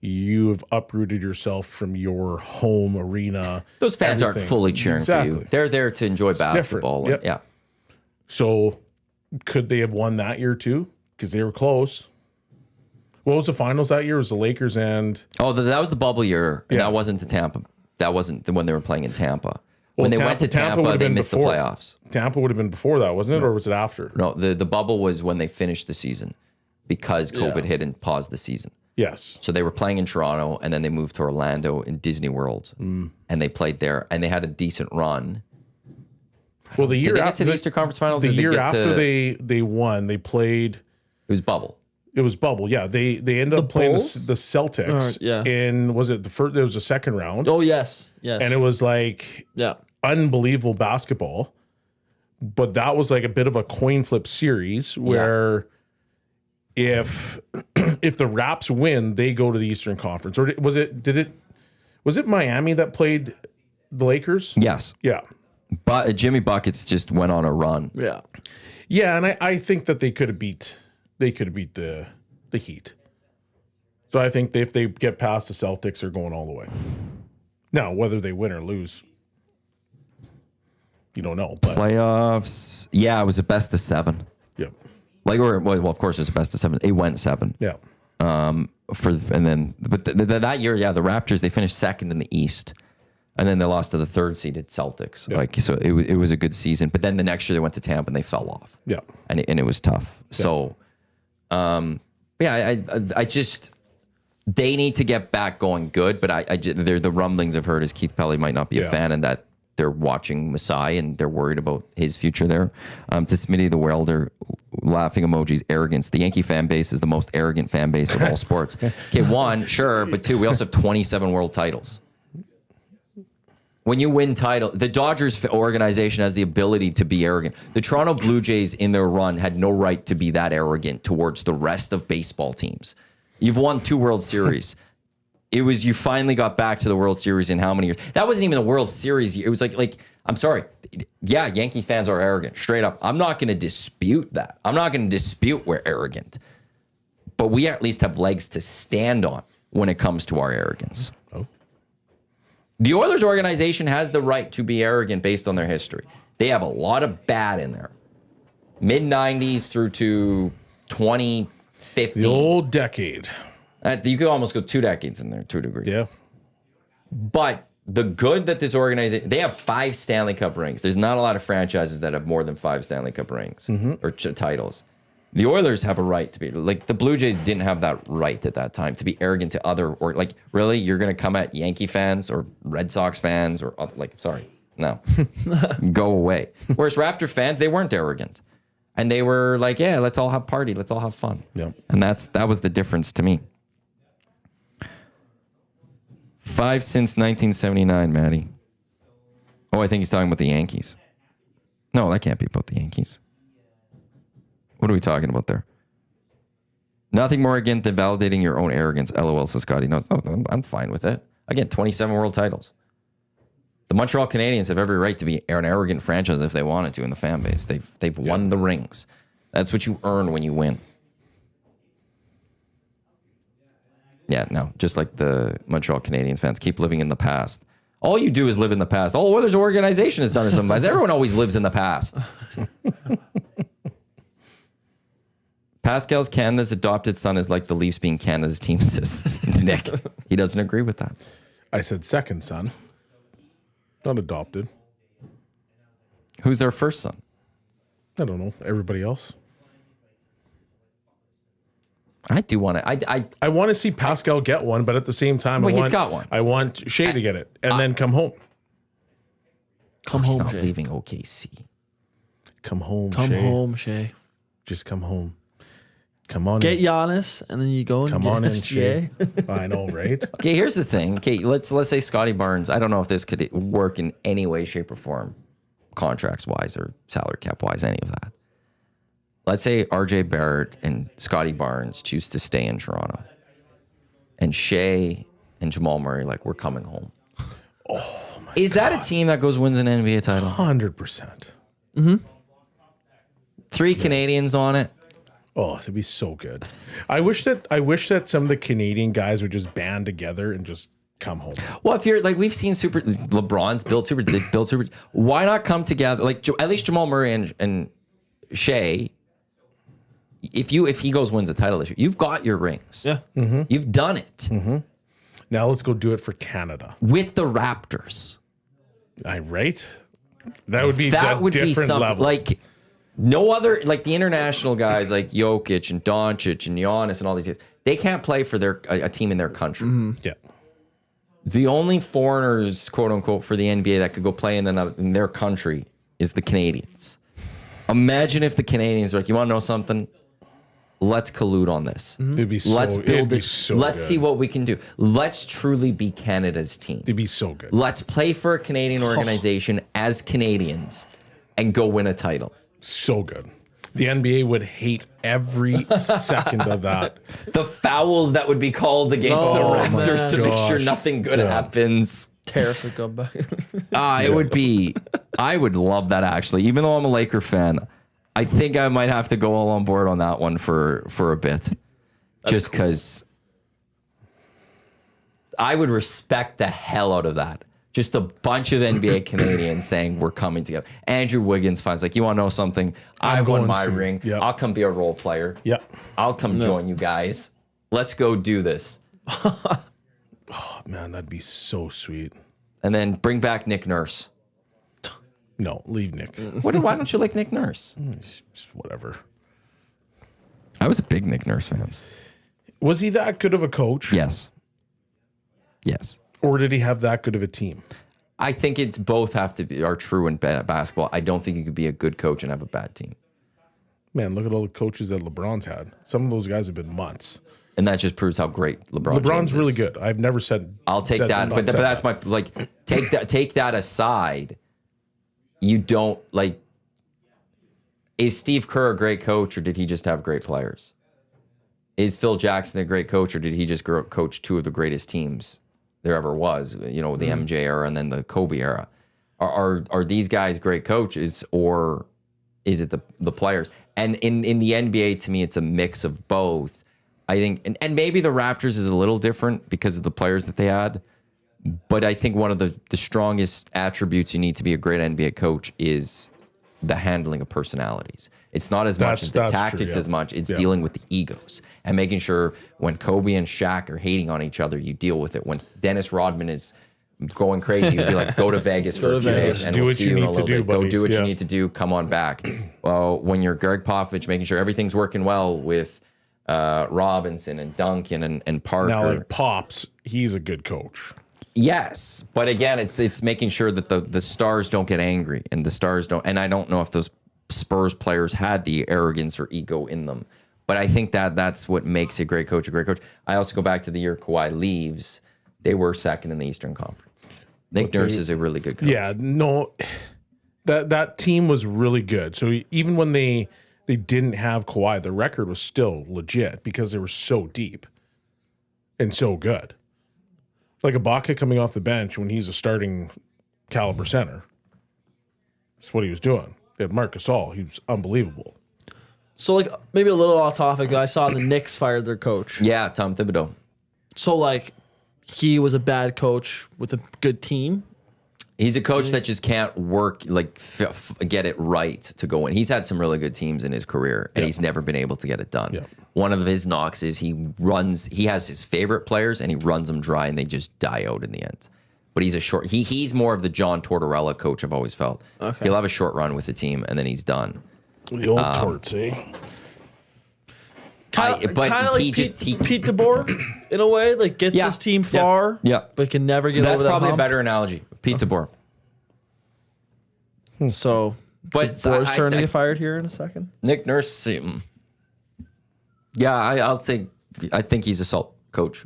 Speaker 3: you have uprooted yourself from your home arena.
Speaker 1: Those fans aren't fully cheering for you. They're there to enjoy basketball.
Speaker 3: Yep.
Speaker 1: Yeah.
Speaker 3: So could they have won that year too? Because they were close. What was the finals that year? It was the Lakers and...
Speaker 1: Oh, that was the bubble year. And
Speaker 3: Yeah.
Speaker 1: that wasn't the Tampa. That wasn't the when they were playing in Tampa. When
Speaker 3: Well,
Speaker 1: they went to Tampa
Speaker 3: would have
Speaker 1: they
Speaker 3: been
Speaker 1: missed
Speaker 3: before.
Speaker 1: the playoffs.
Speaker 3: Tampa would have been before that, wasn't it? Or was it after?
Speaker 1: No, the bubble was when they finished the season because COVID hit and paused the season.
Speaker 3: Yes.
Speaker 1: So they were playing in Toronto, and then they moved to Orlando in Disney World, and they played there, and they had a decent run.
Speaker 3: Well, the year
Speaker 1: Did they get
Speaker 3: after
Speaker 1: to the Eastern Conference Final?
Speaker 3: the
Speaker 1: Did they
Speaker 3: year
Speaker 1: get
Speaker 3: after
Speaker 1: to-
Speaker 3: they won, they played...
Speaker 1: It was bubble.
Speaker 3: It was bubble. Yeah, they ended up playing
Speaker 2: Bulls?
Speaker 3: the Celtics.
Speaker 2: Yeah.
Speaker 3: In, was it the first? There was a second round,
Speaker 2: Oh yes.
Speaker 3: and it was like
Speaker 2: yeah.
Speaker 3: unbelievable basketball. But that was like a bit of a coin flip series where if the Raps win, they go to the Eastern Conference. Or was it Miami that played the Lakers?
Speaker 1: Yes,
Speaker 3: Yeah.
Speaker 1: but Jimmy Buckets just went on a run.
Speaker 2: Yeah.
Speaker 3: Yeah, and I think that they could have beat the Heat. So I think if they get past the Celtics, they're going all the way. Now, whether they win or lose, you don't know. But
Speaker 1: Playoffs. Yeah, it was a best of 7.
Speaker 3: yeah,
Speaker 1: Well, of course, it was a best of 7. It went 7.
Speaker 3: yeah,
Speaker 1: But that year, the Raptors, they finished second in the East, and then they lost to the third seeded Celtics.
Speaker 3: Yeah.
Speaker 1: So it was a good season. But then the next year they went to Tampa and they fell off.
Speaker 3: yeah.
Speaker 1: and it was tough. So, I just they need to get back going good. But the rumblings I've heard is Keith Pelly might not be a fan, and that they're watching Masai and they're worried about his future there. To Smitty the Welder, laughing emojis, arrogance. The Yankee fan base is the most arrogant fan base of all sports. Okay, 1, sure, but 2, we also have 27 world titles. When you win title, the Dodgers organization has the ability to be arrogant. The Toronto Blue Jays in their run had no right to be that arrogant towards the rest of baseball teams. You've won 2 World Series. You finally got back to the World Series in how many years? That wasn't even the World Series. It was like I'm sorry. Yeah, Yankee fans are arrogant, straight up. I'm not going to dispute that. I'm not going to dispute we're arrogant. But we at least have legs to stand on when it comes to our arrogance. The Oilers organization has the right to be arrogant based on their history. They have a lot of bad in there. Mid-90s through to 2015.
Speaker 3: The old decade.
Speaker 1: You could almost go 2 decades in there to a degree.
Speaker 3: Yeah.
Speaker 1: But the good that this organization, they have 5 Stanley Cup rings. There's not a lot of franchises that have more than 5 Stanley Cup rings or titles. The Oilers have a right to be like the Blue Jays didn't have that right at that time to be arrogant to other or like really you're gonna come at Yankee fans or Red Sox fans or like sorry no go away. Whereas Raptor fans they weren't arrogant and they were like yeah let's all have party let's all have fun.
Speaker 3: Yep.
Speaker 1: And that was the difference to me. 5 since 1979, Maddie. Oh, I think he's talking about the Yankees. No, that can't be about the Yankees. What are we talking about there? Nothing more arrogant than validating your own arrogance. LOL, says Scotty. No, I'm fine with it. Again, 27 world titles. The Montreal Canadiens have every right to be an arrogant franchise if they wanted to in the fan base. They've won the rings. That's what you earn when you win. Yeah, no, just like the Montreal Canadiens fans keep living in the past. All you do is live in the past. All Oilers organization has done is in the past. Everyone always lives in the past. Pascal's Canada's adopted son is like the Leafs being Canada's team, says Nick. He doesn't agree with that.
Speaker 3: I said second son, not adopted.
Speaker 1: Who's their first son?
Speaker 3: I don't know. Everybody else.
Speaker 1: I do want to.
Speaker 3: I want to see Pascal get one, but at the same time,
Speaker 1: he's got one.
Speaker 3: I want Shea to get it and then come home.
Speaker 1: He's not leaving OKC.
Speaker 3: Come home,
Speaker 2: Come
Speaker 3: Shea.
Speaker 2: home, Shay.
Speaker 3: Just come home. Come on.
Speaker 2: Get
Speaker 3: in.
Speaker 2: Giannis, and then you go and
Speaker 3: Come
Speaker 2: get
Speaker 3: on in,
Speaker 2: SGA.
Speaker 3: Shea. I know, right?
Speaker 1: Okay, here's the thing. Okay, let's say Scotty Barnes. I don't know if this could work in any way, shape, or form, contracts wise or salary cap wise, any of that. Let's say RJ Barrett and Scotty Barnes choose to stay in Toronto, and Shea and Jamal Murray we're coming home.
Speaker 3: Oh my!
Speaker 1: Is that a team that goes wins an NBA title?
Speaker 3: 100%.
Speaker 1: 3 Canadians on it.
Speaker 3: Oh, it'd be so good. I wish that some of the Canadian guys would just band together and just come home.
Speaker 1: Well, if you're we've seen LeBron's built super. Why not come together? At least Jamal Murray and Shea. If he goes wins a title this year, you've got your rings.
Speaker 2: Yeah.
Speaker 3: Mm-hmm.
Speaker 1: You've done it.
Speaker 3: Mm-hmm. Now let's go do it for Canada
Speaker 1: with the Raptors.
Speaker 3: Right? That would be
Speaker 1: something
Speaker 3: level.
Speaker 1: No other the international guys like Jokic and Doncic and Giannis and all these guys. They can't play for a team in their country.
Speaker 3: Mm-hmm. Yeah.
Speaker 1: The only foreigners, quote unquote, for the NBA that could go play in their country is the Canadians. Imagine if the Canadians were you want to know something? Let's collude on this.
Speaker 3: It'd be
Speaker 1: Let's build this.
Speaker 3: So
Speaker 1: let's
Speaker 3: good.
Speaker 1: see what we can do. Let's truly be Canada's team.
Speaker 3: It'd be so good.
Speaker 1: Let's play for a Canadian organization as Canadians and go win a title.
Speaker 3: So good. The NBA would hate every second of that.
Speaker 1: The fouls that would be called against the Raptors to make sure nothing good happens.
Speaker 2: Tariffs would come back.
Speaker 1: It would be. I would love that actually. Even though I'm a Laker fan, I think I might have to go all on board on that one for a bit, just because I would respect the hell out of that. Just a bunch of NBA Canadians saying we're coming together. Andrew Wiggins finds you want to know something? I've won my ring.
Speaker 3: Yep.
Speaker 1: I'll come be a role player.
Speaker 3: Yep.
Speaker 1: I'll come join you guys. Let's go do this.
Speaker 3: Oh man, that'd be so sweet.
Speaker 1: And then bring back Nick Nurse.
Speaker 3: No, leave Nick.
Speaker 1: Why don't you like Nick Nurse?
Speaker 3: Just whatever.
Speaker 1: I was a big Nick Nurse fan.
Speaker 3: Was he that good of a coach?
Speaker 1: Yes. Yes.
Speaker 3: Or did he have that good of a team?
Speaker 1: I think it's both are true in basketball. I don't think you could be a good coach and have a bad team.
Speaker 3: Man, look at all the coaches that LeBron's had. Some of those guys have been months.
Speaker 1: And that just proves how great LeBron's
Speaker 3: James really good. I've never said.
Speaker 1: I'll take that, but that's my take that aside. You don't is Steve Kerr a great coach or did he just have great players? Is Phil Jackson a great coach or did he just coach two of the greatest teams there ever was? The MJ era and then the Kobe era. Are these guys great coaches or is it the players? And in the NBA, to me, it's a mix of both. I think, and maybe the Raptors is a little different because of the players that they had. But I think one of the strongest attributes you need to be a great NBA coach is the handling of personalities. It's not as much as the tactics as much. It's dealing with the egos and making sure when Kobe and Shaq are hating on each other, you deal with it. When Dennis Rodman is going crazy, you'd be like, go to Vegas for a few days and
Speaker 3: Do
Speaker 1: we'll
Speaker 3: what
Speaker 1: see
Speaker 3: you
Speaker 1: you in a
Speaker 3: need to
Speaker 1: little
Speaker 3: do,
Speaker 1: bit. Go
Speaker 3: buddy.
Speaker 1: do what you
Speaker 3: Yeah.
Speaker 1: need to do. Come on back. Well, when you're Greg Popovich, making sure everything's working well with Robinson and Duncan and Parker.
Speaker 3: Now, like Pops, he's a good coach.
Speaker 1: Yes, but again, it's making sure that the stars don't get angry and the stars don't. And I don't know if those Spurs players had the arrogance or ego in them, but I think that's what makes a great coach a great coach. I also go back to the year Kawhi leaves; they were second in the Eastern Conference. Nick Nurse is a really good coach.
Speaker 3: Yeah, no, that team was really good. So even when they didn't have Kawhi, the record was still legit because they were so deep and so good. Like Ibaka coming off the bench when he's a starting caliber center. That's what he was doing. They had Marc Gasol. He was unbelievable.
Speaker 2: So, like, maybe a little off topic. I saw the Knicks fired their coach.
Speaker 1: Yeah, Tom Thibodeau.
Speaker 2: So, like, he was a bad coach with a good team.
Speaker 1: He's a coach that just can't work, like get it right to go in. He's had some really good teams in his career, and he's never been able to get it done.
Speaker 3: Yeah.
Speaker 1: One of his knocks is he has his favorite players, and he runs them dry, and they just die out in the end. But he's more of the John Tortorella coach, I've always felt. Okay. He'll have a short run with the team, and then he's done.
Speaker 3: The old torts, eh?
Speaker 2: Kind of like Pete DeBoer, in a way, like gets his team far, but can never get over that
Speaker 1: That's probably
Speaker 2: hump.
Speaker 1: a better analogy. Pete DeBoer.
Speaker 2: So,
Speaker 1: but
Speaker 2: DeBoer's turn to get fired here in a second.
Speaker 1: Nick Nurse, I'll say I think he's a salt coach.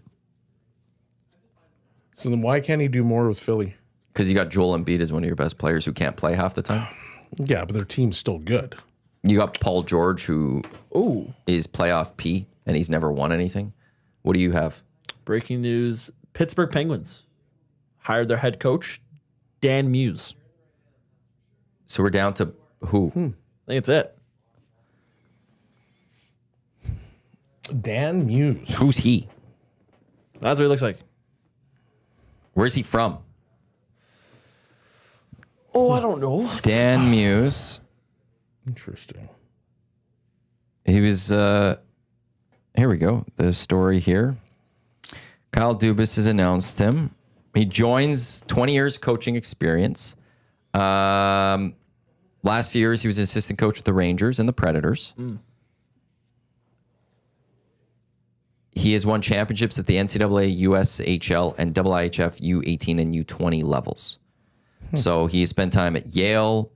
Speaker 3: So then why can't he do more with Philly?
Speaker 1: Because you got Joel Embiid as one of your best players who can't play half the time.
Speaker 3: Yeah, but their team's still good.
Speaker 1: You got Paul George, who is playoff P, and he's never won anything. What do you have?
Speaker 2: Breaking news: Pittsburgh Penguins hired their head coach, Dan Muse.
Speaker 1: So we're down to who?
Speaker 2: I think it's it.
Speaker 3: Dan Muse.
Speaker 1: Who's he?
Speaker 2: That's what he looks like.
Speaker 1: Where's he from?
Speaker 2: Oh, I don't know.
Speaker 1: Dan Muse.
Speaker 3: Interesting.
Speaker 1: He was, here we go. The story here. Kyle Dubas has announced him. He joins 20 years coaching experience. Last few years, he was an assistant coach with the Rangers and the Predators. He has won championships at the NCAA, USHL, and IIHF U18 and U20 levels. So he spent time at Yale,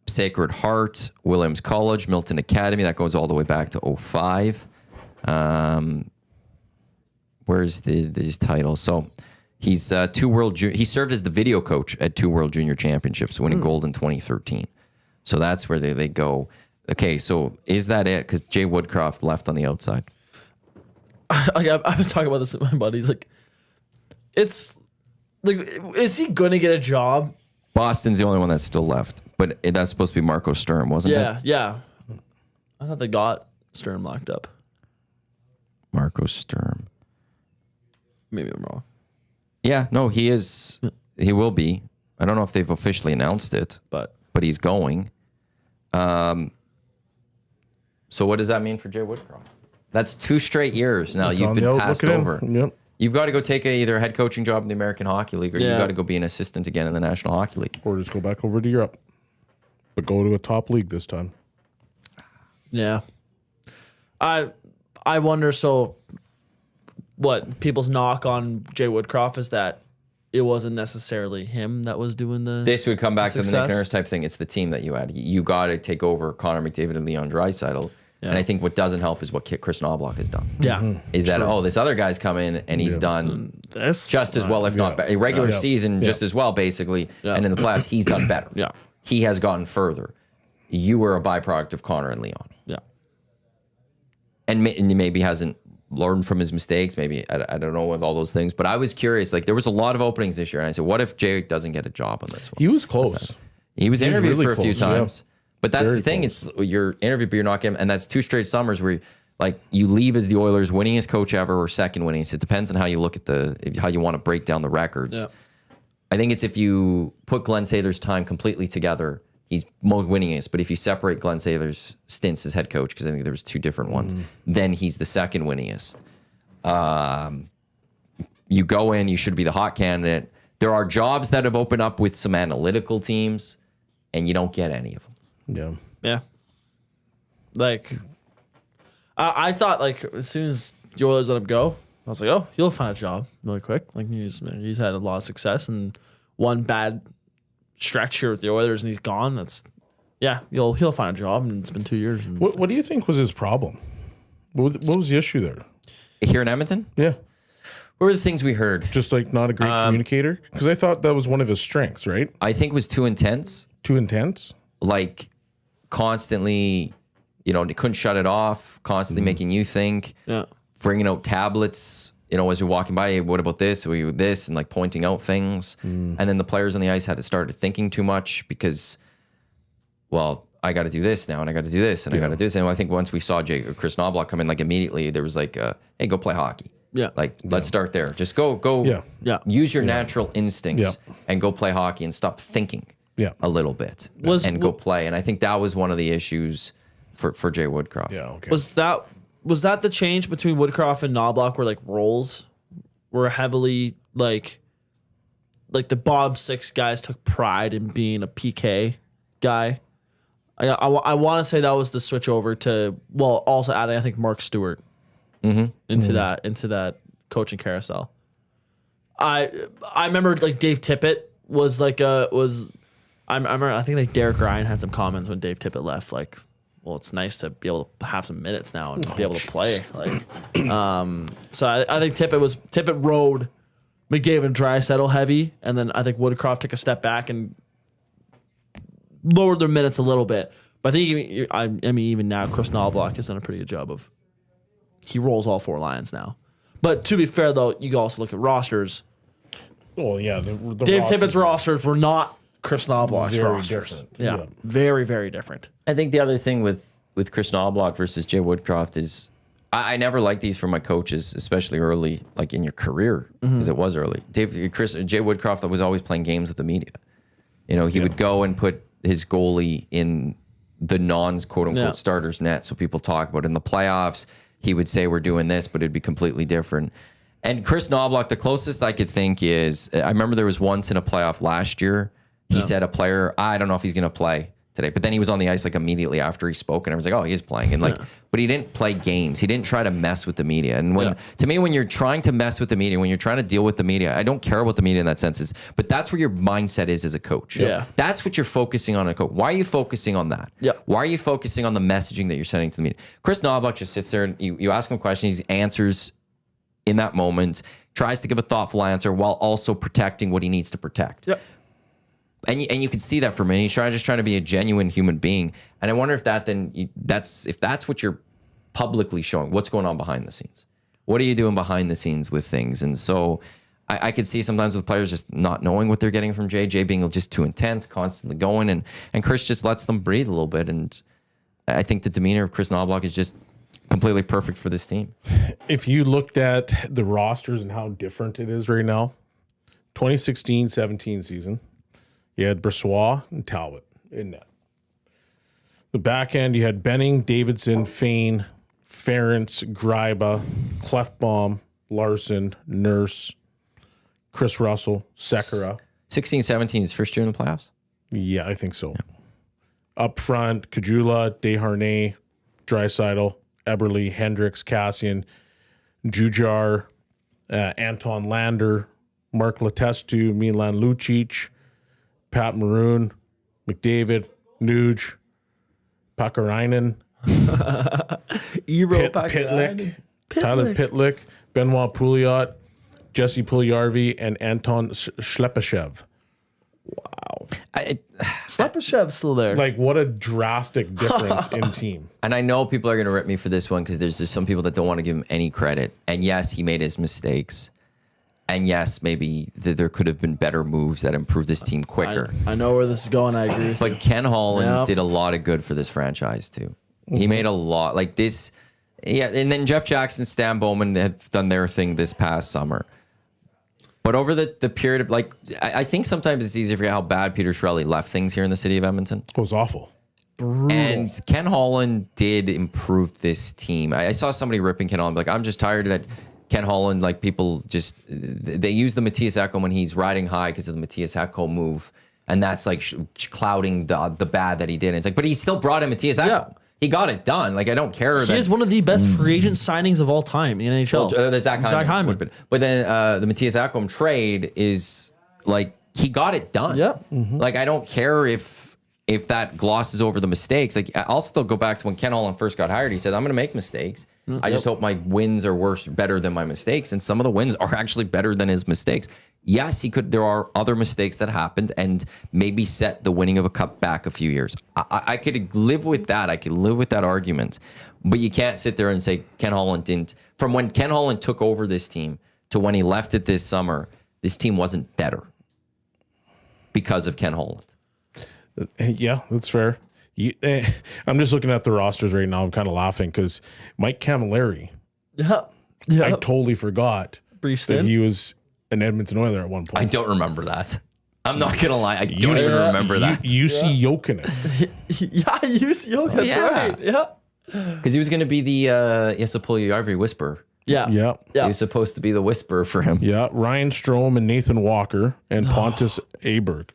Speaker 1: Sacred Heart, Williams College, Milton Academy. That goes all the way back to 05. Where's his title? So he's he served as the video coach at 2 World Junior Championships, winning gold in 2013. So that's where they go. Okay, so is that it? Because Jay Woodcroft left on the outside.
Speaker 2: I've been talking about this with my buddies. Like, it's like, is he going to get a job?
Speaker 1: Boston's the only one that's still left, but that's supposed to be Marco Sturm, wasn't it?
Speaker 2: Yeah. I thought they got Sturm locked up.
Speaker 1: Marco Sturm.
Speaker 2: Maybe I'm wrong.
Speaker 1: Yeah, no, he is. He will be. I don't know if they've officially announced it, but he's going. So what does that mean for Jay Woodcroft? That's 2 straight years now. You've been passed over.
Speaker 3: Yep.
Speaker 1: You've got to go take either a head coaching job in the American Hockey League, or you've got to go be an assistant again in the National Hockey League.
Speaker 3: Or just go back over to Europe. But go to a top league this time.
Speaker 2: Yeah. I wonder, so what people's knock on Jay Woodcroft is that it wasn't necessarily him that was doing the
Speaker 1: This would come back to the
Speaker 2: success.
Speaker 1: Nick Nurse type thing. It's the team that you had. You got to take over Connor McDavid and Leon Draisaitl.
Speaker 2: Yeah.
Speaker 1: And I think what doesn't help is what Chris Knobloch has done.
Speaker 2: Yeah.
Speaker 1: Is that, this other guy's come in and he's done
Speaker 2: This
Speaker 1: just as well, if not better. A regular season, just as well, basically.
Speaker 2: Yeah.
Speaker 1: And in the playoffs, he's done better.
Speaker 2: Yeah.
Speaker 1: He has gotten further. You were a byproduct of Connor and Leon.
Speaker 2: Yeah.
Speaker 1: And maybe hasn't learned from his mistakes. Maybe, I don't know, with all those things. But I was curious. Like, there was a lot of openings this year. And I said, what if Jay doesn't get a job on this one?
Speaker 3: He was close.
Speaker 1: He was interviewed
Speaker 3: really
Speaker 1: for a few
Speaker 3: close,
Speaker 1: times. But that's
Speaker 3: Very
Speaker 1: the thing.
Speaker 3: close.
Speaker 1: It's you're interviewed, but you're not getting. And that's 2 straight summers where, like, you leave as the Oilers' winningest coach ever or second winningest. It depends on how you look at how you want to break down the records.
Speaker 2: Yeah.
Speaker 1: I think it's if you put Glenn Sather's time completely together, he's most winningest. But if you separate Glenn Sather's stints as head coach, because I think there was 2 different ones, then he's the second winningest. you go in, you should be the hot candidate. There are jobs that have opened up with some analytical teams, and you don't get any of them.
Speaker 3: Yeah.
Speaker 2: Yeah. Like, I thought, like, as soon as the Oilers let him go, I was like, oh, he'll find a job really quick. Like, he's had a lot of success, and one bad stretch here with the Oilers, and he's gone. He'll find a job, and it's been 2 years. And
Speaker 3: What do you think was his problem? What was the issue there?
Speaker 1: Here in Edmonton?
Speaker 3: Yeah.
Speaker 1: What were the things we heard?
Speaker 3: Just like not a great communicator? Because I thought that was one of his strengths, right?
Speaker 1: I think it was too intense.
Speaker 3: Too intense?
Speaker 1: Like, constantly, they couldn't shut it off, constantly making you think.
Speaker 2: Yeah.
Speaker 1: Bringing out tablets, as you're walking by, hey, what about this? Or this? And like pointing out things. And then the players on the ice had to start thinking too much because, well, I got to do this now and I got to do this and I got to do this. And I think once we saw Chris Knobloch come in, like immediately there was like, hey, go play hockey.
Speaker 2: Yeah.
Speaker 1: Like, let's start there. Just go.
Speaker 2: Yeah.
Speaker 1: Use your natural instincts and go play hockey and stop thinking a little bit and go play. And I think that was one of the issues for Jay Woodcroft.
Speaker 3: Yeah, okay.
Speaker 2: Was that the change between Woodcroft and Knobloch, where like roles were heavily like the bottom six guys took pride in being a PK guy? I want to say that was the switch over to, well, also adding, I think, Mark Stewart into that coaching carousel. I remember like Dave Tippett was like I remember, I think like Derek Ryan had some comments when Dave Tippett left, like, well, it's nice to be able to have some minutes now and be able to play. Like, so I think Tippett rode McDavid and Draisaitl heavy, and then I think Woodcroft took a step back and lowered their minutes a little bit. But I think even now, Chris Knobloch has done a pretty good job of. He rolls all four lines now. But to be fair, though, you can also look at rosters.
Speaker 3: Well, yeah,
Speaker 2: Dave Tippett's rosters were not Chris Knobloch's
Speaker 3: very
Speaker 2: rosters.
Speaker 3: different.
Speaker 2: Yeah, very, very different.
Speaker 1: I think the other thing with Chris Knobloch versus Jay Woodcroft is I never liked these from my coaches, especially early, like in your career, because it was early. Jay Woodcroft was always playing games with the media. He would go and put his goalie in the quote unquote starters net, so people talk about it. In the playoffs, he would say we're doing this, but it'd be completely different. And Chris Knobloch, the closest I could think is, I remember there was once in a playoff last year, he said a player, I don't know if he's going to play today, but then he was on the ice like immediately after he spoke, and I was like, oh, he is playing. And but he didn't play games. He didn't try to mess with the media. And to me, when you're trying to mess with the media, when you're trying to deal with the media, I don't care about the media in that sense, but that's where your mindset is as a coach.
Speaker 2: Yeah.
Speaker 1: That's what you're focusing on as a coach. Why are you focusing on that?
Speaker 2: Yeah.
Speaker 1: Why are you focusing on the messaging that you're sending to the media? Chris Knobloch just sits there and you ask him questions, he answers in that moment, tries to give a thoughtful answer while also protecting what he needs to protect.
Speaker 2: Yep.
Speaker 1: And you can see that from him. He's just trying to be a genuine human being. And I wonder if that's what you're publicly showing. What's going on behind the scenes? What are you doing behind the scenes with things? And so I could see sometimes with players just not knowing what they're getting from Jay being just too intense, constantly going, and Chris just lets them breathe a little bit. And I think the demeanor of Chris Knobloch is just completely perfect for this team.
Speaker 3: If you looked at the rosters and how different it is right now, 2016-17 season, you had Brossoit and Talbot in net. The back end, you had Benning, Davidson, Fane, Ferentz, Greiba, Clefbaum, Larson, Nurse, Chris Russell, Sekera.
Speaker 1: 16-17 is first year in the playoffs?
Speaker 3: Yeah, I think so. Yeah. Up front, Kajula, Desharnais, Draisaitl, Eberle, Hendricks, Cassian, Jujar, Anton Lander, Mark Letestu, Milan Lucic, Pat Maroon, McDavid, Nuge, Pakarainen, Pitlick, Tyler Pitlick, Benoit Pouliot, Jesse Puljujarvi, and Anton Shlepyshev.
Speaker 2: Wow. Slepyshev's still there.
Speaker 3: Like, what a drastic difference in team.
Speaker 1: And I know people are going to rip me for this one because there's just some people that don't want to give him any credit. And yes, he made his mistakes. And yes, maybe there could have been better moves that improved this team quicker.
Speaker 2: I know where this is going. I agree with you.
Speaker 1: But Ken Holland did a lot of good for this franchise, too. He made a lot. Like this, and then Jeff Jackson, Stan Bowman have done their thing this past summer. But over the period of, I think sometimes it's easy to forget how bad Peter Chiarelli left things here in the city of Edmonton.
Speaker 3: It was awful.
Speaker 2: Brutal.
Speaker 1: And Ken Holland did improve this team. I saw somebody ripping Ken Holland, like, I'm just tired that Ken Holland, like people just they use the Matthias Ekholm when he's riding high because of the Matthias Ekholm move, and that's like clouding the bad that he did. And it's like, but he still brought in Matthias Ekholm.
Speaker 2: Yeah.
Speaker 1: He got it done. Like I don't care.
Speaker 2: He is one of the best free agent signings of all time in the NHL.
Speaker 1: Well, Zach Hyman. But then the Matthias Ekholm trade is like he got it done.
Speaker 2: Yeah.
Speaker 1: Like I don't care if that glosses over the mistakes. Like I'll still go back to when Ken Holland first got hired. He said, "I'm going to make mistakes. I just hope my wins are better than my mistakes." And some of the wins are actually better than his mistakes. Yes, there are other mistakes that happened and maybe set the winning of a cup back a few years. I could live with that. I could live with that argument. But you can't sit there and say Ken Holland didn't. From when Ken Holland took over this team to when he left it this summer, this team wasn't better because of Ken Holland.
Speaker 3: Yeah, that's fair. I'm just looking at the rosters right now. I'm kind of laughing because Mike Camilleri, I totally forgot
Speaker 2: Brief
Speaker 3: that
Speaker 2: stint.
Speaker 3: he was an Edmonton Oiler at one point.
Speaker 1: I don't remember that. I'm not going to lie. I don't even remember that.
Speaker 3: UC Jokinen.
Speaker 2: Yeah, UC. That's right. Yeah.
Speaker 1: Because he was going to be the Yesapulya Whisperer.
Speaker 2: Yeah.
Speaker 3: Yeah.
Speaker 1: He was supposed to be the whisperer for him.
Speaker 3: Yeah. Ryan Strome and Nathan Walker and Pontus Aberg.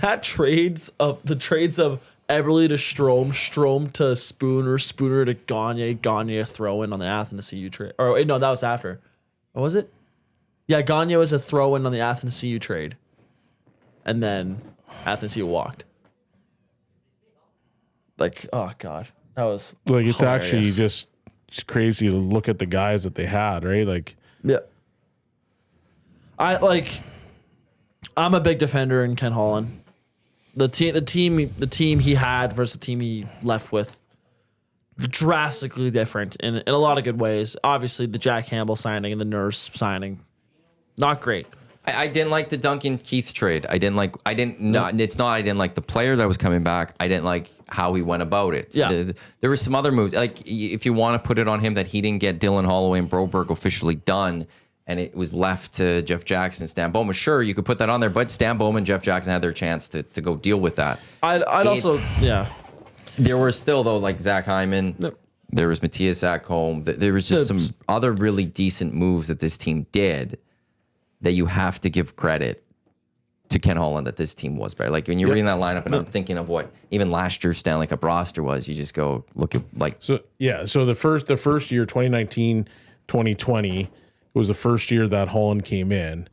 Speaker 2: That trades of Eberle to Strome to Spooner to Gagne throw in on the Athens CU trade. Or wait, no, that was after. What was it? Yeah, Gagne was a throw in on the Athens CU trade. And then Athens CU walked. Like, oh God. That was
Speaker 3: Like it's
Speaker 2: hilarious.
Speaker 3: actually just crazy to look at the guys that they had, right? Like,
Speaker 2: yeah. I'm a big defender in Ken Holland. The team he had versus the team he left with, drastically different in a lot of good ways. Obviously, the Jack Campbell signing and the Nurse signing, not great.
Speaker 1: I didn't like the Duncan Keith trade. I didn't like the player that was coming back. I didn't like how he went about it.
Speaker 2: Yeah.
Speaker 1: There were some other moves. Like if you want to put it on him that he didn't get Dylan Holloway and Broberg officially done and it was left to Jeff Jackson and Stan Bowman, sure, you could put that on there, but Stan Bowman and Jeff Jackson had their chance to go deal with that.
Speaker 2: I'd also, yeah.
Speaker 1: There were still, though, like Zach Hyman.
Speaker 2: Yep.
Speaker 1: There was Matthias Ekholm. There was just some other really decent moves that this team did that you have to give credit to Ken Holland that this team was better. Like when you're reading that lineup and I'm thinking of what even last year's Stanley Cup roster was, you just go look at like.
Speaker 3: so the first year, 2019, 2020, was the first year that Holland came in.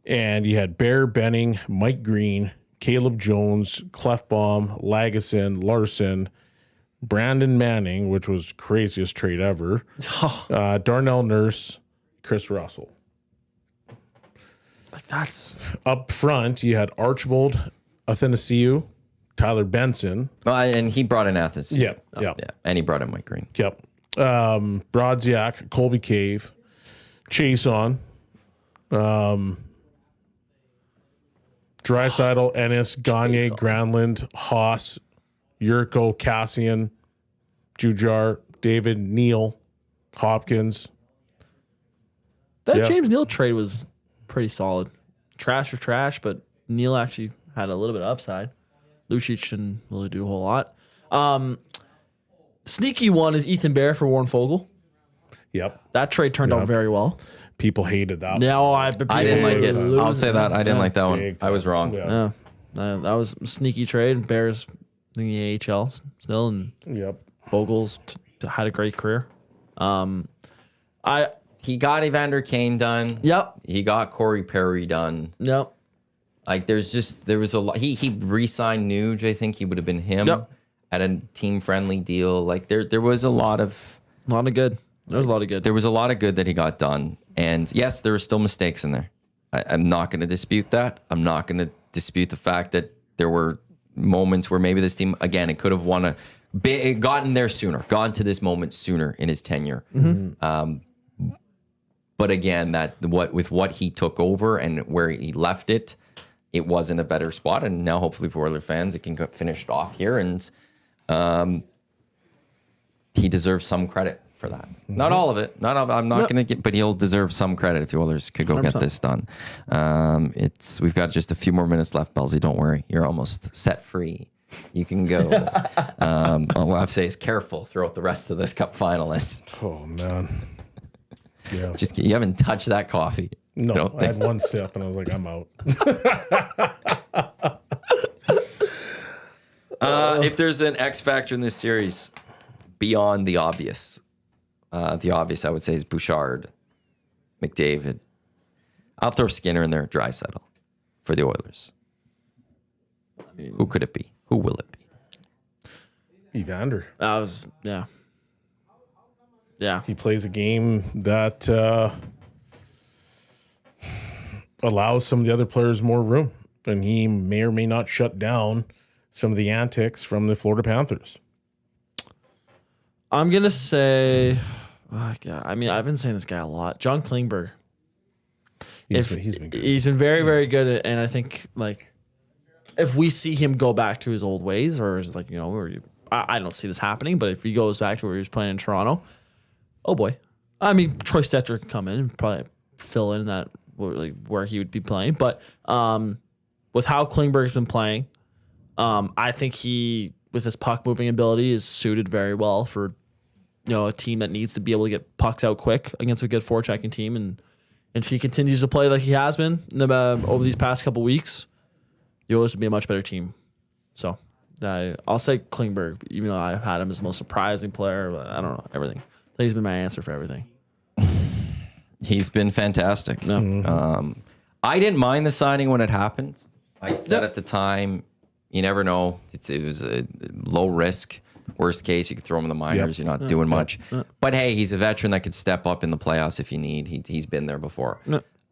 Speaker 3: And you had Bear Benning, Mike Green, Caleb Jones, Clefbaum, Lagesson, Larson, Brandon Manning, which was craziest trade ever, Darnell Nurse, Chris Russell.
Speaker 2: Like that's
Speaker 3: Up front, you had Archibald Athanasiou, Tyler Benson.
Speaker 1: And he brought in Athens.
Speaker 3: Yeah.
Speaker 1: And he brought in Mike Green.
Speaker 3: Yep. Brodziak, Colby Cave, Chason, Draisaitl, Ennis, Gagne, Granlund, Haas, Yurko, Cassian, Jujar, David, Neal, Hopkins.
Speaker 2: that James Neal trade was pretty solid. Trash for trash, but Neal actually had a little bit of upside. Lucic didn't really do a whole lot. Sneaky one is Ethan Bear for Warren Fogle.
Speaker 3: Yep.
Speaker 2: That trade turned out very well.
Speaker 3: People hated that.
Speaker 2: Yeah,
Speaker 1: I didn't like it. I'll say that. I didn't like that one. I was wrong.
Speaker 3: Yeah.
Speaker 2: Yeah, that was a sneaky trade. Bears in the AHL still, and
Speaker 3: Yep.
Speaker 2: Fogels had a great career.
Speaker 1: He got Evander Kane done.
Speaker 2: Yep.
Speaker 1: He got Corey Perry done.
Speaker 2: Yep.
Speaker 1: Like there was a lot. He re-signed Nuge. I think he would have been him at a team friendly deal. Like there was a lot of
Speaker 2: good. There was a lot of good.
Speaker 1: There was a lot of good that he got done. And yes, there were still mistakes in there. I'm not going to dispute that. I'm not going to dispute the fact that there were moments where maybe this team, again, it could have gotten there sooner, gotten to this moment sooner in his tenure. But again, with what he took over and where he left it, it wasn't a better spot. And now hopefully for Oilers fans, it can get finished off here. And he deserves some credit for that. Not all of it. I'm not going to get, but he'll deserve some credit if the Oilers could go 100%. Get this done. We've got just a few more minutes left, Bellsy. Don't worry. You're almost set free. You can go. All I have to say is careful throughout the rest of this cup finalists.
Speaker 3: Oh, man. Yeah.
Speaker 1: Just you haven't touched that coffee.
Speaker 3: No,
Speaker 1: I don't
Speaker 3: I had one sip and I was like, I'm out.
Speaker 1: If there's an X factor in this series beyond the obvious I would say is Bouchard, McDavid. I'll throw Skinner in there, Draisaitl for the Oilers. Who could it be? Who will it be?
Speaker 3: Evander.
Speaker 2: Yeah.
Speaker 3: He plays a game that allows some of the other players more room, and he may or may not shut down some of the antics from the Florida Panthers.
Speaker 2: I'm gonna say, I've been saying this guy a lot, John Klingberg.
Speaker 3: He's been good.
Speaker 2: He's been very, very good, and I think if we see him go back to his old ways, or is I don't see this happening, but if he goes back to where he was playing in Toronto, oh boy, Troy Stecher could come in and probably fill in that where he would be playing, but with how Klingberg's been playing, I think he, with his puck moving ability, is suited very well for a team that needs to be able to get pucks out quick against a good forechecking team, and if he continues to play like he has been over these past couple weeks, the Oilers would be a much better team. So I'll say Klingberg, even though I've had him as the most surprising player. But I don't know, everything. I think he's been my answer for everything.
Speaker 1: He's been fantastic.
Speaker 2: No.
Speaker 1: I didn't mind the signing when it happened. I said at the time, you never know. It was a low risk. Worst case, you could throw him in the minors. You're not doing much. But hey, he's a veteran that could step up in the playoffs if you need. He's been there before.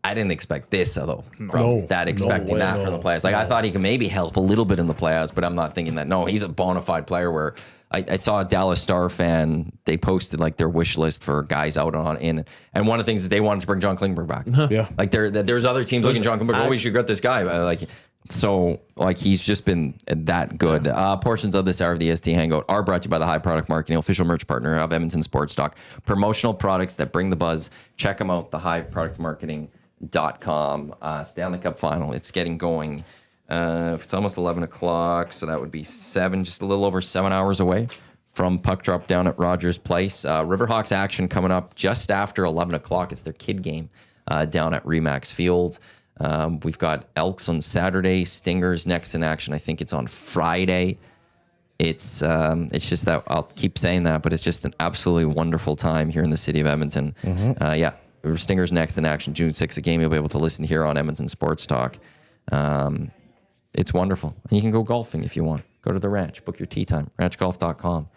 Speaker 1: I didn't expect this, though. From expecting that for the playoffs. I thought he could maybe help a little bit in the playoffs, but I'm not thinking that. No, he's a bona fide player where I saw a Dallas Star fan, they posted their wish list for guys out and one of the things is they wanted to bring John Klingberg back.
Speaker 3: Yeah.
Speaker 1: There's other teams looking at John Klingberg, we should get this guy. So he's just been that good. Portions of this hour of the EST Hangout are brought to you by the High Product Marketing, official merch partner of Edmonton Sports Talk. Promotional products that bring the buzz. Check them out, thehighproductmarketing.com. Stanley Cup Final. It's getting going. It's almost 11 o'clock, so that would be just a little over 7 hours away from puck drop down at Rogers Place. Riverhawks action coming up just after 11 o'clock. It's their kid game down at Remax Field. We've got Elks on Saturday, Stingers next in action. I think it's on Friday. It's just that I'll keep saying that, but it's just an absolutely wonderful time here in the city of Edmonton. Stingers next in action, June 6th, a game you'll be able to listen here on Edmonton Sports Talk. It's wonderful. And you can go golfing if you want. Go to the ranch, book your tee time, ranchgolf.com.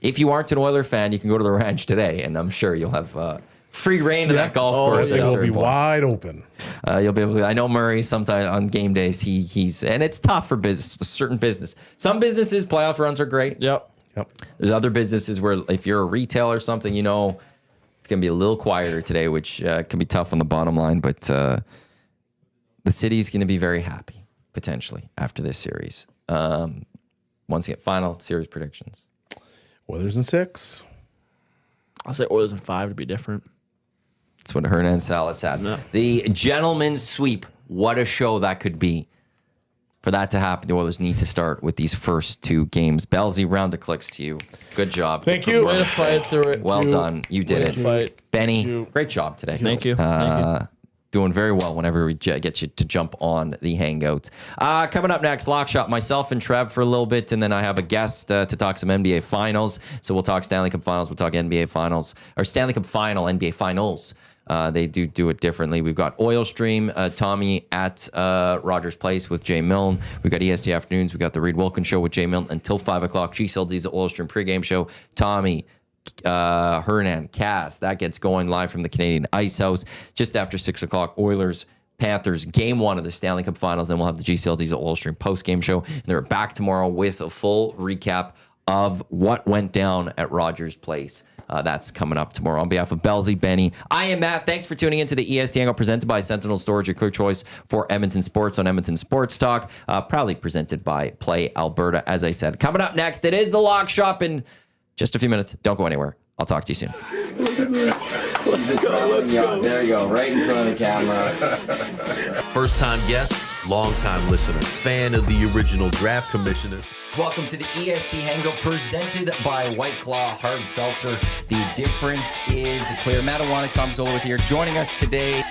Speaker 1: If you aren't an Oiler fan, you can go to the ranch today, and I'm sure you'll have free reign to that golf course.
Speaker 3: It will be wide open.
Speaker 1: You'll be able to. I know Murray sometimes on game days he's and it's tough for business. A certain business. Some businesses playoff runs are great.
Speaker 2: Yep.
Speaker 1: There's other businesses where if you're a retailer or something, it's going to be a little quieter today, which can be tough on the bottom line. But the city's going to be very happy potentially after this series. Once again, final series predictions.
Speaker 3: Oilers in 6.
Speaker 2: I'll say Oilers in 5 to be different.
Speaker 1: That's what Hernan Salas had.
Speaker 2: No.
Speaker 1: The gentleman's sweep. What a show that could be. For that to happen, the Oilers need to start with these first 2 games. Bellsy, round of clicks to you. Good job.
Speaker 3: Thank you.
Speaker 2: Way to fight through it.
Speaker 1: Well done. You did it.
Speaker 2: Fight.
Speaker 1: Benny, great job today.
Speaker 2: Thank you.
Speaker 1: Doing very well whenever we get you to jump on the Hangout. Coming up next, Lock Shop, myself and Trev for a little bit, and then I have a guest to talk some NBA Finals. So we'll talk Stanley Cup Finals, we'll talk NBA Finals, or Stanley Cup Final, NBA Finals. They do it differently. We've got Oil Stream, Tommy at Rogers Place with Jay Milne. We've got EST Afternoons. We've got the Reed Wilkins Show with Jay Milne until 5 o'clock. GCLD's Oil Stream pregame show. Tommy, Hernan, Cass, that gets going live from the Canadian Ice House just after 6 o'clock. Oilers, Panthers, game 1 of the Stanley Cup Finals. Then we'll have the GCLD's Oil Stream post-game show. And they're back tomorrow with a full recap of what went down at Rogers Place. That's coming up tomorrow. On behalf of Bellsy, Benny, I am Matt. Thanks for tuning in to the EST Hangout presented by Sentinel Storage, your clear choice for Edmonton sports on Edmonton Sports Talk. Proudly presented by Play Alberta, as I said. Coming up next, it is the Lock Shop in just a few minutes. Don't go anywhere. I'll talk to you soon.
Speaker 2: Let's go.
Speaker 1: There you go, right in front of the camera.
Speaker 4: First-time guest, longtime listener, fan of the original draft commissioner.
Speaker 1: Welcome to the EST Hangout presented by White Claw Hard Seltzer. The difference is clear. Matt Iwanyk, Tom Zola with here. Joining us today,